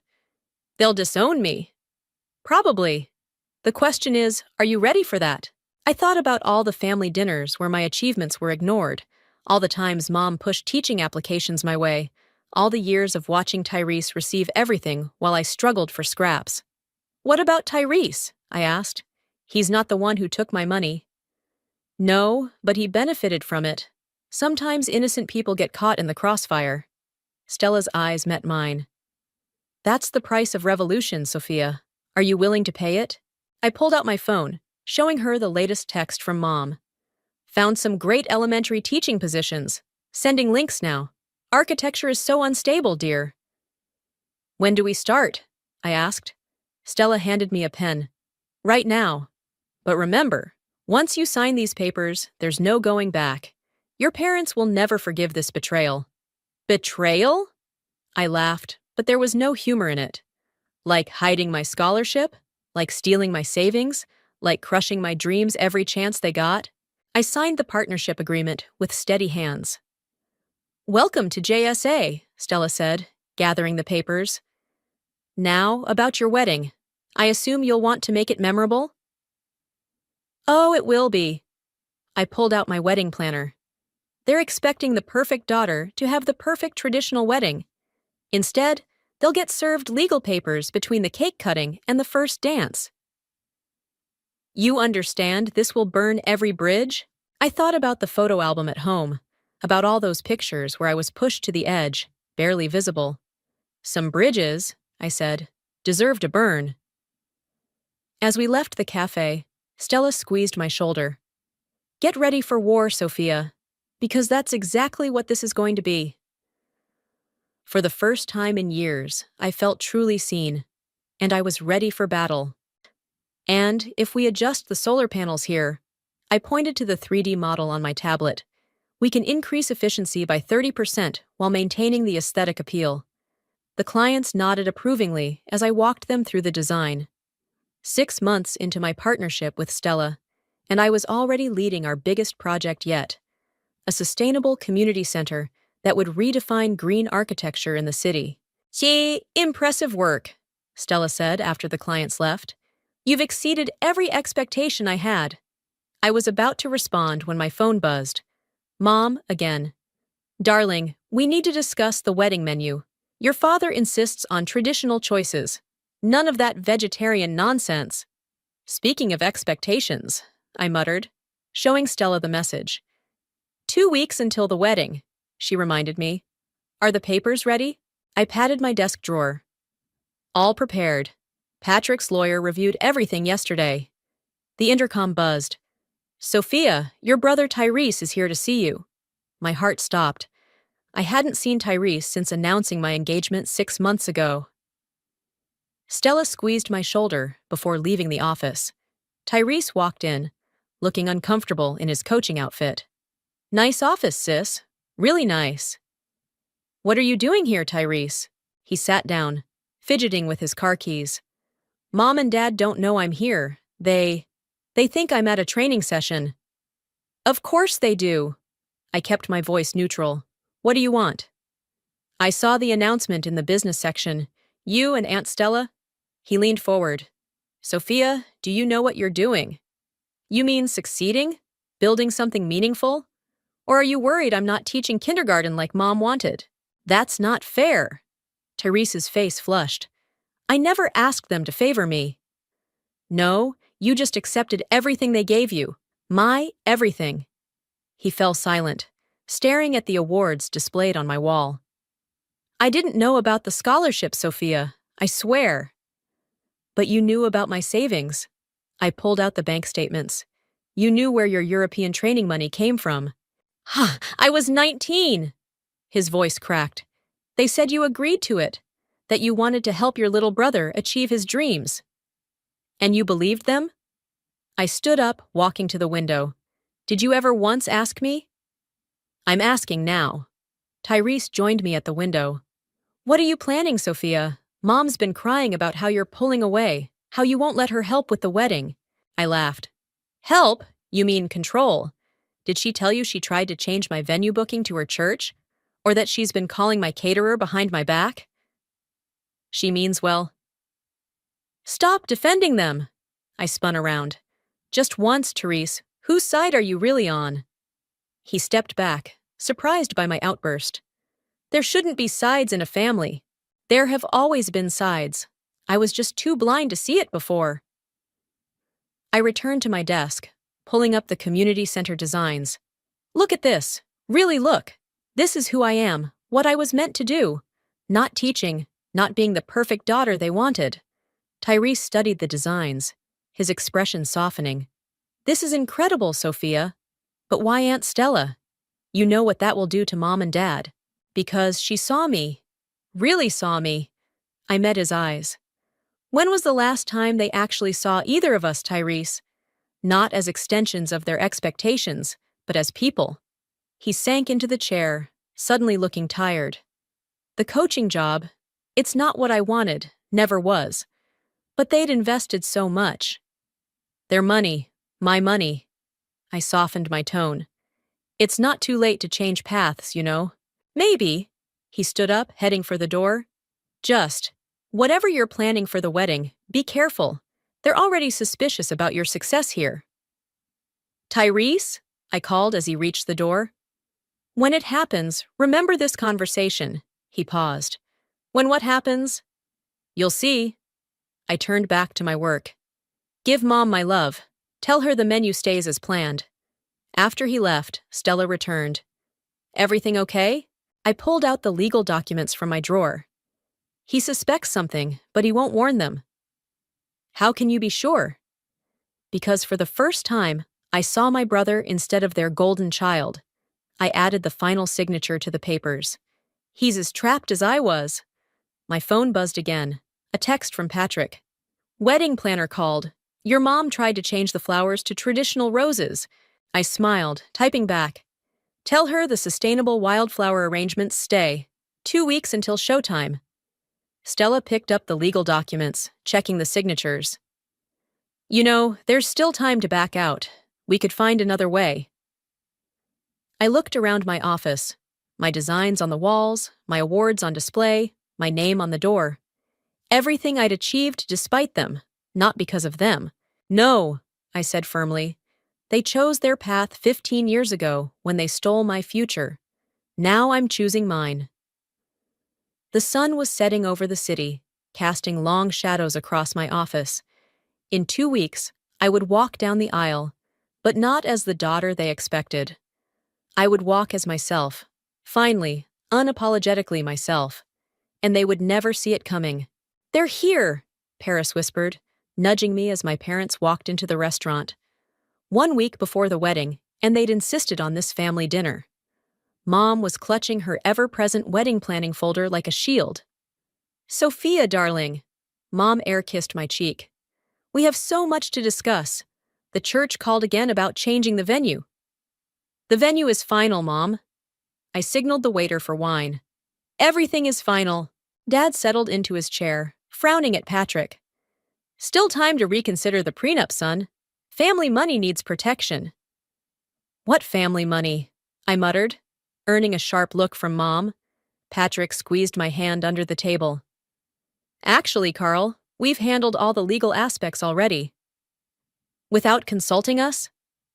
Speaker 4: They'll disown me." "Probably. The question is, are you ready for that?" I thought about all the family dinners where my achievements were ignored, all the times Mom pushed teaching applications my way, All the years of watching Tyrese receive everything while I struggled for scraps. "What about Tyrese?" I asked. "He's not the one who took my money." "No, but he benefited from it. Sometimes innocent people get caught in the crossfire." Stella's eyes met mine. "That's the price of revolution, Sophia. Are you willing to pay it?" I pulled out my phone, showing her the latest text from Mom. "Found some great elementary teaching positions. Sending links now. Architecture is so unstable, dear." "When do we start?" I asked. Stella handed me a pen. "Right now. But remember, once you sign these papers, there's no going back. Your parents will never forgive this betrayal." "Betrayal?" I laughed, but there was no humor in it. Like hiding my scholarship? Like stealing my savings? Like crushing my dreams every chance they got? I signed the partnership agreement with steady hands. "Welcome to JSA," Stella said, gathering the papers. "Now, about your wedding. I assume you'll want to make it memorable?" "Oh, it will be." I pulled out my wedding planner. They're expecting the perfect daughter to have the perfect traditional wedding. Instead, they'll get served legal papers between the cake cutting and the first dance. "You understand this will burn every bridge?" I thought about the photo album at home, about all those pictures where I was pushed to the edge, barely visible. "Some bridges," I said, "deserve to burn." As we left the cafe, Stella squeezed my shoulder. "Get ready for war, Sophia, because that's exactly what this is going to be." For the first time in years, I felt truly seen, and I was ready for battle. "And if we adjust the solar panels here," I pointed to the 3D model on my tablet, "we can increase efficiency by 30% while maintaining the aesthetic appeal." The clients nodded approvingly as I walked them through the design. 6 months into my partnership with Stella, and I was already leading our biggest project yet, a sustainable community center that would redefine green architecture in the city. "Gee, impressive work," Stella said after the clients left. "You've exceeded every expectation I had." I was about to respond when my phone buzzed. Mom, again. "Darling, we need to discuss the wedding menu. Your father insists on traditional choices. None of that vegetarian nonsense." "Speaking of expectations," I muttered, showing Stella the message. 2 weeks until the wedding," she reminded me. "Are the papers ready?" I patted my desk drawer. "All prepared. Patrick's lawyer reviewed everything yesterday." The intercom buzzed. "Sophia, your brother Tyrese is here to see you." My heart stopped. I hadn't seen Tyrese since announcing my engagement 6 months ago. Stella squeezed my shoulder before leaving the office. Tyrese walked in, looking uncomfortable in his coaching outfit. "Nice office, sis. Really nice." "What are you doing here, Tyrese?" He sat down, fidgeting with his car keys. "Mom and Dad don't know I'm here. They think I'm at a training session." "Of course they do." I kept my voice neutral. "What do you want?" "I saw the announcement in the business section. You and Aunt Stella." He leaned forward. "Sophia, do you know what you're doing? You mean succeeding? Building something meaningful? Or are you worried I'm not teaching kindergarten like Mom wanted?" "That's not fair." Teresa's face flushed. "I never asked them to favor me." "No, you just accepted everything they gave you. My everything." He fell silent, staring at the awards displayed on my wall. "I didn't know about the scholarship, Sophia. I swear." "But you knew about my savings." I pulled out the bank statements. "You knew where your European training money came from." "Ha! I was 19!" His voice cracked. "They said you agreed to it, that you wanted to help your little brother achieve his dreams." "And you believed them?" I stood up, walking to the window. "Did you ever once ask me?" "I'm asking now." Tyrese joined me at the window. "What are you planning, Sophia? Mom's been crying about how you're pulling away, how you won't let her help with the wedding." I laughed. "Help? You mean control? Did she tell you she tried to change my venue booking to her church? Or that she's been calling my caterer behind my back?" "She means well." "Stop defending them." I spun around. "Just once, Therese, whose side are you really on?" He stepped back, surprised by my outburst. There shouldn't be sides in a family. There have always been sides. I was just too blind to see it before. I returned to my desk, pulling up the community center designs. Look at this. Really look. This is who I am, what I was meant to do. Not teaching, not being the perfect daughter they wanted. Tyrese studied the designs, his expression softening. This is incredible, Sophia. But why Aunt Stella? You know what that will do to Mom and Dad. Because she saw me. Really saw me. I met his eyes. When was the last time they actually saw either of us, Tyrese? Not as extensions of their expectations, but as people. He sank into the chair, suddenly looking tired. The coaching job, it's not what I wanted, never was. But they'd invested so much. Their money, my money. I softened my tone. It's not too late to change paths, you know. Maybe. He stood up, heading for the door. Just, whatever you're planning for the wedding, be careful. They're already suspicious about your success here. Tyrese? I called as he reached the door. When it happens, remember this conversation. He paused. When what happens? You'll see. I turned back to my work. Give Mom my love. Tell her the menu stays as planned. After he left, Stella returned. Everything okay? I pulled out the legal documents from my drawer. He suspects something, but he won't warn them. How can you be sure? Because for the first time, I saw my brother instead of their golden child. I added the final signature to the papers. He's as trapped as I was. My phone buzzed again. A text from Patrick. Wedding planner called. Your mom tried to change the flowers to traditional roses. I smiled, typing back. Tell her the sustainable wildflower arrangements stay. 2 weeks until showtime. Stella picked up the legal documents, checking the signatures. You know, there's still time to back out. We could find another way. I looked around my office. My designs on the walls, my awards on display, my name on the door. Everything I'd achieved despite them, not because of them. No, I said firmly. They chose their path 15 years ago when they stole my future. Now I'm choosing mine. The sun was setting over the city, casting long shadows across my office. In 2 weeks, I would walk down the aisle, but not as the daughter they expected. I would walk as myself, finally, unapologetically myself, and they would never see it coming. They're here, Paris whispered, nudging me as my parents walked into the restaurant. 1 week before the wedding, and they'd insisted on this family dinner. Mom was clutching her ever-present wedding planning folder like a shield. Sophia, darling. Mom air-kissed my cheek. We have so much to discuss. The church called again about changing the venue. The venue is final, Mom. I signaled the waiter for wine. Everything is final. Dad settled into his chair, frowning at Patrick. Still time to reconsider the prenup, son. Family money needs protection. What family money? I muttered, earning a sharp look from Mom. Patrick squeezed my hand under the table. Actually, Carl, we've handled all the legal aspects already. Without consulting us?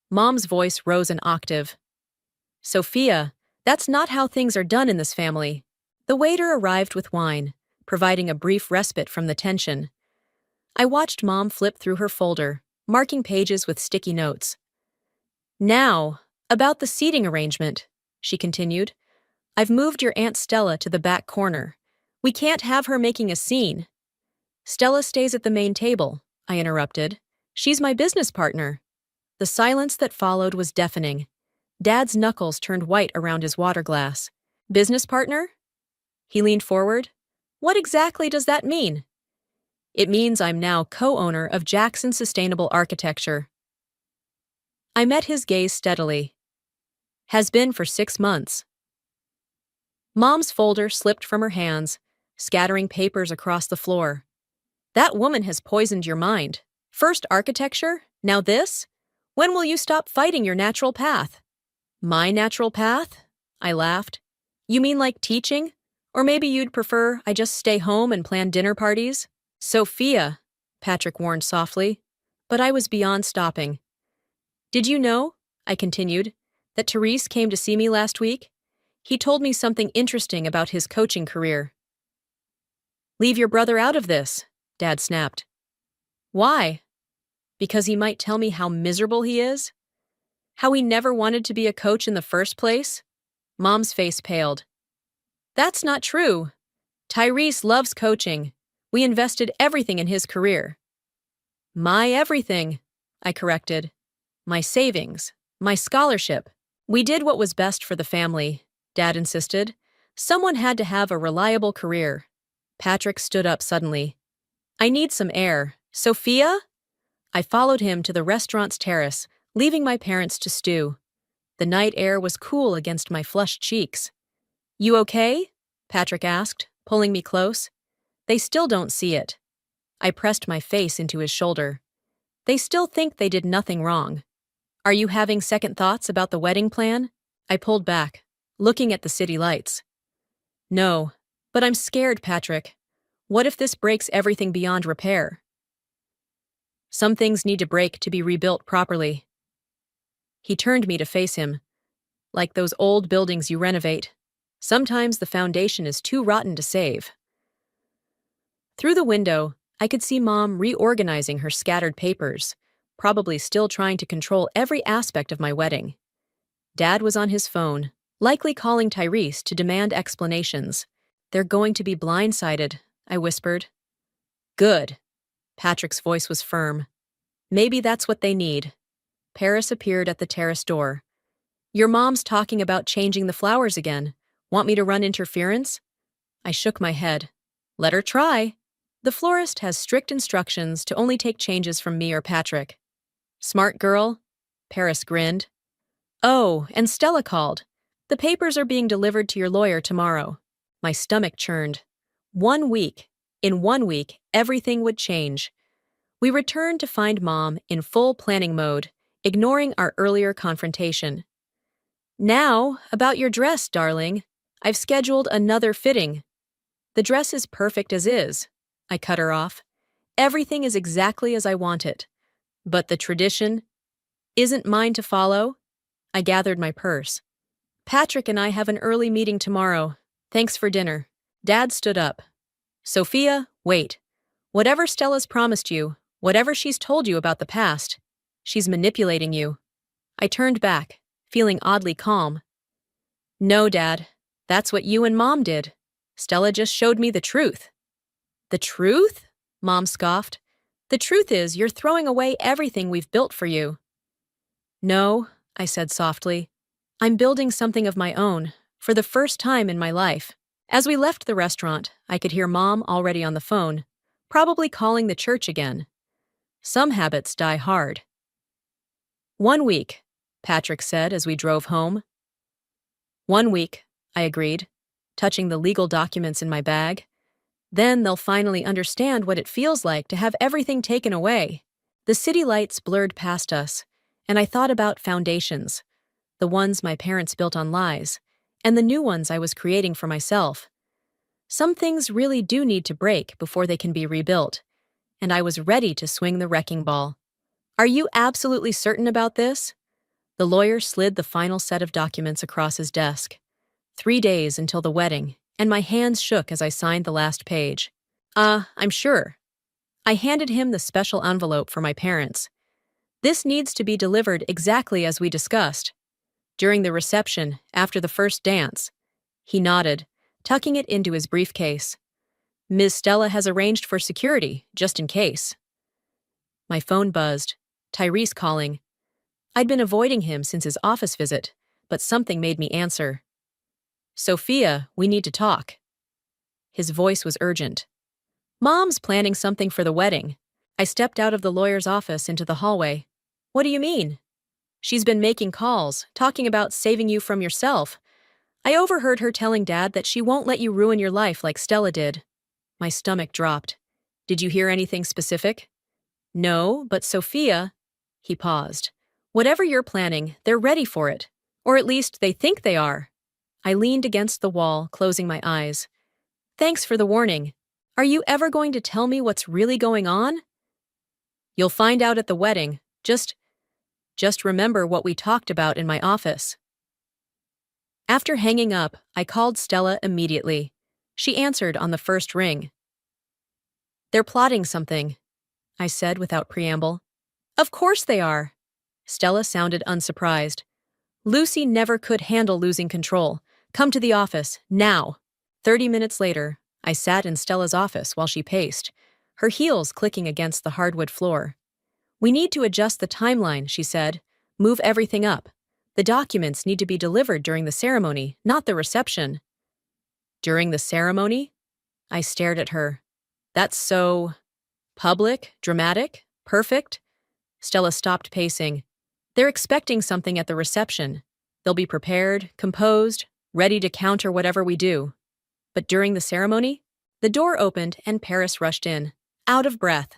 Speaker 4: Mom's voice rose an octave. Sophia, that's not how things are done in this family. The waiter arrived with wine, providing a brief respite from the tension. I watched Mom flip through her folder, marking pages with sticky notes. Now, about the seating arrangement, she continued. I've moved your Aunt Stella to the back corner. We can't have her making a scene. Stella stays at the main table, I interrupted. She's my business partner. The silence that followed was deafening. Dad's knuckles turned white around his water glass. Business partner? He leaned forward. What exactly does that mean? It means I'm now co-owner of Jackson Sustainable Architecture. I met his gaze steadily. Has been for 6 months. Mom's folder slipped from her hands, scattering papers across the floor. That woman has poisoned your mind. First architecture, now this? When will you stop fighting your natural path? My natural path? I laughed. You mean like teaching? Or maybe you'd prefer I just stay home and plan dinner parties? Sophia, Patrick warned softly, but I was beyond stopping. Did you know, I continued, that Therese came to see me last week? He told me something interesting about his coaching career. "Leave your brother out of this," Dad snapped. "Why? Because he might tell me how miserable he is? How he never wanted to be a coach in the first place?" Mom's face paled. "That's not true. Tyrese loves coaching. We invested everything in his career." "My everything," I corrected. "My savings, my scholarship. We did what was best for the family," Dad insisted. "Someone had to have a reliable career." Patrick stood up suddenly. "I need some air. Sophia?" I followed him to the restaurant's terrace, leaving my parents to stew. The night air was cool against my flushed cheeks. "You okay?" Patrick asked, pulling me close. "They still don't see it." I pressed my face into his shoulder. "They still think they did nothing wrong. Are you having second thoughts about the wedding plan?" I pulled back, looking at the city lights. "No, but I'm scared, Patrick. What if this breaks everything beyond repair?" "Some things need to break to be rebuilt properly." He turned me to face him. "Like those old buildings you renovate. Sometimes the foundation is too rotten to save." Through the window, I could see Mom reorganizing her scattered papers, probably still trying to control every aspect of my wedding. Dad was on his phone, likely calling Tyrese to demand explanations. "They're going to be blindsided," I whispered. "Good." Patrick's voice was firm. "Maybe that's what they need." Paris appeared at the terrace door. "Your mom's talking about changing the flowers again. Want me to run interference?" I shook my head. "Let her try." The florist has strict instructions to only take changes from me or Patrick. "Smart girl." Paris grinned. "Oh, and Stella called. The papers are being delivered to your lawyer tomorrow." My stomach churned. 1 week. In 1 week, everything would change. We returned to find Mom in full planning mode, ignoring our earlier confrontation. "Now, about your dress, darling. I've scheduled another fitting." "The dress is perfect as is." I cut her off. "Everything is exactly as I want it. But the tradition isn't mine to follow." I gathered my purse. "Patrick and I have an early meeting tomorrow. Thanks for dinner." Dad stood up. "Sophia, wait. Whatever Stella's promised you, whatever she's told you about the past, she's manipulating you." I turned back, feeling oddly calm. "No, Dad. That's what you and Mom did. Stella just showed me the truth." "The truth?" Mom scoffed. "The truth is you're throwing away everything we've built for you." "No," I said softly. "I'm building something of my own, for the first time in my life." As we left the restaurant, I could hear Mom already on the phone, probably calling the church again. Some habits die hard. 1 week, Patrick said as we drove home. 1 week, I agreed, touching the legal documents in my bag. Then they'll finally understand what it feels like to have everything taken away. The city lights blurred past us, and I thought about foundations, the ones my parents built on lies, and the new ones I was creating for myself. Some things really do need to break before they can be rebuilt, and I was ready to swing the wrecking ball. "Are you absolutely certain about this?" The lawyer slid the final set of documents across his desk. 3 days until the wedding, and my hands shook as I signed the last page. I'm sure." I handed him the special envelope for my parents. "This needs to be delivered exactly as we discussed." "During the reception, after the first dance." He nodded, tucking it into his briefcase. "Ms. Stella has arranged for security, just in case." My phone buzzed. Tyrese calling. I'd been avoiding him since his office visit, but something made me answer. "Sophia, we need to talk." His voice was urgent. "Mom's planning something for the wedding." I stepped out of the lawyer's office into the hallway. "What do you mean?" "She's been making calls, talking about saving you from yourself. I overheard her telling Dad that she won't let you ruin your life like Stella did." My stomach dropped. "Did you hear anything specific?" "No, but Sophia..." He paused. "Whatever you're planning, they're ready for it. Or at least they think they are." I leaned against the wall, closing my eyes. "Thanks for the warning. Are you ever going to tell me what's really going on?" "You'll find out at the wedding. Just remember what we talked about in my office." After hanging up, I called Stella immediately. She answered on the first ring. "They're plotting something," I said without preamble. "Of course they are." Stella sounded unsurprised. "Lucy never could handle losing control. Come to the office, now." 30 minutes later, I sat in Stella's office while she paced, her heels clicking against the hardwood floor. "We need to adjust the timeline," she said. "Move everything up. The documents need to be delivered during the ceremony, not the reception." "During the ceremony?" I stared at her. "That's so public, dramatic, perfect?" Stella stopped pacing. "They're expecting something at the reception. They'll be prepared, composed, ready to counter whatever we do. But during the ceremony?" The door opened and Paris rushed in, out of breath.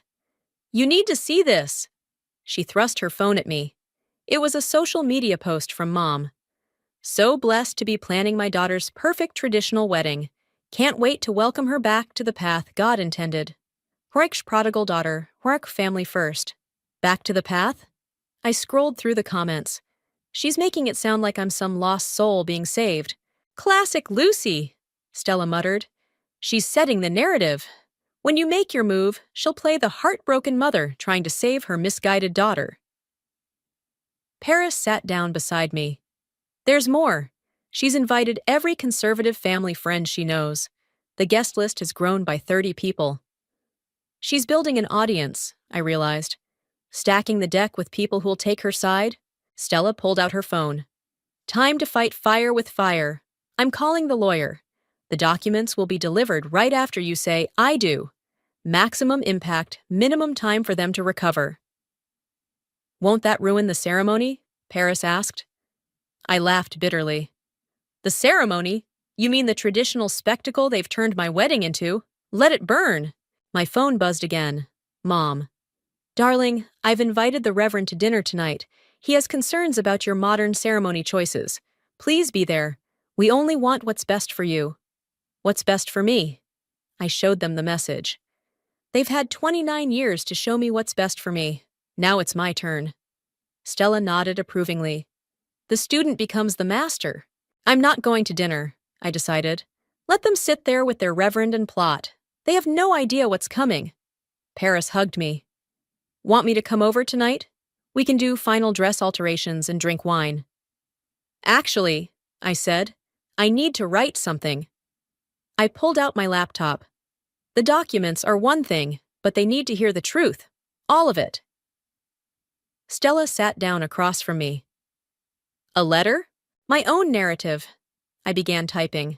Speaker 4: "You need to see this." She thrust her phone at me. It was a social media post from Mom. "So blessed to be planning my daughter's perfect traditional wedding. Can't wait to welcome her back to the path God intended. Hwerk's prodigal daughter, Hwerk family first. Back to the path?" I scrolled through the comments. "She's making it sound like I'm some lost soul being saved." "Classic Lucy," Stella muttered. "She's setting the narrative. When you make your move, she'll play the heartbroken mother trying to save her misguided daughter." Paris sat down beside me. "There's more. She's invited every conservative family friend she knows. The guest list has grown by 30 people. She's building an audience," I realized. "Stacking the deck with people who'll take her side." Stella pulled out her phone. "Time to fight fire with fire. I'm calling the lawyer. The documents will be delivered right after you say, 'I do.' Maximum impact, minimum time for them to recover." "Won't that ruin the ceremony?" Paris asked. I laughed bitterly. "The ceremony? You mean the traditional spectacle they've turned my wedding into? Let it burn." My phone buzzed again. "Mom. Darling, I've invited the Reverend to dinner tonight. He has concerns about your modern ceremony choices. Please be there. We only want what's best for you." "What's best for me?" I showed them the message. They've had 29 years to show me what's best for me. Now it's my turn. Stella nodded approvingly. "The student becomes the master." "I'm not going to dinner," I decided. "Let them sit there with their reverend and plot. They have no idea what's coming." Paris hugged me. "Want me to come over tonight? We can do final dress alterations and drink wine." "Actually," I said, "I need to write something." I pulled out my laptop. "The documents are one thing, but they need to hear the truth. All of it." Stella sat down across from me. "A letter? My own narrative." I began typing.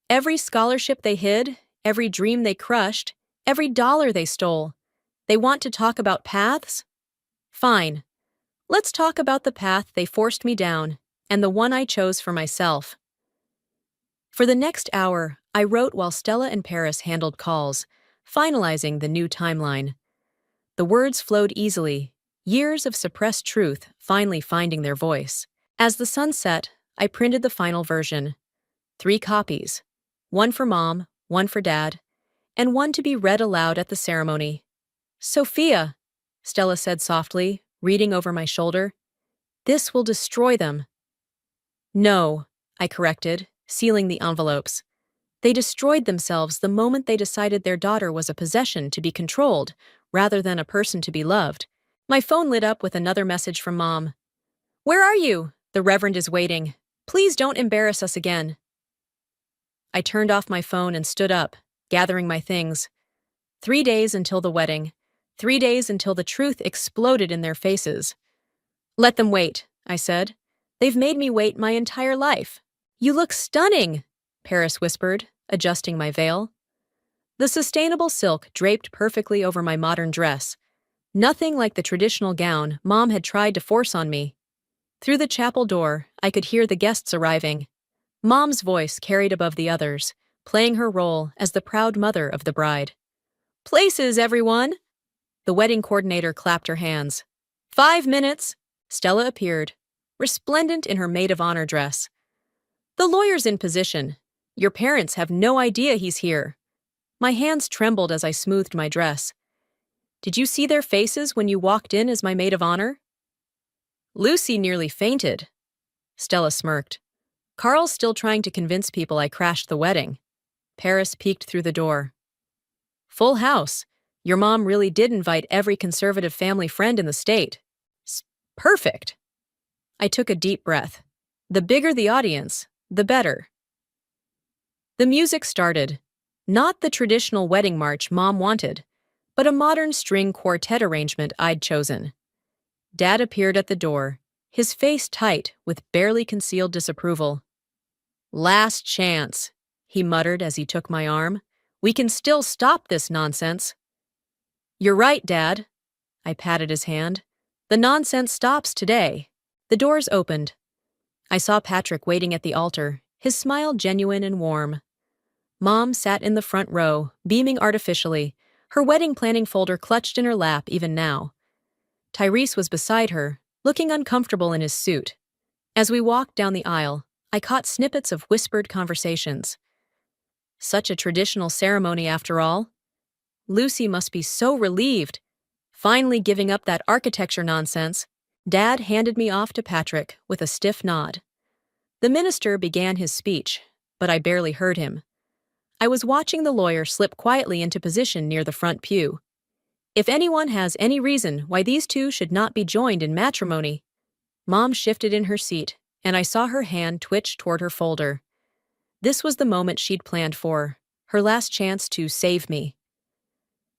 Speaker 4: "Every scholarship they hid, every dream they crushed, every dollar they stole. They want to talk about paths? Fine. Let's talk about the path they forced me down, and the one I chose for myself." For the next hour, I wrote while Stella and Paris handled calls, finalizing the new timeline. The words flowed easily, years of suppressed truth finally finding their voice. As the sun set, I printed the final version. 3 copies. One for Mom, one for Dad, and one to be read aloud at the ceremony. "Sophia," Stella said softly, reading over my shoulder. "This will destroy them." "No," I corrected, sealing the envelopes. "They destroyed themselves the moment they decided their daughter was a possession to be controlled, rather than a person to be loved." My phone lit up with another message from Mom. "Where are you? The Reverend is waiting. Please don't embarrass us again." I turned off my phone and stood up, gathering my things. 3 days until the wedding. 3 days until the truth exploded in their faces. "Let them wait," I said. "They've made me wait my entire life." "You look stunning," Paris whispered, adjusting my veil. The sustainable silk draped perfectly over my modern dress. Nothing like the traditional gown Mom had tried to force on me. Through the chapel door, I could hear the guests arriving. Mom's voice carried above the others, playing her role as the proud mother of the bride. "Places, everyone!" The wedding coordinator clapped her hands. 5 minutes! Stella appeared, resplendent in her maid of honor dress. "The lawyer's in position. Your parents have no idea he's here." My hands trembled as I smoothed my dress. "Did you see their faces when you walked in as my maid of honor?" "Lucy nearly fainted." Stella smirked. Carl's still trying to convince people I crashed the wedding. Paris peeked through the door. Full house. Your mom really did invite every conservative family friend in the state. Perfect. I took a deep breath. The bigger the audience, the better. The music started. Not the traditional wedding march Mom wanted, but a modern string quartet arrangement I'd chosen. Dad appeared at the door, his face tight with barely concealed disapproval. Last chance, he muttered as he took my arm. We can still stop this nonsense. You're right, Dad. I patted his hand. The nonsense stops today. The doors opened. I saw Patrick waiting at the altar, his smile genuine and warm. Mom sat in the front row, beaming artificially, her wedding planning folder clutched in her lap even now. Tyrese was beside her, looking uncomfortable in his suit. As we walked down the aisle, I caught snippets of whispered conversations. Such a traditional ceremony after all. Lucy must be so relieved. Finally giving up that architecture nonsense. Dad handed me off to Patrick with a stiff nod. The minister began his speech, but I barely heard him. I was watching the lawyer slip quietly into position near the front pew. If anyone has any reason why these two should not be joined in matrimony. Mom shifted in her seat, and I saw her hand twitch toward her folder. This was the moment she'd planned for, her last chance to save me.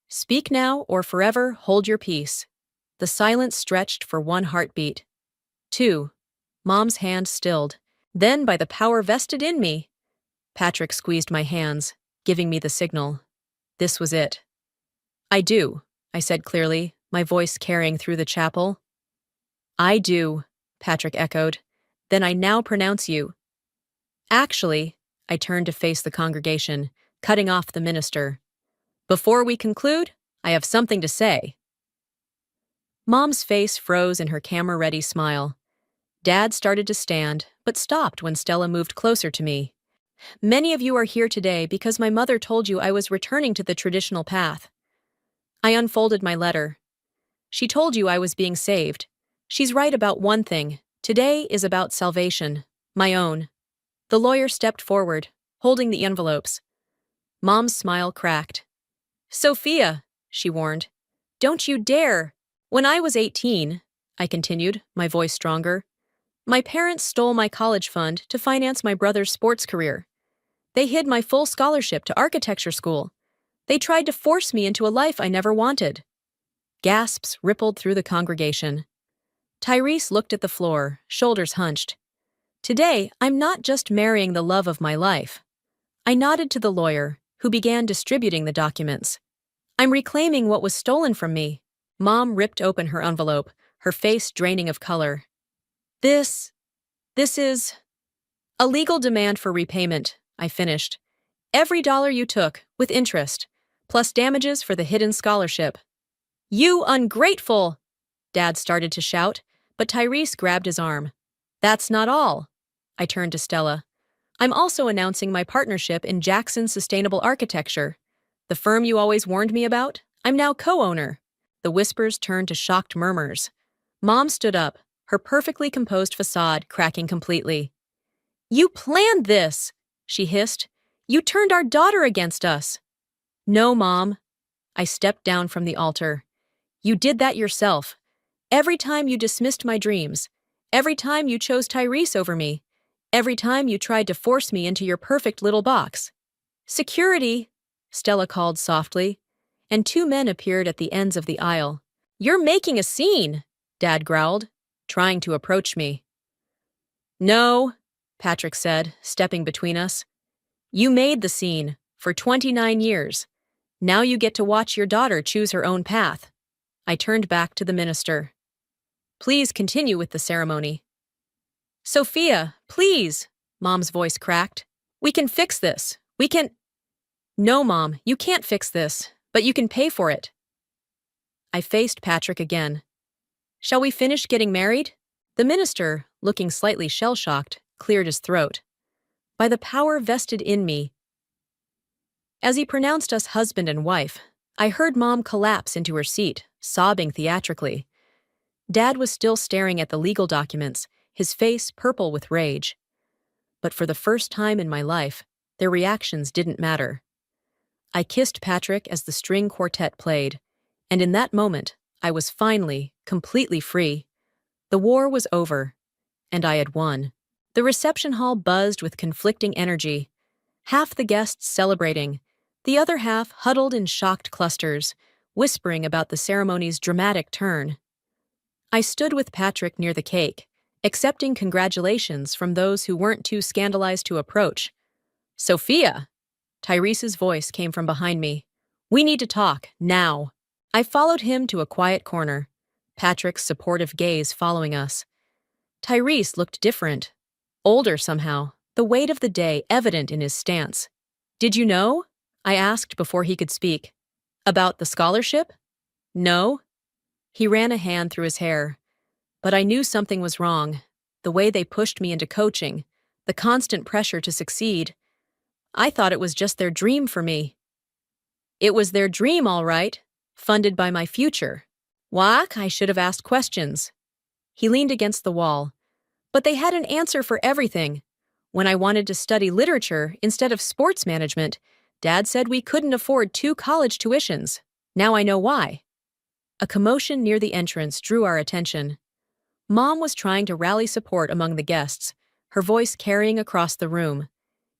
Speaker 4: Speak now or forever hold your peace. The silence stretched for one heartbeat. 2. Mom's hand stilled. Then, by the power vested in me, Patrick squeezed my hands, giving me the signal. This was it. I do, I said clearly, my voice carrying through the chapel. I do, Patrick echoed. Then I now pronounce you. Actually, I turned to face the congregation, cutting off the minister. Before we conclude, I have something to say. Mom's face froze in her camera-ready smile. Dad started to stand, but stopped when Stella moved closer to me. Many of you are here today because my mother told you I was returning to the traditional path. I unfolded my letter. She told you I was being saved. She's right about one thing. Today is about salvation, my own. The lawyer stepped forward, holding the envelopes. Mom's smile cracked. Sophia, she warned, don't you dare. When I was 18, I continued, my voice stronger, my parents stole my college fund to finance my brother's sports career. They hid my full scholarship to architecture school. They tried to force me into a life I never wanted. Gasps rippled through the congregation. Tyrese looked at the floor, shoulders hunched. Today, I'm not just marrying the love of my life. I nodded to the lawyer, who began distributing the documents. I'm reclaiming what was stolen from me. Mom ripped open her envelope, her face draining of color. This is a legal demand for repayment, I finished. Every dollar you took, with interest, plus damages for the hidden scholarship. You ungrateful! Dad started to shout, but Tyrese grabbed his arm. That's not all. I turned to Stella. I'm also announcing my partnership in Jackson Sustainable Architecture. The firm you always warned me about, I'm now co-owner. The whispers turned to shocked murmurs. Mom stood up, her perfectly composed facade cracking completely. You planned this, she hissed. You turned our daughter against us. No, Mom. I stepped down from the altar. You did that yourself. Every time you dismissed my dreams, every time you chose Tyrese over me, every time you tried to force me into your perfect little box. Security, Stella called softly, and 2 men appeared at the ends of the aisle. You're making a scene, Dad growled, trying to approach me. No, Patrick said, stepping between us. You made the scene, for 29 years. Now you get to watch your daughter choose her own path. I turned back to the minister. Please continue with the ceremony. Sophia, please, Mom's voice cracked. We can fix this. We can... No, Mom, you can't fix this, but you can pay for it. I faced Patrick again. Shall we finish getting married? The minister, looking slightly shell-shocked, cleared his throat. By the power vested in me. As he pronounced us husband and wife, I heard Mom collapse into her seat, sobbing theatrically. Dad was still staring at the legal documents, his face purple with rage. but for the first time in my life, their reactions didn't matter. I kissed Patrick as the string quartet played, and in that moment, I was finally, completely free. The war was over, and I had won. The reception hall buzzed with conflicting energy, half the guests celebrating, the other half huddled in shocked clusters, whispering about the ceremony's dramatic turn. I stood with Patrick near the cake, accepting congratulations from those who weren't too scandalized to approach. "Sophia!" Tyrese's voice came from behind me. "We need to talk, now." I followed him to a quiet corner, Patrick's supportive gaze following us. Tyrese looked different, older somehow, the weight of the day evident in his stance. "Did you know?" I asked before he could speak. "About the scholarship?" "No." He ran a hand through his hair. But I knew something was wrong. The way they pushed me into coaching, the constant pressure to succeed. I thought it was just their dream for me. It was their dream, all right, funded by my future. Whack, I should have asked questions. He leaned against the wall. But they had an answer for everything. When I wanted to study literature instead of sports management, Dad said we couldn't afford 2 college tuitions. Now I know why. A commotion near the entrance drew our attention. Mom was trying to rally support among the guests, her voice carrying across the room.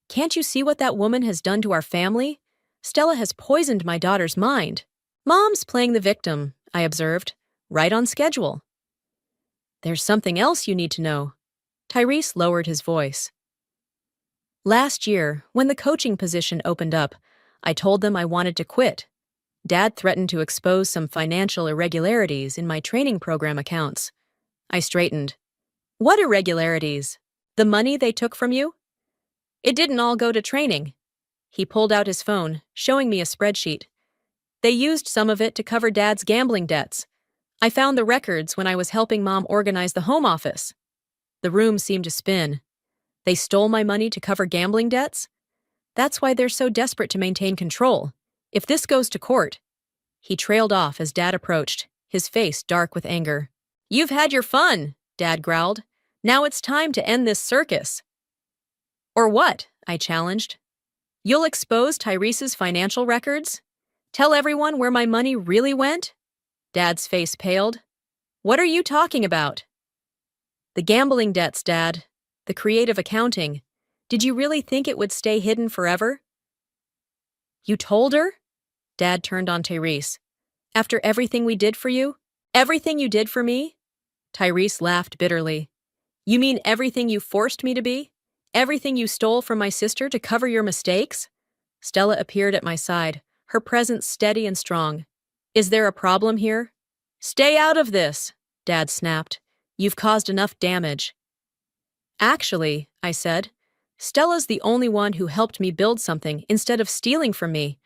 Speaker 4: "Can't you see what that woman has done to our family? Stella has poisoned my daughter's mind." "Mom's playing the victim," I observed, right on schedule. "There's something else you need to know." Tyrese lowered his voice. "Last year, when the coaching position opened up, I told them I wanted to quit. Dad threatened to expose some financial irregularities in my training program accounts. I straightened. "What irregularities? The money they took from you?" "It didn't all go to training." He pulled out his phone, showing me a spreadsheet. "They used some of it to cover Dad's gambling debts. I found the records when I was helping Mom organize the home office." The room seemed to spin. They stole my money to cover gambling debts? That's why they're so desperate to maintain control. If this goes to court. He trailed off as Dad approached, his face dark with anger. "You've had your fun," Dad growled. "Now it's time to end this circus." "Or what?" I challenged. "You'll expose Tyrese's financial records? Tell everyone where my money really went?" Dad's face paled. "What are you talking about?" "The gambling debts, Dad. The creative accounting. Did you really think it would stay hidden forever?" "You told her?" Dad turned on Tyrese. "After everything we did for you? Everything you did for me?" Tyrese laughed bitterly. "You mean everything you forced me to be? Everything you stole from my sister to cover your mistakes?" Stella appeared at my side, her presence steady and strong. "Is there a problem here?" "Stay out of this," Dad snapped. "You've caused enough damage." "Actually," I said, "Stella's the only one who helped me build something instead of stealing from me.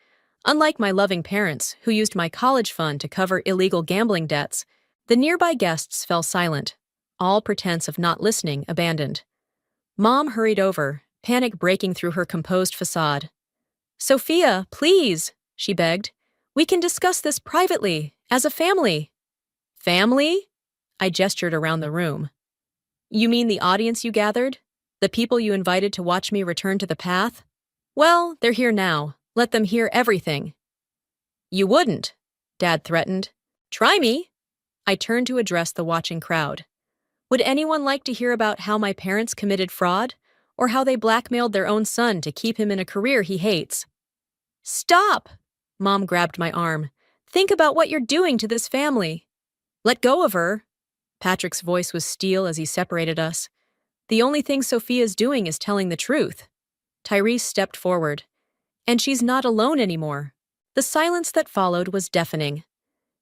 Speaker 4: Unlike my loving parents, who used my college fund to cover illegal gambling debts." The nearby guests fell silent, all pretense of not listening abandoned. Mom hurried over, panic breaking through her composed facade. "Sophia, please," she begged. "We can discuss this privately, as a family." "Family?" I gestured around the room. "You mean the audience you gathered? The people you invited to watch me return to the path? Well, they're here now. Let them hear everything." "You wouldn't," Dad threatened. "Try me." I turned to address the watching crowd. "Would anyone like to hear about how my parents committed fraud, or how they blackmailed their own son to keep him in a career he hates?" "Stop!" Mom grabbed my arm. "Think about what you're doing to this family." "Let go of her." Patrick's voice was steel as he separated us. "The only thing Sophia's doing is telling the truth." Tyrese stepped forward. "And she's not alone anymore." The silence that followed was deafening.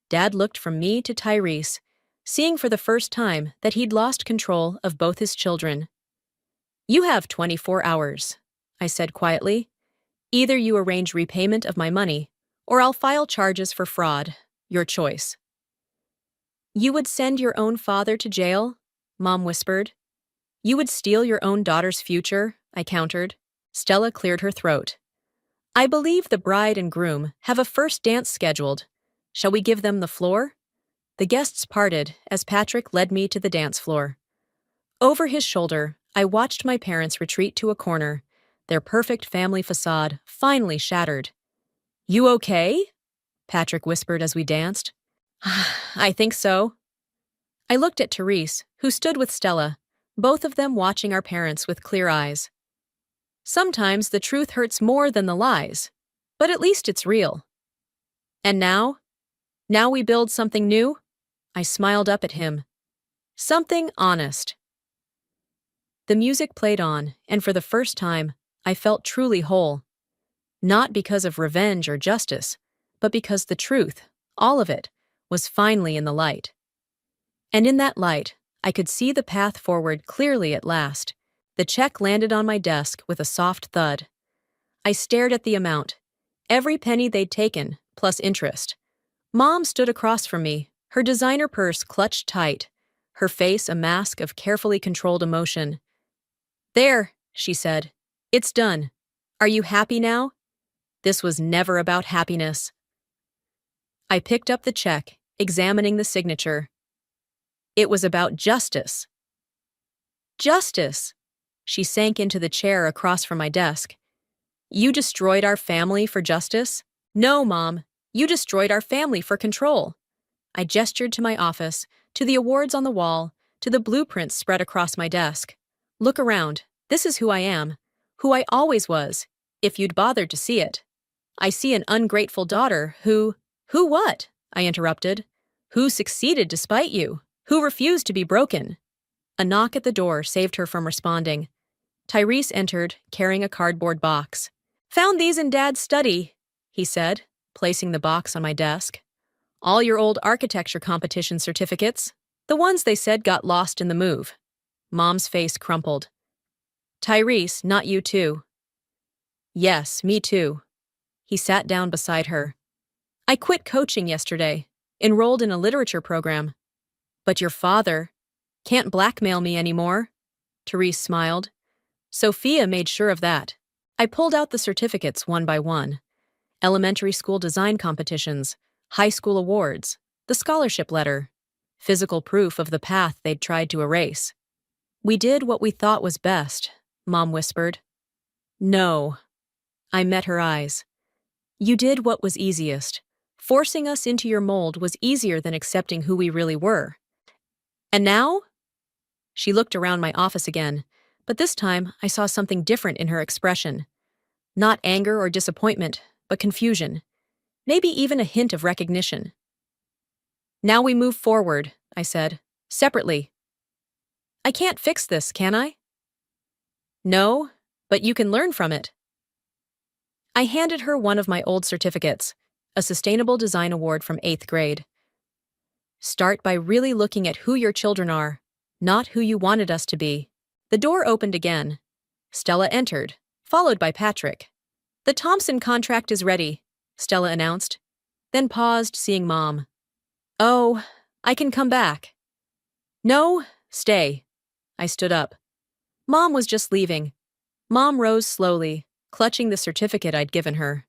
Speaker 4: Dad looked from me to Tyrese, seeing for the first time that he'd lost control of both his children. "You have 24 hours, I said quietly. "Either you arrange repayment of my money, or I'll file charges for fraud. Your choice." "You would send your own father to jail?" Mom whispered. "You would steal your own daughter's future?" I countered. Stella cleared her throat. "I believe the bride and groom have a first dance scheduled. Shall we give them the floor?" The guests parted as Patrick led me to the dance floor. Over his shoulder, I watched my parents retreat to a corner, their perfect family facade finally shattered. "You okay?" Patrick whispered as we danced. "I think so." I looked at Therese, who stood with Stella, both of them watching our parents with clear eyes. Sometimes the truth hurts more than the lies, but at least it's real. "And now? Now we build something new?" I smiled up at him. "Something honest." The music played on, and for the first time, I felt truly whole. Not because of revenge or justice, but because the truth, all of it, was finally in the light. And in that light, I could see the path forward clearly at last. The check landed on my desk with a soft thud. I stared at the amount, every penny they'd taken, plus interest. Mom stood across from me, her designer purse clutched tight, her face a mask of carefully controlled emotion. "There," she said. "It's done. Are you happy now?" This was never about happiness. I picked up the check, examining the signature. It was about justice. Justice! She sank into the chair across from my desk. "You destroyed our family for justice?" "No, Mom. You destroyed our family for control." I gestured to my office, to the awards on the wall, to the blueprints spread across my desk. "Look around. This is who I am. Who I always was, if you'd bothered to see it. I see an ungrateful daughter who—" "Who what?" I interrupted. "Who succeeded despite you. Who refused to be broken." A knock at the door saved her from responding. Tyrese entered, carrying a cardboard box. "Found these in Dad's study," he said, placing the box on my desk. "All your old architecture competition certificates. The ones they said got lost in the move." Mom's face crumpled. "Tyrese, not you too." "Yes, me too." He sat down beside her. "I quit coaching yesterday, enrolled in a literature program." "But your father can't blackmail me anymore." Therese smiled. "Sophia made sure of that." I pulled out the certificates one by one. Elementary school design competitions, high school awards, the scholarship letter, physical proof of the path they'd tried to erase. "We did what we thought was best," Mom whispered. "No." I met her eyes. "You did what was easiest. Forcing us into your mold was easier than accepting who we really were." "And now?" She looked around my office again, but this time I saw something different in her expression. Not anger or disappointment, but confusion. Maybe even a hint of recognition. "Now we move forward," I said, "separately." "I can't fix this, can I?" "No, but you can learn from it." I handed her one of my old certificates, a Sustainable Design Award from 8th grade. "Start by really looking at who your children are, not who you wanted us to be." The door opened again. Stella entered, followed by Patrick. "The Thompson contract is ready," Stella announced, then paused, seeing Mom. "Oh, I can come back." "No, stay." I stood up. Mom was just leaving. Mom rose slowly, clutching the certificate I'd given her.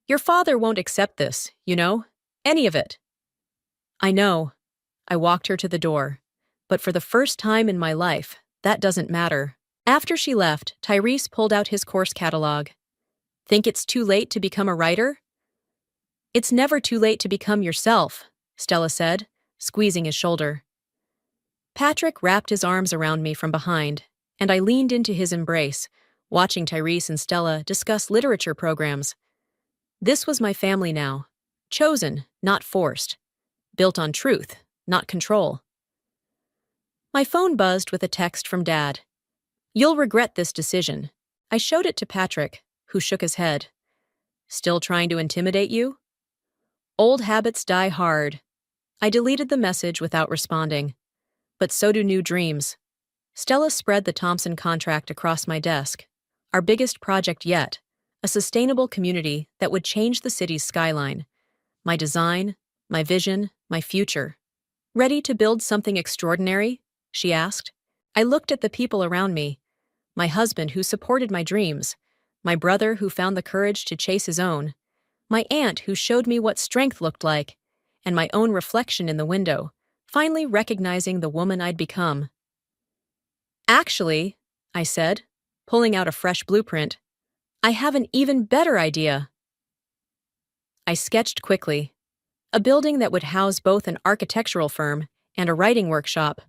Speaker 4: "Your father won't accept this, you know? Any of it." "I know." I walked her to the door. But for the first time in my life, that doesn't matter. After she left, Tyrese pulled out his course catalog. "Think it's too late to become a writer?" "It's never too late to become yourself," Stella said, squeezing his shoulder. Patrick wrapped his arms around me from behind, and I leaned into his embrace, watching Tyrese and Stella discuss literature programs. This was my family now. Chosen, not forced. Built on truth, not control. My phone buzzed with a text from Dad. "You'll regret this decision." I showed it to Patrick, who shook his head. "Still trying to intimidate you?" "Old habits die hard." I deleted the message without responding. But so do new dreams. Stella spread the Thompson contract across my desk. Our biggest project yet, a sustainable community that would change the city's skyline. My design, my vision, my future. "Ready to build something extraordinary?" she asked. I looked at the people around me. My husband who supported my dreams. My brother who found the courage to chase his own. My aunt who showed me what strength looked like. And my own reflection in the window, finally recognizing the woman I'd become. "Actually," I said, pulling out a fresh blueprint. I have an even better idea. I sketched quickly. A building that would house both an architectural firm and a writing workshop.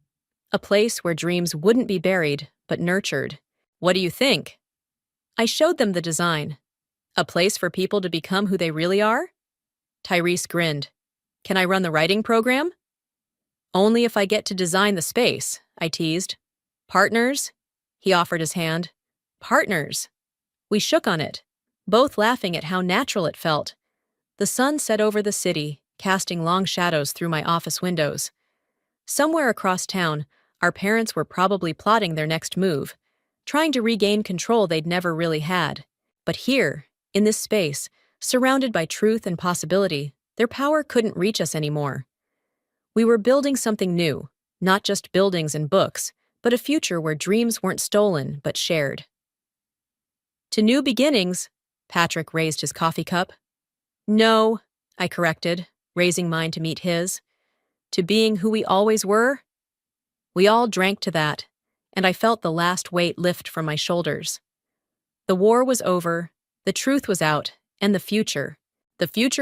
Speaker 4: A place where dreams wouldn't be buried, but nurtured. What do you think? I showed them the design. A place for people to become who they really are? Tyrese grinned. Can I run the writing program? Only if I get to design the space, I teased. Partners? He offered his hand. Partners. We shook on it, both laughing at how natural it felt. The sun set over the city, casting long shadows through my office windows. Somewhere across town, our parents were probably plotting their next move, trying to regain control they'd never really had. But here, in this space, surrounded by truth and possibility, their power couldn't reach us anymore. We were building something new, not just buildings and books, but a future where dreams weren't stolen but shared. To new beginnings, Patrick raised his coffee cup. No, I corrected, raising mine to meet his. To being who we always were? We all drank to that, and I felt the last weight lift from my shoulders. The war was over, the truth was out, and the future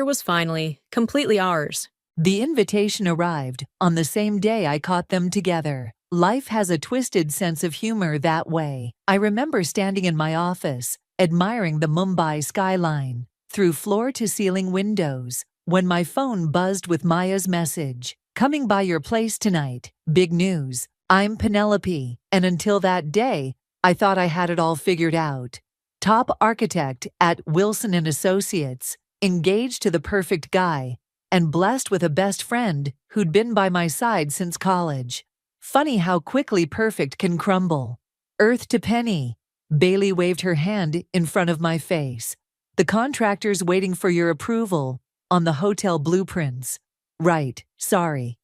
Speaker 4: was finally, completely ours.
Speaker 5: The invitation arrived on the same day I caught them together. Life has a twisted sense of humor that way. I remember standing in my office, admiring the Mumbai skyline, through floor-to-ceiling windows, when my phone buzzed with Maya's message. Coming by your place tonight. Big news. I'm Penelope. And until that day, I thought I had it all figured out. Top architect at Wilson & Associates, engaged to the perfect guy, and blessed with a best friend who'd been by my side since college. Funny how quickly perfect can crumble. Earth to penny. Bailey waved her hand in front of my face. The contractor's waiting for your approval on the hotel blueprints. Right, sorry.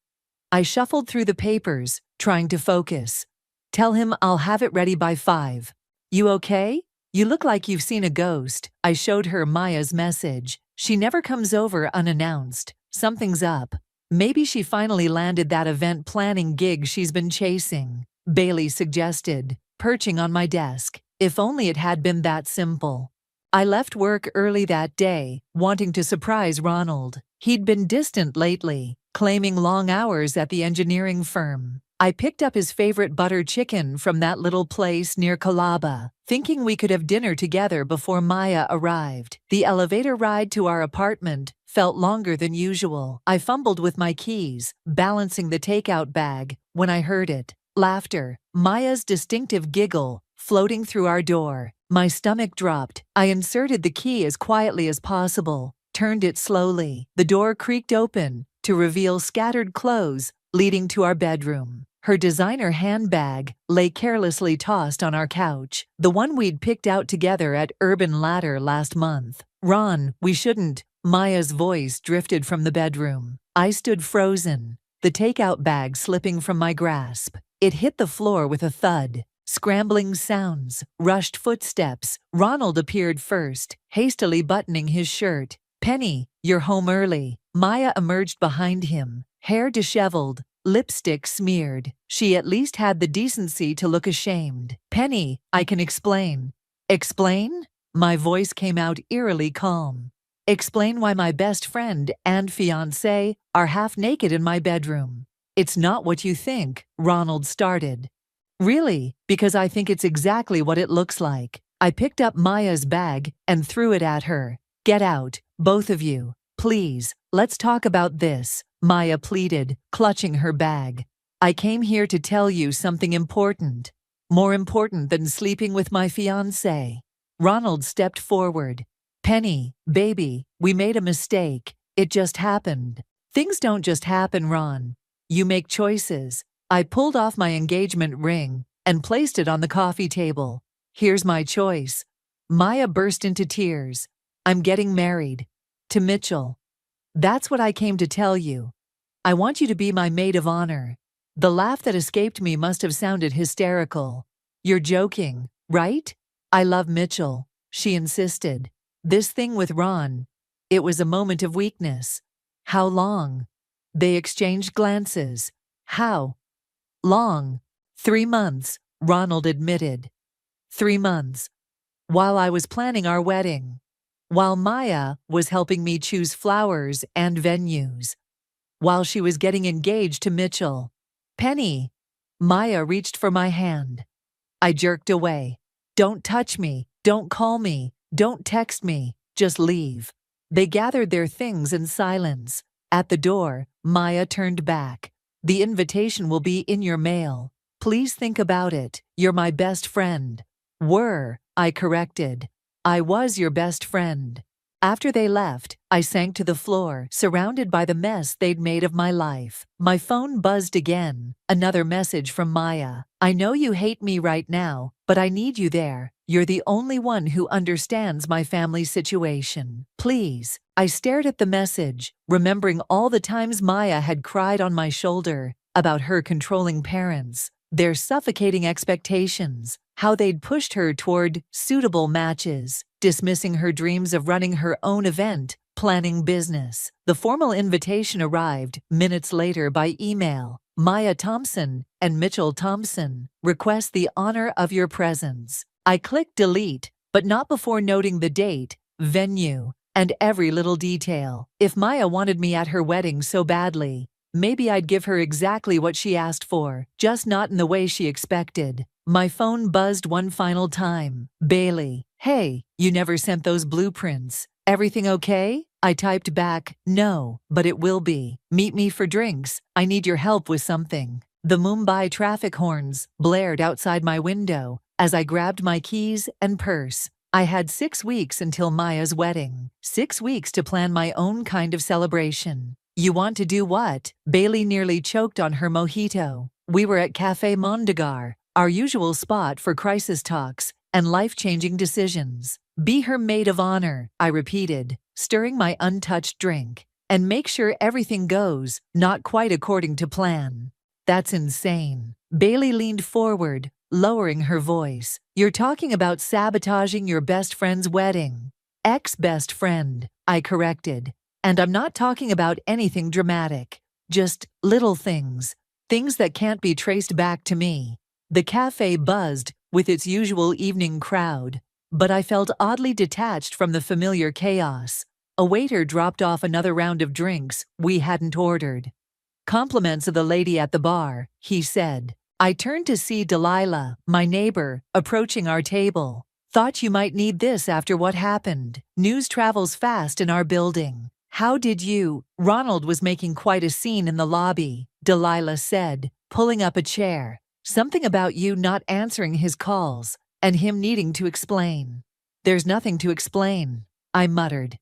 Speaker 5: I shuffled through the papers, trying to focus. Tell him I'll have it ready by 5. You okay? You look like you've seen a ghost. I showed her Maya's message. She never comes over unannounced. Something's up. Maybe she finally landed that event planning gig she's been chasing, Bailey suggested, perching on my desk. If only it had been that simple. I left work early that day, wanting to surprise Ronald. He'd been distant lately, claiming long hours at the engineering firm. I picked up his favorite butter chicken from that little place near Kalaba, thinking we could have dinner together before Maya arrived. The elevator ride to our apartment felt longer than usual. I fumbled with my keys, balancing the takeout bag, when I heard it. Laughter, Maya's distinctive giggle, floating through our door. My stomach dropped. I inserted the key as quietly as possible, turned it slowly. The door creaked open to reveal scattered clothes leading to our bedroom. Her designer handbag lay carelessly tossed on our couch, the one we'd picked out together at Urban Ladder last month. Ron, we shouldn't. Maya's voice drifted from the bedroom. I stood frozen, the takeout bag slipping from my grasp. It hit the floor with a thud. Scrambling sounds, rushed footsteps. Ronald appeared first, hastily buttoning his shirt. Penny, you're home early. Maya emerged behind him, hair disheveled, lipstick smeared. She at least had the decency to look ashamed. Penny, I can explain. Explain? My voice came out eerily calm. Explain why my best friend and fiancé are half naked in my bedroom. It's not what you think, Ronald started. Really, because I think it's exactly what it looks like. I picked up Maya's bag and threw it at her. Get out, both of you. Please, let's talk about this, Maya pleaded, clutching her bag. I came here to tell you something important. More important than sleeping with my fiancé. Ronald stepped forward. Penny, baby, we made a mistake. It just happened. Things don't just happen, Ron. You make choices. I pulled off my engagement ring and placed it on the coffee table. Here's my choice. Maya burst into tears. I'm getting married. To Mitchell. That's what I came to tell you. I want you to be my maid of honor. The laugh that escaped me must have sounded hysterical. You're joking, right? I love Mitchell, she insisted. This thing with Ron, it was a moment of weakness. How long? They exchanged glances. How long? 3 months, Ronald admitted. 3 months. While I was planning our wedding. While Maya was helping me choose flowers and venues. While she was getting engaged to Mitchell. Penny. Maya reached for my hand. I jerked away. Don't touch me, don't call me, don't text me, just leave. They gathered their things in silence. At the door, Maya turned back. The invitation will be in your mail. Please think about it, you're my best friend. I corrected. I was your best friend. After they left, I sank to the floor, surrounded by the mess they'd made of my life. My phone buzzed again. Another message from Maya. I know you hate me right now, but I need you there. You're the only one who understands my family's situation. Please. I stared at the message, remembering all the times Maya had cried on my shoulder about her controlling parents, their suffocating expectations, how they'd pushed her toward suitable matches, dismissing her dreams of running her own event, planning business. The formal invitation arrived minutes later by email. Maya Thompson and Mitchell Thompson request the honor of your presence. I clicked delete, but not before noting the date, venue, and every little detail. If Maya wanted me at her wedding so badly, maybe I'd give her exactly what she asked for, just not in the way she expected. My phone buzzed one final time. Bailey. Hey, you never sent those blueprints. Everything okay? I typed back, no, but it will be. Meet me for drinks. I need your help with something. The Mumbai traffic horns blared outside my window as I grabbed my keys and purse. I had 6 weeks until Maya's wedding. 6 weeks to plan my own kind of celebration. You want to do what? Bailey nearly choked on her mojito. We were at Café Mondegar, our usual spot for crisis talks and life-changing decisions. Be her maid of honor, I repeated, stirring my untouched drink. And make sure everything goes, not quite according to plan. That's insane. Bailey leaned forward, lowering her voice. You're talking about sabotaging your best friend's wedding. Ex-best friend, I corrected. And I'm not talking about anything dramatic. Just little things. Things that can't be traced back to me. The cafe buzzed with its usual evening crowd, but I felt oddly detached from the familiar chaos. A waiter dropped off another round of drinks we hadn't ordered. Compliments of the lady at the bar, he said. I turned to see Delilah, my neighbor, approaching our table. Thought you might need this after what happened. News travels fast in our building. How did you? Ronald was making quite a scene in the lobby, Delilah said, pulling up a chair. Something about you not answering his calls, and him needing to explain. There's nothing to explain, I muttered.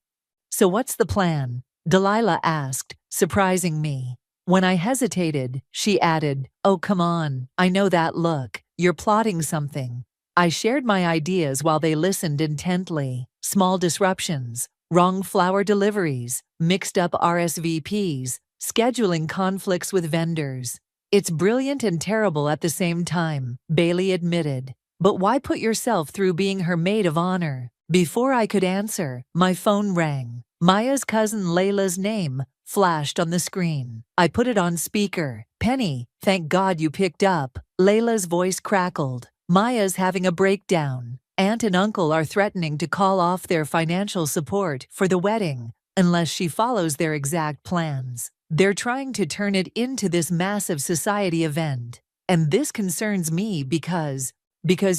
Speaker 5: So what's the plan? Delilah asked, surprising me. When I hesitated, she added, oh come on, I know that look, you're plotting something. I shared my ideas while they listened intently. Small disruptions, wrong flower deliveries, mixed up RSVPs, scheduling conflicts with vendors. It's brilliant and terrible at the same time, Bailey admitted. But why put yourself through being her maid of honor? Before I could answer, my phone rang. Maya's cousin Layla's name flashed on the screen. I put it on speaker. Penny, thank God you picked up. Layla's voice crackled. Maya's having a breakdown. Aunt and uncle are threatening to call off their financial support for the wedding unless she follows their exact plans. They're trying to turn it into this massive society event. And this concerns me because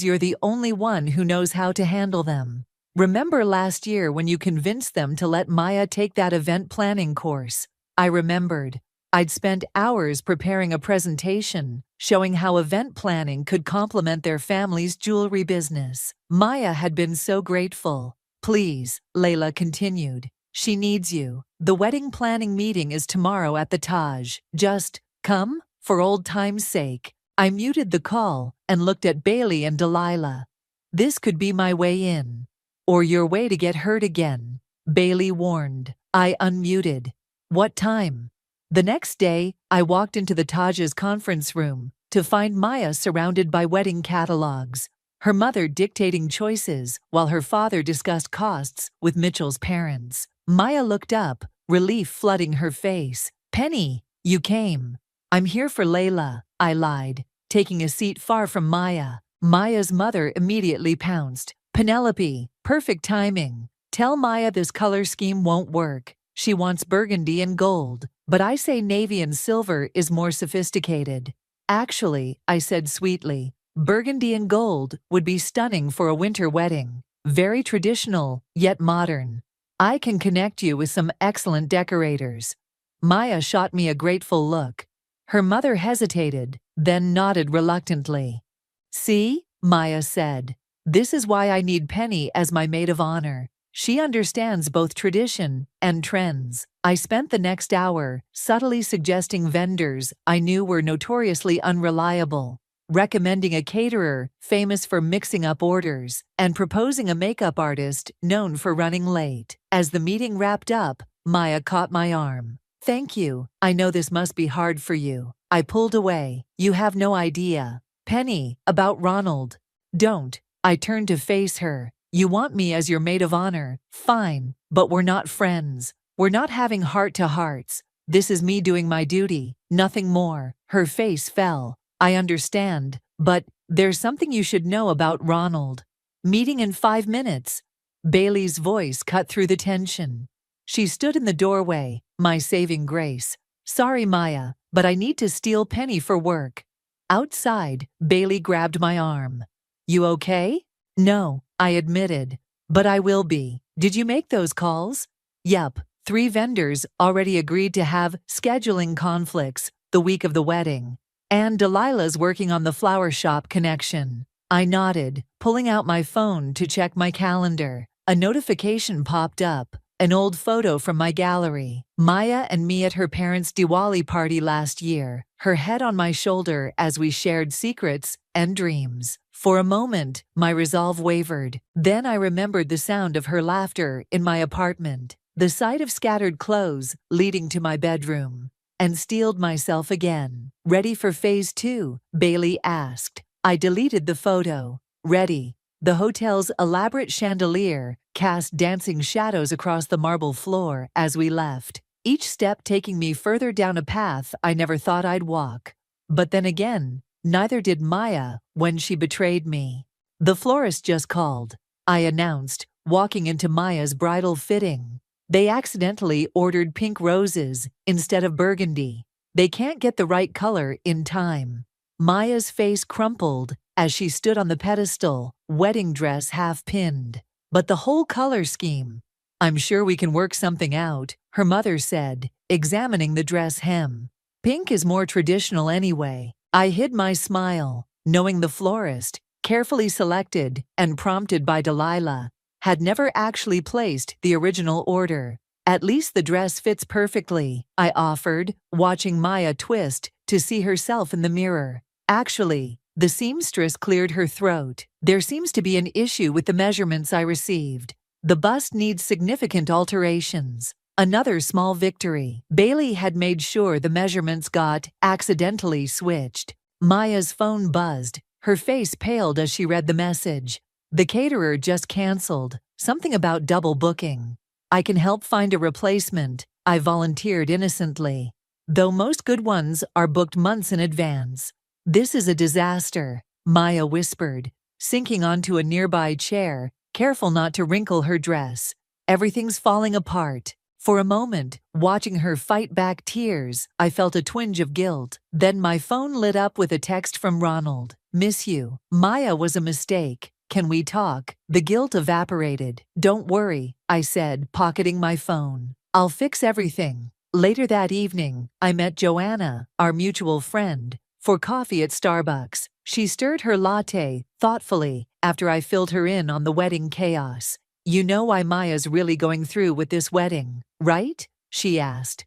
Speaker 5: you're the only one who knows how to handle them. Remember last year when you convinced them to let Maya take that event planning course? I remembered. I'd spent hours preparing a presentation showing how event planning could complement their family's jewelry business. Maya had been so grateful. Please, Layla continued. She needs you. The wedding planning meeting is tomorrow at the Taj. Just come, for old time's sake. I muted the call and looked at Bailey and Delilah. This could be my way in. Or your way to get hurt again, Bailey warned. I unmuted. What time? The next day, I walked into the Taj's conference room to find Maya surrounded by wedding catalogs, her mother dictating choices while her father discussed costs with Mitchell's parents. Maya looked up, relief flooding her face. Penny, you came. I'm here for Layla, I lied, taking a seat far from Maya. Maya's mother immediately pounced. Penelope, perfect timing. Tell Maya this color scheme won't work. She wants burgundy and gold, but I say navy and silver is more sophisticated. Actually, I said sweetly, burgundy and gold would be stunning for a winter wedding. Very traditional, yet modern. I can connect you with some excellent decorators. Maya shot me a grateful look. Her mother hesitated, then nodded reluctantly. See, Maya said. This is why I need Penny as my maid of honor. She understands both tradition and trends. I spent the next hour subtly suggesting vendors I knew were notoriously unreliable, recommending a caterer famous for mixing up orders, and proposing a makeup artist known for running late. As the meeting wrapped up, Maya caught my arm. Thank you. I know this must be hard for you. I pulled away. You have no idea. Penny, about Ronald. Don't. I turned to face her. You want me as your maid of honor? Fine, but we're not friends. We're not having heart-to-hearts. This is me doing my duty, nothing more. Her face fell. I understand, but there's something you should know about Ronald. Meeting in 5 minutes. Bailey's voice cut through the tension. She stood in the doorway, my saving grace. Sorry, Maya, but I need to steal Penny for work. Outside, Bailey grabbed my arm. You okay? No, I admitted. But I will be. Did you make those calls? Yup, 3 vendors already agreed to have scheduling conflicts the week of the wedding. And Delilah's working on the flower shop connection. I nodded, pulling out my phone to check my calendar. A notification popped up. An old photo from my gallery. Maya and me at her parents' Diwali party last year, her head on my shoulder as we shared secrets and dreams. For a moment, my resolve wavered. Then I remembered the sound of her laughter in my apartment, the sight of scattered clothes leading to my bedroom, and steeled myself again. Ready for phase 2? Bailey asked. I deleted the photo. Ready. The hotel's elaborate chandelier cast dancing shadows across the marble floor as we left, each step taking me further down a path I never thought I'd walk. But then again, neither did Maya when she betrayed me. The florist just called, I announced, walking into Maya's bridal fitting. They accidentally ordered pink roses instead of burgundy. They can't get the right color in time. Maya's face crumpled as she stood on the pedestal, wedding dress half pinned. But the whole color scheme. I'm sure we can work something out, her mother said, examining the dress hem. Pink is more traditional anyway. I hid my smile, knowing the florist, carefully selected and prompted by Delilah, had never actually placed the original order. At least the dress fits perfectly, I offered, watching Maya twist to see herself in the mirror. Actually, the seamstress cleared her throat. There seems to be an issue with the measurements I received. The bust needs significant alterations. Another small victory. Bailey had made sure the measurements got accidentally switched. Maya's phone buzzed. Her face paled as she read the message. The caterer just canceled. Something about double booking. I can help find a replacement, I volunteered innocently. Though most good ones are booked months in advance. This is a disaster, Maya whispered, sinking onto a nearby chair, careful not to wrinkle her dress. Everything's falling apart. For a moment, watching her fight back tears, I felt a twinge of guilt. Then my phone lit up with a text from Ronald. Miss you. Maya was a mistake. Can we talk? The guilt evaporated. Don't worry, I said, pocketing my phone. I'll fix everything. Later that evening, I met Joanna, our mutual friend, for coffee at Starbucks. She stirred her latte thoughtfully after I filled her in on the wedding chaos. You know why Maya's really going through with this wedding, right? She asked.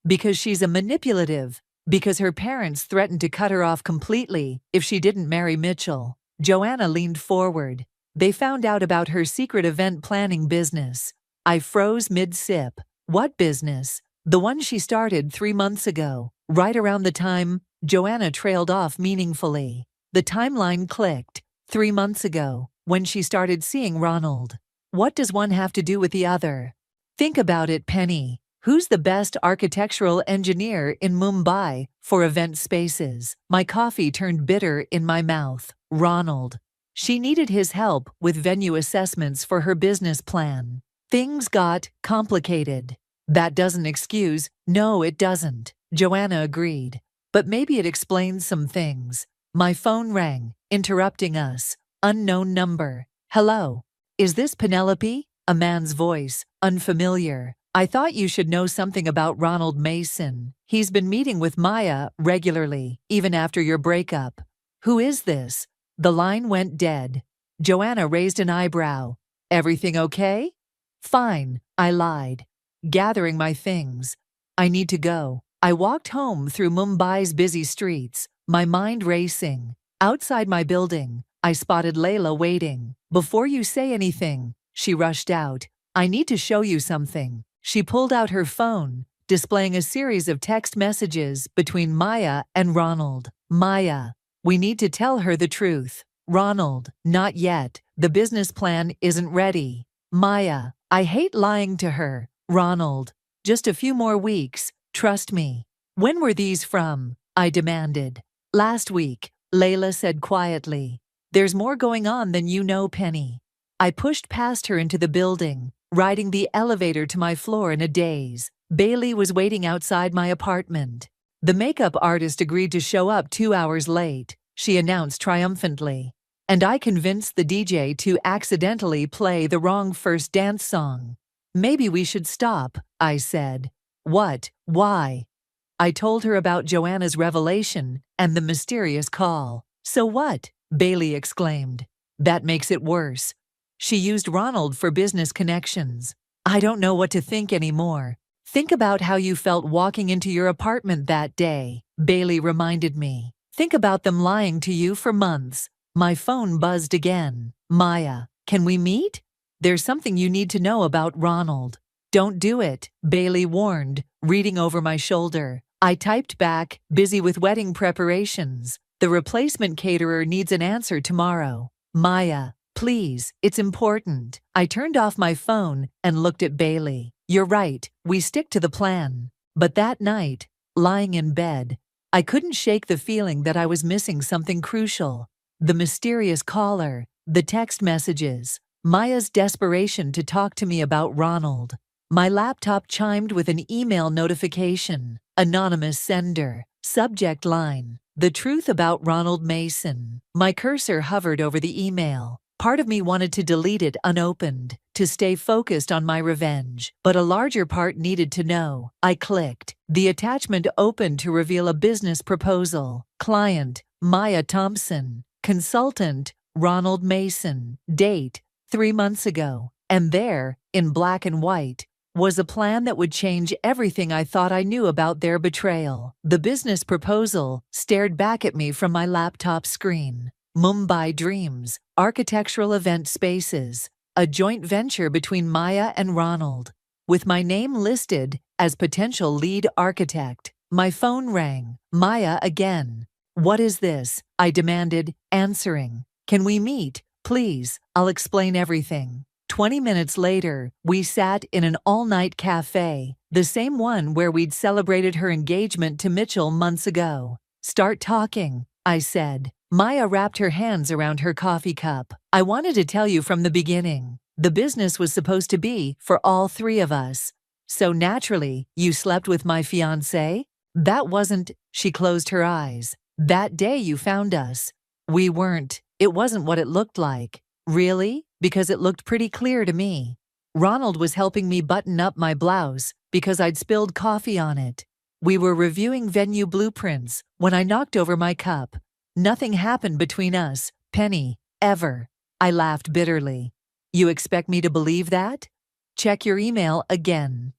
Speaker 5: Because she's a manipulative. Because her parents threatened to cut her off completely if she didn't marry Mitchell. Joanna leaned forward. They found out about her secret event planning business. I froze mid-sip. What business? The one she started 3 months ago. Right around the time Joanna trailed off meaningfully. The timeline clicked. 3 months ago, when she started seeing Ronald. What does one have to do with the other? Think about it, Penny. Who's the best architectural engineer in Mumbai for event spaces? My coffee turned bitter in my mouth. Ronald. She needed his help with venue assessments for her business plan. Things got complicated. That doesn't excuse, no, it doesn't. Joanna agreed. But maybe it explains some things. My phone rang, interrupting us. Unknown number. Hello. Is this Penelope? A man's voice, unfamiliar. I thought you should know something about Ronald Mason. He's been meeting with Maya regularly, even after your breakup. Who is this? The line went dead. Joanna raised an eyebrow. Everything okay? Fine, I lied. Gathering my things. I need to go. I walked home through Mumbai's busy streets, my mind racing. Outside my building, I spotted Layla waiting. Before you say anything, she rushed out. I need to show you something. She pulled out her phone, displaying a series of text messages between Maya and Ronald. Maya, we need to tell her the truth. Ronald, not yet. The business plan isn't ready. Maya, I hate lying to her. Ronald, just a few more weeks. Trust me. When were these from? I demanded. Last week, Layla said quietly. There's more going on than you know, Penny. I pushed past her into the building, riding the elevator to my floor in a daze. Bailey was waiting outside my apartment. The makeup artist agreed to show up 2 hours late, she announced triumphantly. And I convinced the DJ to accidentally play the wrong first dance song. Maybe we should stop, I said. What? Why? I told her about Joanna's revelation and the mysterious call. So what? Bailey exclaimed. That makes it worse. She used Ronald for business connections. I don't know what to think anymore. Think about how you felt walking into your apartment that day, Bailey reminded me. Think about them lying to you for months. My phone buzzed again. Maya, can we meet? There's something you need to know about Ronald. Don't do it, Bailey warned, reading over my shoulder. I typed back, busy with wedding preparations. The replacement caterer needs an answer tomorrow. Maya, please, it's important. I turned off my phone and looked at Bailey. You're right, we stick to the plan. But that night, lying in bed, I couldn't shake the feeling that I was missing something crucial. The mysterious caller, the text messages, Maya's desperation to talk to me about Ronald. My laptop chimed with an email notification. Anonymous sender. Subject line. The truth about Ronald Mason. My cursor hovered over the email. Part of me wanted to delete it unopened, to stay focused on my revenge, but a larger part needed to know. I clicked. The attachment opened to reveal a business proposal. Client, Maya Thompson. Consultant, Ronald Mason. Date, 3 months ago. And there, in black and white, was a plan that would change everything I thought I knew about their betrayal. The business proposal stared back at me from my laptop screen. Mumbai Dreams, architectural event spaces, a joint venture between Maya and Ronald. With my name listed as potential lead architect, my phone rang. Maya again. What is this? I demanded, answering. Can we meet, please? I'll explain everything. 20 minutes later, we sat in an all-night cafe, the same one where we'd celebrated her engagement to Mitchell months ago. Start talking, I said. Maya wrapped her hands around her coffee cup. I wanted to tell you from the beginning. The business was supposed to be for all 3 of us. So naturally, you slept with my fiancé? That wasn't, she closed her eyes. That day you found us. We weren't, it wasn't what it looked like. Really? Because it looked pretty clear to me. Ronald was helping me button up my blouse because I'd spilled coffee on it. We were reviewing venue blueprints when I knocked over my cup. Nothing happened between us, Penny, ever. I laughed bitterly. You expect me to believe that? Check your email again.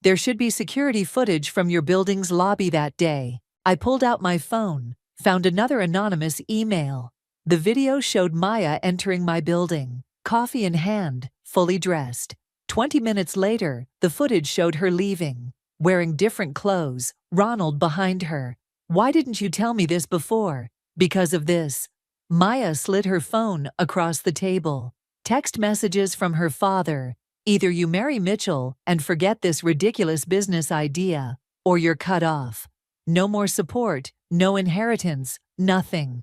Speaker 5: There should be security footage from your building's lobby that day. I pulled out my phone, found another anonymous email. The video showed Maya entering my building, coffee in hand, fully dressed. 20 minutes later, the footage showed her leaving, wearing different clothes, Ronald behind her. Why didn't you tell me this before? Because of this. Maya slid her phone across the table. Text messages from her father. Either you marry Mitchell and forget this ridiculous business idea, or you're cut off. No more support, no inheritance, nothing.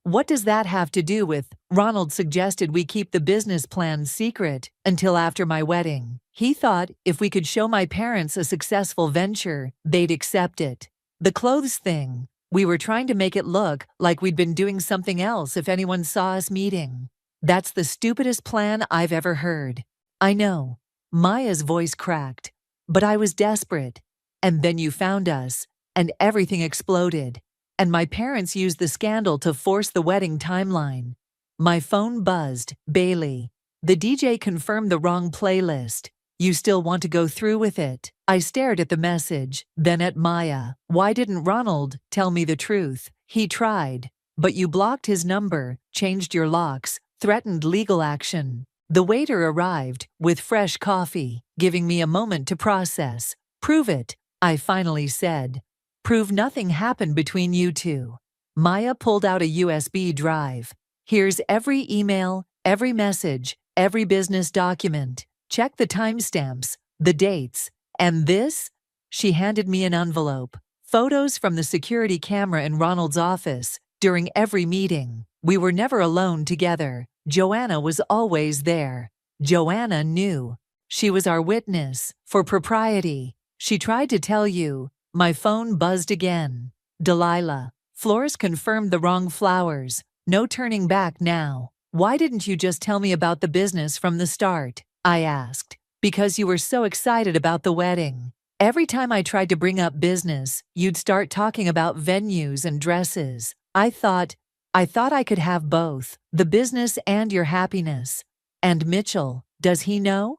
Speaker 5: What does that have to do with? Ronald suggested we keep the business plan secret until after my wedding. He thought if we could show my parents a successful venture, they'd accept it. The clothes thing. We were trying to make it look like we'd been doing something else if anyone saw us meeting. That's the stupidest plan I've ever heard. I know. Maya's voice cracked. But I was desperate. And then you found us, and everything exploded. And my parents used the scandal to force the wedding timeline. My phone buzzed. Bailey. The DJ confirmed the wrong playlist. You still want to go through with it? I stared at the message, then at Maya. Why didn't Ronald tell me the truth? He tried. But you blocked his number, changed your locks, threatened legal action. The waiter arrived with fresh coffee, giving me a moment to process. Prove it, I finally said. Prove nothing happened between you two. Maya pulled out a USB drive. Here's every email, every message, every business document. Check the timestamps, the dates. And this? She handed me an envelope. Photos from the security camera in Ronald's office during every meeting. We were never alone together. Joanna was always there. Joanna knew. She was our witness, for propriety. She tried to tell you. My phone buzzed again. Delilah. Florist confirmed the wrong flowers. No turning back now. Why didn't you just tell me about the business from the start? I asked. Because you were so excited about the wedding. Every time I tried to bring up business, you'd start talking about venues and dresses. I thought I could have both, the business and your happiness. And Mitchell, does he know?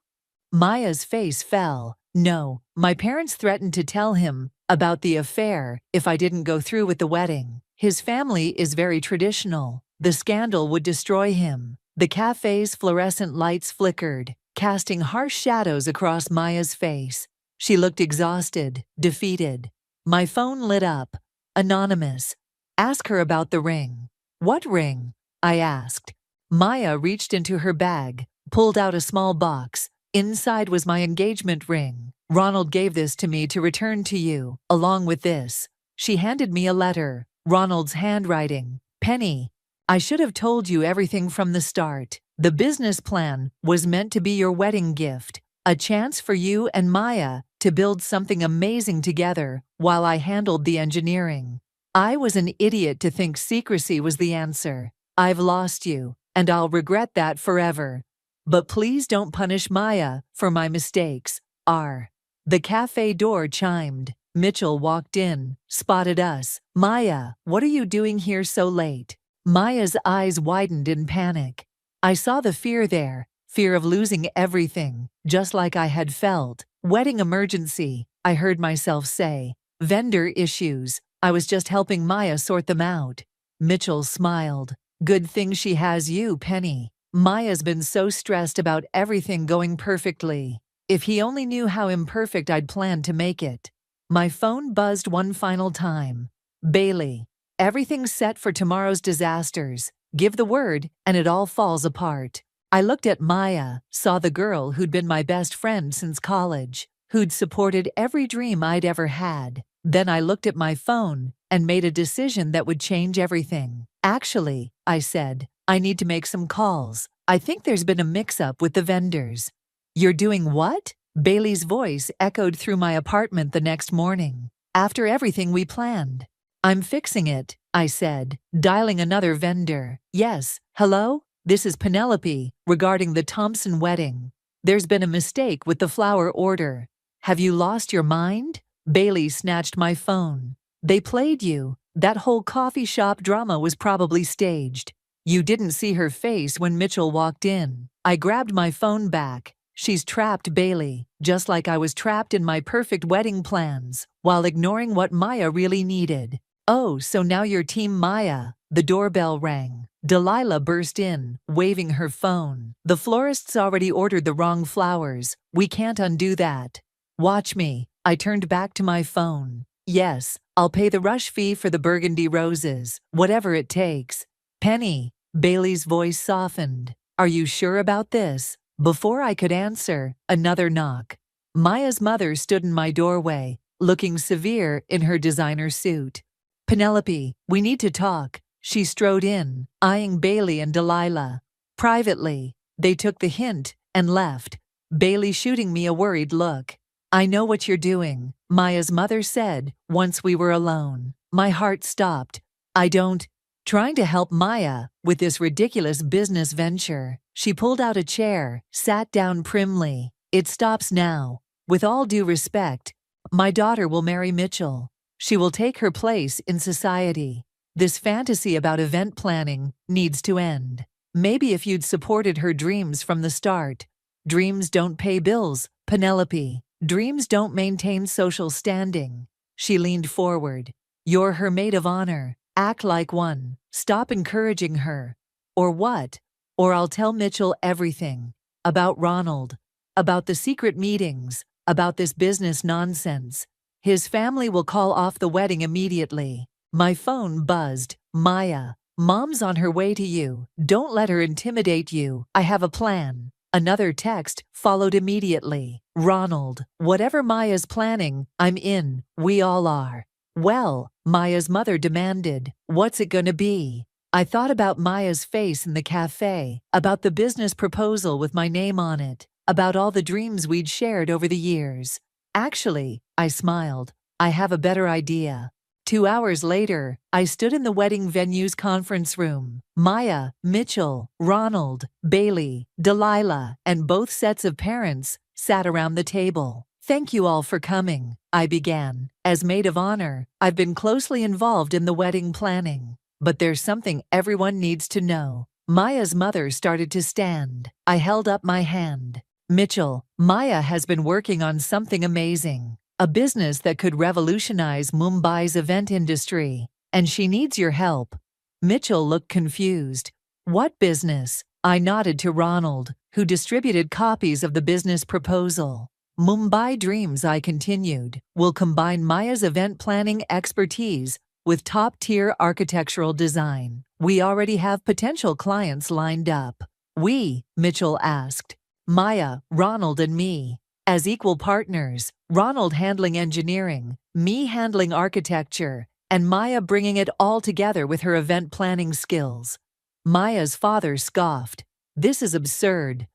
Speaker 5: Maya's face fell. No, my parents threatened to tell him about the affair if I didn't go through with the wedding. His family is very traditional. The scandal would destroy him. The cafe's fluorescent lights flickered, casting harsh shadows across Maya's face. She looked exhausted, defeated. My phone lit up. Anonymous. Ask her about the ring. What ring? I asked. Maya reached into her bag, pulled out a small box. Inside was my engagement ring. Ronald gave this to me to return to you, along with this. She handed me a letter, Ronald's handwriting. Penny, I should have told you everything from the start. The business plan was meant to be your wedding gift, a chance for you and Maya to build something amazing together while I handled the engineering. I was an idiot to think secrecy was the answer. I've lost you, and I'll regret that forever. But please don't punish Maya for my mistakes. R. The cafe door chimed. Mitchell walked in, spotted us. Maya, what are you doing here so late? Maya's eyes widened in panic. I saw the fear there, fear of losing everything, just like I had felt. Wedding emergency, I heard myself say. Vendor issues, I was just helping Maya sort them out. Mitchell smiled. Good thing she has you, Penny. Maya's been so stressed about everything going perfectly. If he only knew how imperfect I'd planned to make it. My phone buzzed one final time. Bailey, everything's set for tomorrow's disasters. Give the word, and it all falls apart. I looked at Maya, saw the girl who'd been my best friend since college, who'd supported every dream I'd ever had. Then I looked at my phone and made a decision that would change everything. Actually, I said, I need to make some calls. I think there's been a mix-up with the vendors. You're doing what? Bailey's voice echoed through my apartment the next morning, after everything we planned. I'm fixing it, I said, dialing another vendor. Yes, hello? This is Penelope, regarding the Thompson wedding. There's been a mistake with the flower order. Have you lost your mind? Bailey snatched my phone. They played you. That whole coffee shop drama was probably staged. You didn't see her face when Mitchell walked in. I grabbed my phone back. She's trapped Bailey, just like I was trapped in my perfect wedding plans, while ignoring what Maya really needed. Oh, so now you're Team Maya. The doorbell rang. Delilah burst in, waving her phone. The florist's already ordered the wrong flowers. We can't undo that. Watch me. I turned back to my phone. Yes, I'll pay the rush fee for the burgundy roses, whatever it takes. Penny, Bailey's voice softened. Are you sure about this? Before I could answer, another knock. Maya's mother stood in my doorway, looking severe in her designer suit. Penelope, we need to talk. She strode in, eyeing Bailey and Delilah. Privately, they took the hint and left, Bailey shooting me a worried look. I know what you're doing, Maya's mother said, once we were alone. My heart stopped. I don't. Trying to help Maya with this ridiculous business venture. She pulled out a chair, sat down primly. It stops now. With all due respect, my daughter will marry Mitchell. She will take her place in society. This fantasy about event planning needs to end. Maybe if you'd supported her dreams from the start. Dreams don't pay bills, Penelope. Dreams don't maintain social standing. She leaned forward. You're her maid of honor. Act like one. Stop encouraging her. Or what? Or I'll tell Mitchell everything. About Ronald. About the secret meetings. About this business nonsense. His family will call off the wedding immediately. My phone buzzed. Maya, Mom's on her way to you. Don't let her intimidate you. I have a plan. Another text followed immediately. Ronald, whatever Maya's planning, I'm in. We all are. Well, Maya's mother demanded, what's it gonna be? I thought about Maya's face in the cafe, about the business proposal with my name on it, about all the dreams we'd shared over the years. Actually, I smiled. I have a better idea. 2 hours later, I stood in the wedding venue's conference room. Maya, Mitchell, Ronald, Bailey, Delilah, and both sets of parents sat around the table. Thank you all for coming, I began. As maid of honor, I've been closely involved in the wedding planning. But there's something everyone needs to know. Maya's mother started to stand. I held up my hand. Mitchell, Maya has been working on something amazing. A business that could revolutionize Mumbai's event industry, and she needs your help. Mitchell looked confused. What business? I nodded to Ronald, who distributed copies of the business proposal. Mumbai Dreams, I continued, will combine Maya's event planning expertise with top-tier architectural design. We already have potential clients lined up. We, Mitchell asked. Maya, Ronald, and me. As equal partners, Ronald handling engineering, me handling architecture, and Maya bringing it all together with her event planning skills. Maya's father scoffed. This is absurd.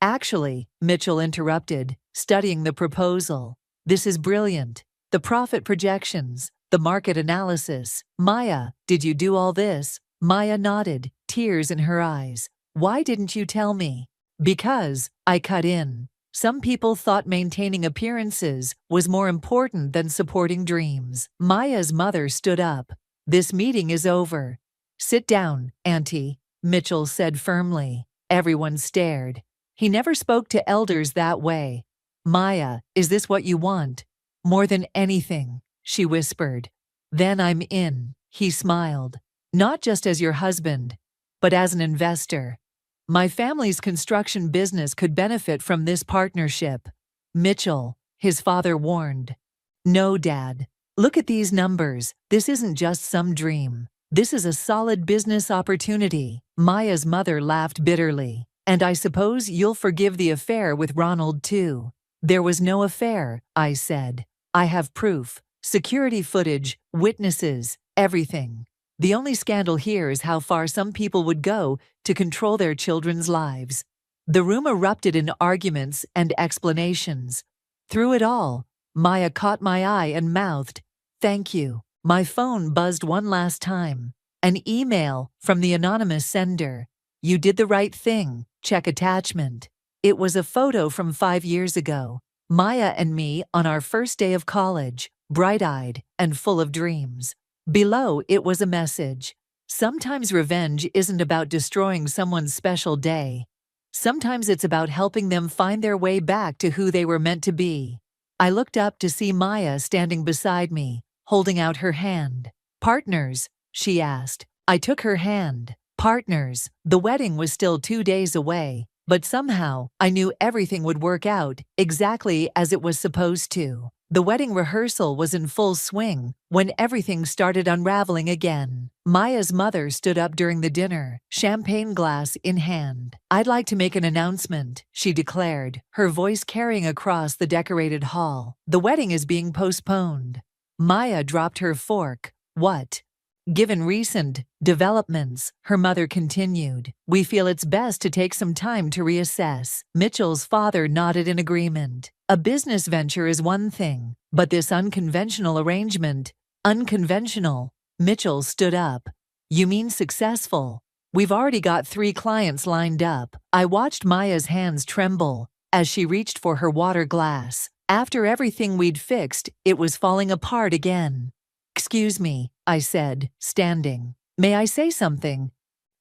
Speaker 5: Actually, Mitchell interrupted, studying the proposal. This is brilliant. The profit projections, the market analysis. Maya, did you do all this? Maya nodded, tears in her eyes. Why didn't you tell me? Because, I cut in. Some people thought maintaining appearances was more important than supporting dreams. Maya's mother stood up. This meeting is over. Sit down, Auntie, Mitchell said firmly. Everyone stared. He never spoke to elders that way. Maya, is this what you want? More than anything, she whispered. Then I'm in, he smiled. Not just as your husband, but as an investor. My family's construction business could benefit from this partnership. Mitchell, his father warned. No, Dad. Look at these numbers. This isn't just some dream. This is a solid business opportunity. Maya's mother laughed bitterly. And I suppose you'll forgive the affair with Ronald too. There was no affair, I said. I have proof, security footage, witnesses, everything. The only scandal here is how far some people would go to control their children's lives. The room erupted in arguments and explanations. Through it all, Maya caught my eye and mouthed, "Thank you." My phone buzzed one last time. An email from the anonymous sender. You did the right thing. Check attachment. It was a photo from 5 years ago. Maya and me on our first day of college, bright-eyed and full of dreams. Below it was a message. Sometimes revenge isn't about destroying someone's special day. Sometimes it's about helping them find their way back to who they were meant to be. I looked up to see Maya standing beside me, holding out her hand. Partners, she asked. I took her hand. Partners. The wedding was still 2 days away, but somehow I knew everything would work out exactly as it was supposed to. The wedding rehearsal was in full swing when everything started unraveling again. Maya's mother stood up during the dinner, champagne glass in hand. I'd like to make an announcement, she declared, her voice carrying across the decorated hall. The wedding is being postponed. Maya dropped her fork. What? Given recent developments, her mother continued, we feel it's best to take some time to reassess. Mitchell's father nodded in agreement. A business venture is one thing, but this unconventional arrangement, unconventional. Mitchell stood up. You mean successful? We've already got 3 clients lined up. I watched Maya's hands tremble as she reached for her water glass. After everything we'd fixed, it was falling apart again. Excuse me, I said, standing. May I say something?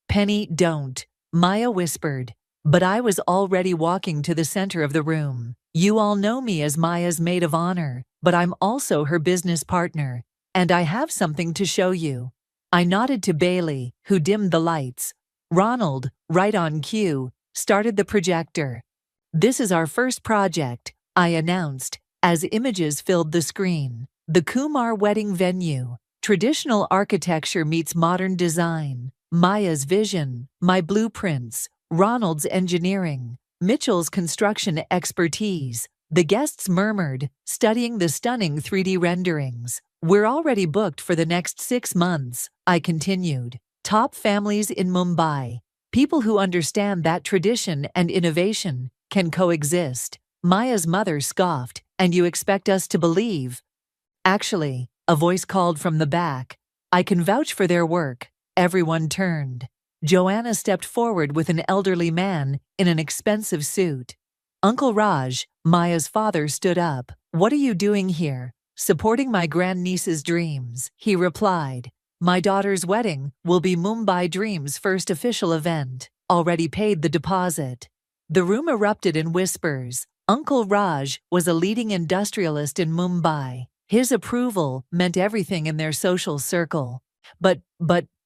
Speaker 5: Penny, don't, Maya whispered. But I was already walking to the center of the room. You all know me as Maya's maid of honor, but I'm also her business partner, and I have something to show you. I nodded to Bailey, who dimmed the lights. Ronald, right on cue, started the projector. This is our first project, I announced, as images filled the screen. The Kumar wedding venue. Traditional architecture meets modern design. Maya's vision, my blueprints, Ronald's engineering, Mitchell's construction expertise. The guests murmured, studying the stunning 3D renderings. We're already booked for the next 6 months, I continued. Top families in Mumbai. People who understand that tradition and innovation can coexist. Maya's mother scoffed, and you expect us to believe? Actually, a voice called from the back. I can vouch for their work. Everyone turned. Joanna stepped forward with an elderly man in an expensive suit. Uncle Raj, Maya's father, stood up. What are you doing here? Supporting my grandniece's dreams, he replied. My daughter's wedding will be Mumbai Dream's first official event. Already paid the deposit. The room erupted in whispers. Uncle Raj was a leading industrialist in Mumbai. His approval meant everything in their social circle. But,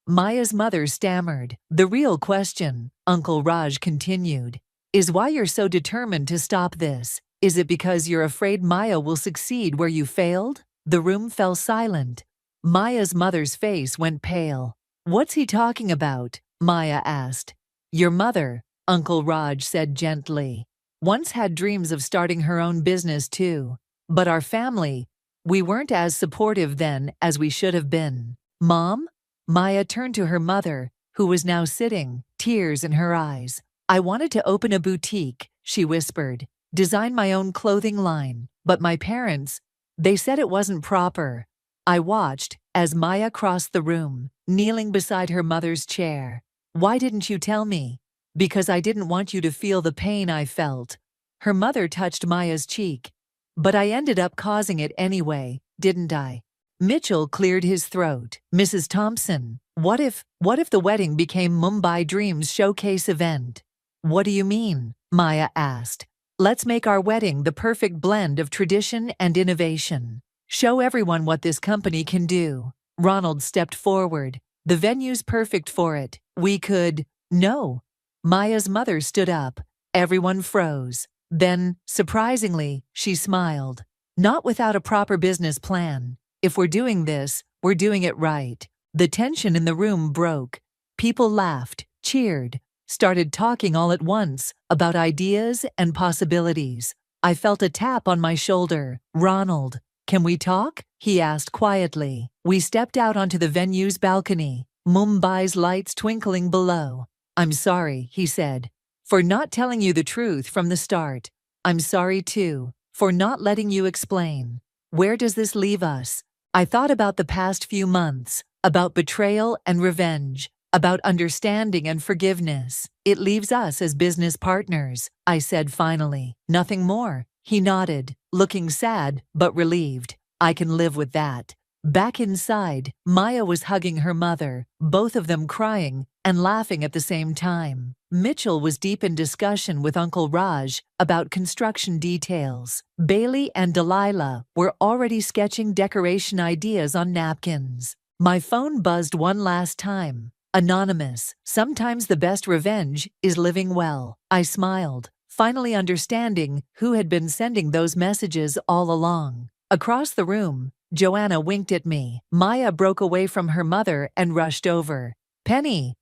Speaker 5: Maya's mother stammered. The real question, Uncle Raj continued, is why you're so determined to stop this. Is it because you're afraid Maya will succeed where you failed? The room fell silent. Maya's mother's face went pale. What's he talking about? Maya asked. Your mother, Uncle Raj said gently, once had dreams of starting her own business too. But our family, we weren't as supportive then as we should have been. Mom? Maya turned to her mother, who was now sitting, tears in her eyes. I wanted to open a boutique, she whispered, design my own clothing line, but my parents, they said it wasn't proper. I watched as Maya crossed the room, kneeling beside her mother's chair. Why didn't you tell me? Because I didn't want you to feel the pain I felt. Her mother touched Maya's cheek. But I ended up causing it anyway, didn't I? Mitchell cleared his throat. Mrs. Thompson, what if the wedding became Mumbai Dream's showcase event? What do you mean? Maya asked. Let's make our wedding the perfect blend of tradition and innovation. Show everyone what this company can do. Ronald stepped forward. The venue's perfect for it. We could… No. Maya's mother stood up. Everyone froze. Then, surprisingly, she smiled. Not without a proper business plan. If we're doing this, we're doing it right. The tension in the room broke. People laughed, cheered, started talking all at once about ideas and possibilities. I felt a tap on my shoulder. Ronald, can we talk? He asked quietly. We stepped out onto the venue's balcony, Mumbai's lights twinkling below. I'm sorry, he said, for not telling you the truth from the start. I'm sorry, too, for not letting you explain. Where does this leave us? I thought about the past few months, about betrayal and revenge, about understanding and forgiveness. It leaves us as business partners, I said finally. Nothing more. He nodded, looking sad but relieved. I can live with that. Back inside, Maya was hugging her mother, both of them crying and laughing at the same time. Mitchell was deep in discussion with Uncle Raj about construction details. Bailey and Delilah were already sketching decoration ideas on napkins. My phone buzzed one last time. Anonymous. Sometimes the best revenge is living well. I smiled, finally understanding who had been sending those messages all along. Across the room, Joanna winked at me. Maya broke away from her mother and rushed over. Penny,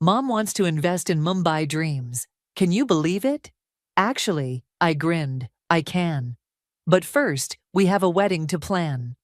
Speaker 5: Mom wants to invest in Mumbai Dreams. Can you believe it? Actually, I grinned, I can. But first, we have a wedding to plan.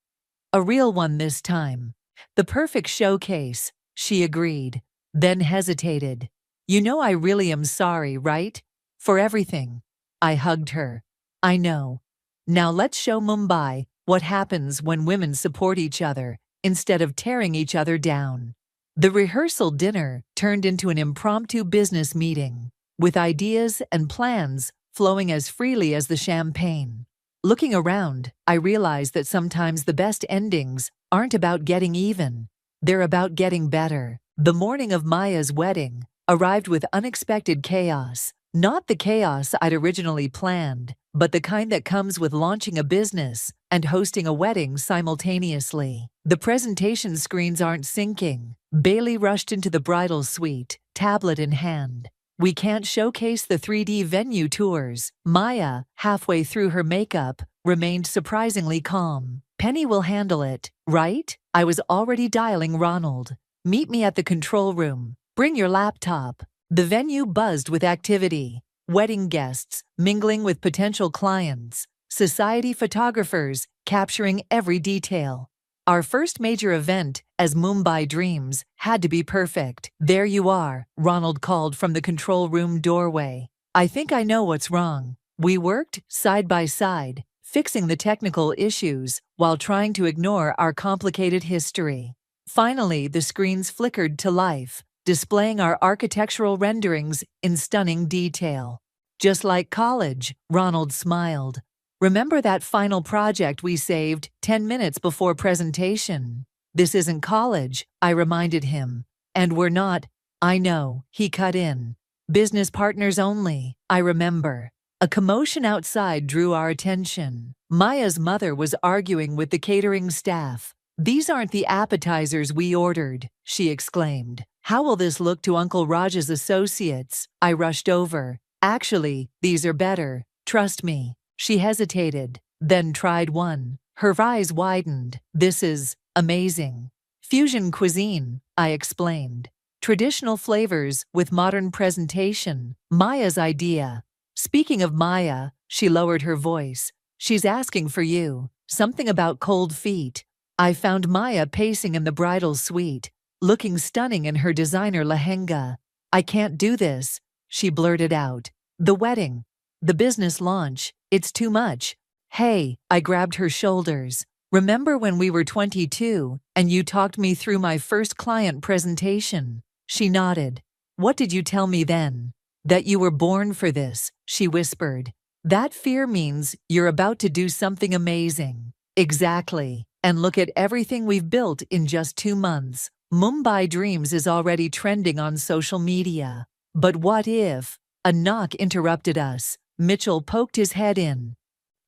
Speaker 5: A real one this time. The perfect showcase, she agreed, then hesitated. You know I really am sorry, right? For everything. I hugged her. I know. Now let's show Mumbai what happens when women support each other instead of tearing each other down. The rehearsal dinner turned into an impromptu business meeting, with ideas and plans flowing as freely as the champagne. Looking around, I realized that sometimes the best endings aren't about getting even. They're about getting better. The morning of Maya's wedding arrived with unexpected chaos. Not the chaos I'd originally planned, but the kind that comes with launching a business and hosting a wedding simultaneously. The presentation screens aren't syncing. Bailey rushed into the bridal suite, tablet in hand. We can't showcase the 3D venue tours. Maya, halfway through her makeup, remained surprisingly calm. Penny will handle it, right? I was already dialing Ronald. Meet me at the control room. Bring your laptop. The venue buzzed with activity. Wedding guests mingling with potential clients. Society photographers capturing every detail. Our first major event as Mumbai Dreams had to be perfect. There you are, Ronald called from the control room doorway. I think I know what's wrong. We worked side by side, fixing the technical issues while trying to ignore our complicated history. Finally, the screens flickered to life, displaying our architectural renderings in stunning detail. Just like college, Ronald smiled. Remember that final project we saved 10 minutes before presentation? This isn't college, I reminded him. And we're not. I know, he cut in. Business partners only, I remember. A commotion outside drew our attention. Maya's mother was arguing with the catering staff. These aren't the appetizers we ordered, she exclaimed. How will this look to Uncle Raj's associates? I rushed over. Actually, these are better. Trust me. She hesitated, then tried one. Her eyes widened. This is amazing. Fusion cuisine, I explained. Traditional flavors with modern presentation. Maya's idea. Speaking of Maya, she lowered her voice. She's asking for you. Something about cold feet. I found Maya pacing in the bridal suite, looking stunning in her designer lehenga. I can't do this, she blurted out. The wedding. The business launch. It's too much. Hey, I grabbed her shoulders. Remember when we were 22 and you talked me through my first client presentation? She nodded. What did you tell me then? That you were born for this, she whispered. That fear means you're about to do something amazing. Exactly. And look at everything we've built in just 2 months. Mumbai Dreams is already trending on social media. But what if? A knock interrupted us. Mitchell poked his head in.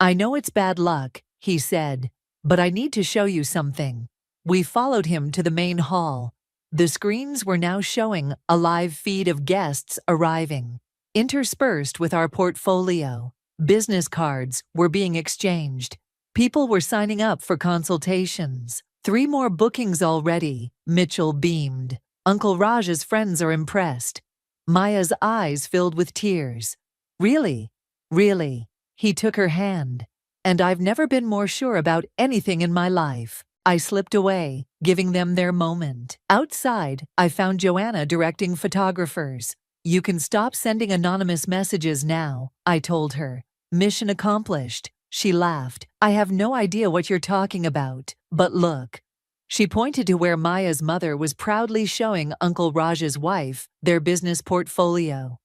Speaker 5: I know it's bad luck, he said, but I need to show you something. We followed him to the main hall. The screens were now showing a live feed of guests arriving, interspersed with our portfolio. Business cards were being exchanged. People were signing up for consultations. 3 more bookings already, Mitchell beamed. Uncle Raj's friends are impressed. Maya's eyes filled with tears. Really? Really? He took her hand. And I've never been more sure about anything in my life. I slipped away, giving them their moment. Outside, I found Joanna directing photographers. You can stop sending anonymous messages now, I told her. Mission accomplished. She laughed. I have no idea what you're talking about, but look. She pointed to where Maya's mother was proudly showing Uncle Raj's wife their business portfolio.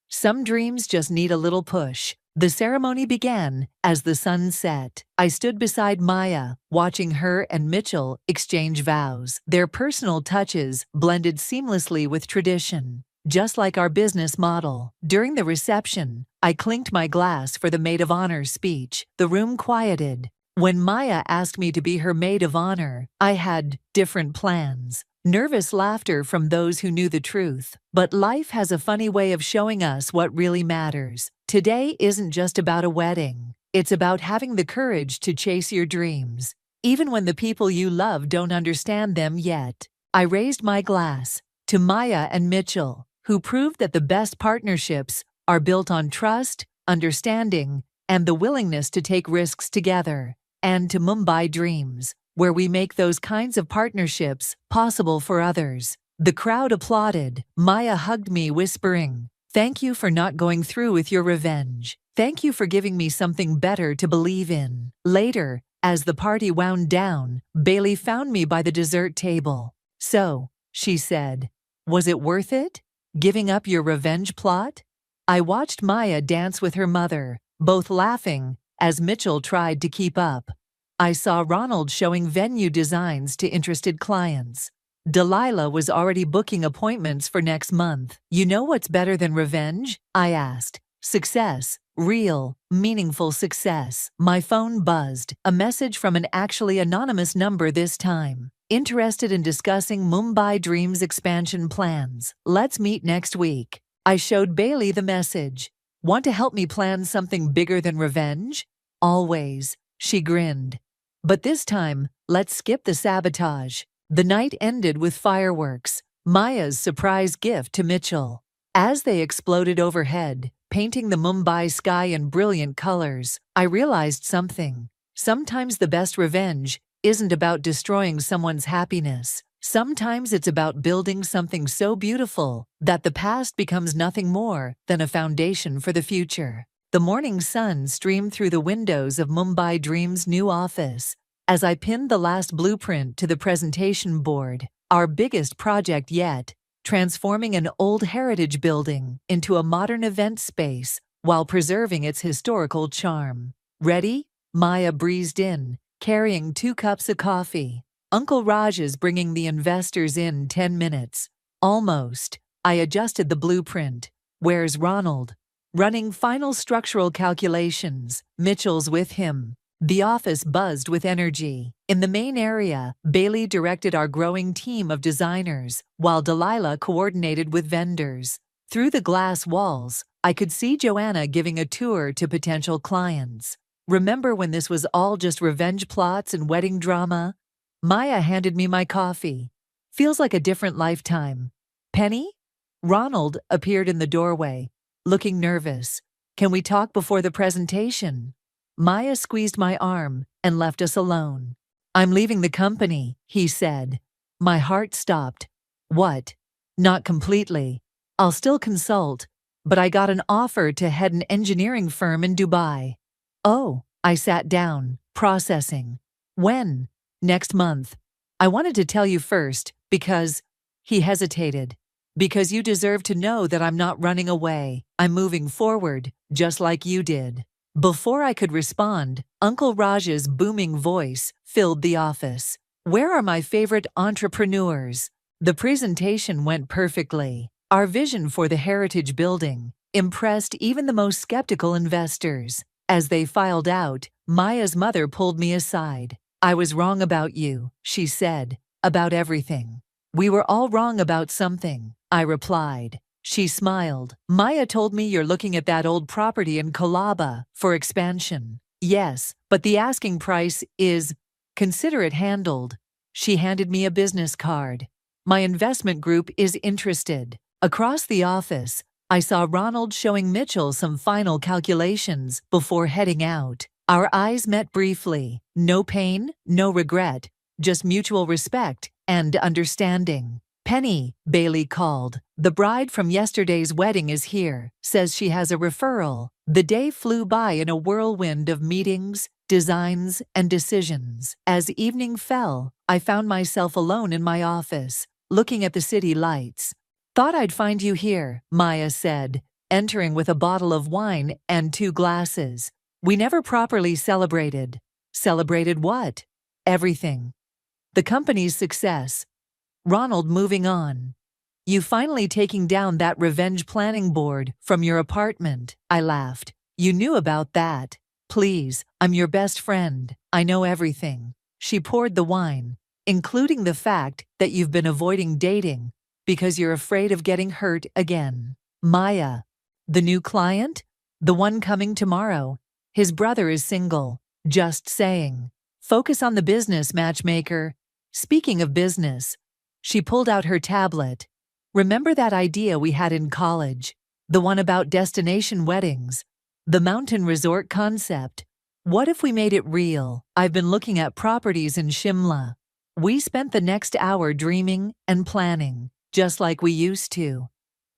Speaker 5: Some dreams just need a little push. The ceremony began as the sun set. I stood beside Maya, watching her and Mitchell exchange vows. Their personal touches blended seamlessly with tradition, just like our business model. During the reception, I clinked my glass for the maid of honor speech. The room quieted. When Maya asked me to be her maid of honor, I had different plans. Nervous laughter from those who knew the truth. But life has a funny way of showing us what really matters. Today isn't just about a wedding. It's about having the courage to chase your dreams, even when the people you love don't understand them yet. I raised my glass to Maya and Mitchell, who proved that the best partnerships are built on trust, understanding, and the willingness to take risks together. And to Mumbai Dreams, where we make those kinds of partnerships possible for others. The crowd applauded. Maya hugged me, whispering, "Thank you for not going through with your revenge. Thank you for giving me something better to believe in." Later, as the party wound down, Bailey found me by the dessert table. "So," she said, "was it worth it? Giving up your revenge plot?" I watched Maya dance with her mother, both laughing, as Mitchell tried to keep up. I saw Ronald showing venue designs to interested clients. Delilah was already booking appointments for next month. "You know what's better than revenge?" I asked. "Success. Real, meaningful success." My phone buzzed, a message from an actually anonymous number this time. "Interested in discussing Mumbai Dreams expansion plans. Let's meet next week." I showed Bailey the message. "Want to help me plan something bigger than revenge?" "Always," she grinned. "But this time, let's skip the sabotage." The night ended with fireworks, Maya's surprise gift to Mitchell. As they exploded overhead, painting the Mumbai sky in brilliant colors, I realized something. Sometimes the best revenge isn't about destroying someone's happiness. Sometimes it's about building something so beautiful that the past becomes nothing more than a foundation for the future. The morning sun streamed through the windows of Mumbai Dream's new office. As I pinned the last blueprint to the presentation board, our biggest project yet, transforming an old heritage building into a modern event space while preserving its historical charm. "Ready?" Maya breezed in, carrying 2 cups of coffee. "Uncle Raj is bringing the investors in 10 minutes. Almost." I adjusted the blueprint. "Where's Ronald?" "Running final structural calculations. Mitchell's with him." The office buzzed with energy. In the main area, Bailey directed our growing team of designers, while Delilah coordinated with vendors. Through the glass walls, I could see Joanna giving a tour to potential clients. "Remember when this was all just revenge plots and wedding drama?" Maya handed me my coffee. "Feels like a different lifetime." "Penny?" Ronald appeared in the doorway, looking nervous. "Can we talk before the presentation?" Maya squeezed my arm and left us alone. "I'm leaving the company," he said. My heart stopped. "What?" "Not completely. I'll still consult, but I got an offer to head an engineering firm in Dubai." "Oh," I sat down, processing. "When?" "Next month. I wanted to tell you first, because—" He hesitated. "Because you deserve to know that I'm not running away. I'm moving forward, just like you did." Before I could respond, Uncle Raj's booming voice filled the office. "Where are my favorite entrepreneurs?" The presentation went perfectly. Our vision for the heritage building impressed even the most skeptical investors. As they filed out, Maya's mother pulled me aside. "I was wrong about you," she said, "about everything." "We were all wrong about something," I replied. She smiled. "Maya told me you're looking at that old property in Colaba for expansion." "Yes, but the asking price is—" "Consider it handled." She handed me a business card. "My investment group is interested." Across the office, I saw Ronald showing Mitchell some final calculations before heading out. Our eyes met briefly. No pain, no regret, just mutual respect and understanding. "Penny," Bailey called. "The bride from yesterday's wedding is here. Says she has a referral." The day flew by in a whirlwind of meetings, designs, and decisions. As evening fell, I found myself alone in my office, looking at the city lights. "Thought I'd find you here," Maya said, entering with a bottle of wine and 2 glasses. "We never properly celebrated." "Celebrated what?" "Everything. The company's success. Ronald moving on. You finally taking down that revenge planning board from your apartment." I laughed. "You knew about that." "Please, I'm your best friend. I know everything." She poured the wine, including the fact that you've been avoiding dating because you're afraid of getting hurt again. "Maya, the new client? The one coming tomorrow? His brother is single. Just saying. Focus on the business, matchmaker." "Speaking of business," she pulled out her tablet. "Remember that idea we had in college? The one about destination weddings? The mountain resort concept? What if we made it real? I've been looking at properties in Shimla. We spent the next hour dreaming and planning, just like we used to.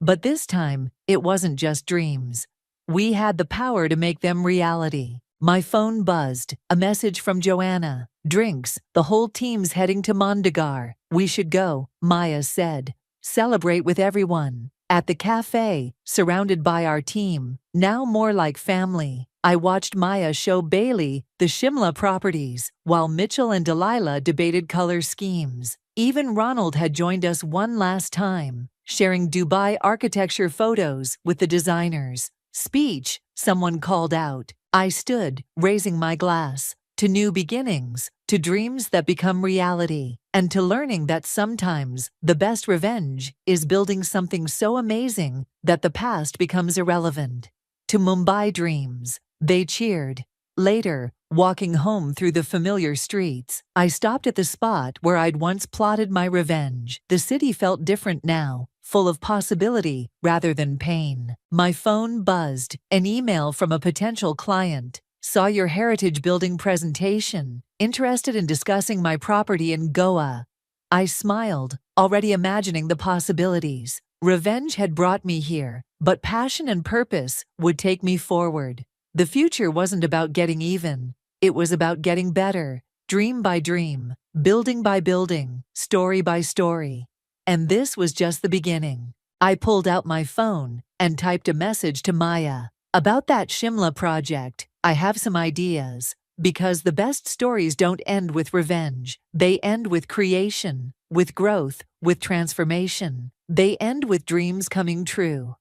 Speaker 5: But this time, it wasn't just dreams. We had the power to make them reality. My phone buzzed, a message from Joanna. Drinks, the whole team's heading to Mondegar. We should go, Maya said. Celebrate with everyone. At the cafe, surrounded by our team, now more like family. I watched Maya show Bailey the Shimla properties, while Mitchell and Delilah debated color schemes. Even Ronald had joined us one last time, sharing Dubai architecture photos with the designers. Speech, someone called out. I stood, raising my glass. To new beginnings, to dreams that become reality, and to learning that sometimes the best revenge is building something so amazing that the past becomes irrelevant. To Mumbai dreams, they cheered. Later, walking home through the familiar streets, I stopped at the spot where I'd once plotted my revenge. The city felt different now, full of possibility rather than pain. My phone buzzed, an email from a potential client. Saw your heritage building presentation. Interested in discussing my property in Goa. I smiled, already imagining the possibilities. Revenge had brought me here, but passion and purpose would take me forward. The future wasn't about getting even. It was about getting better, dream by dream, building by building, story by story. And this was just the beginning. I pulled out my phone and typed a message to Maya. About that Shimla project, I have some ideas. Because the best stories don't end with revenge. They end with creation, with growth, with transformation. They end with dreams coming true.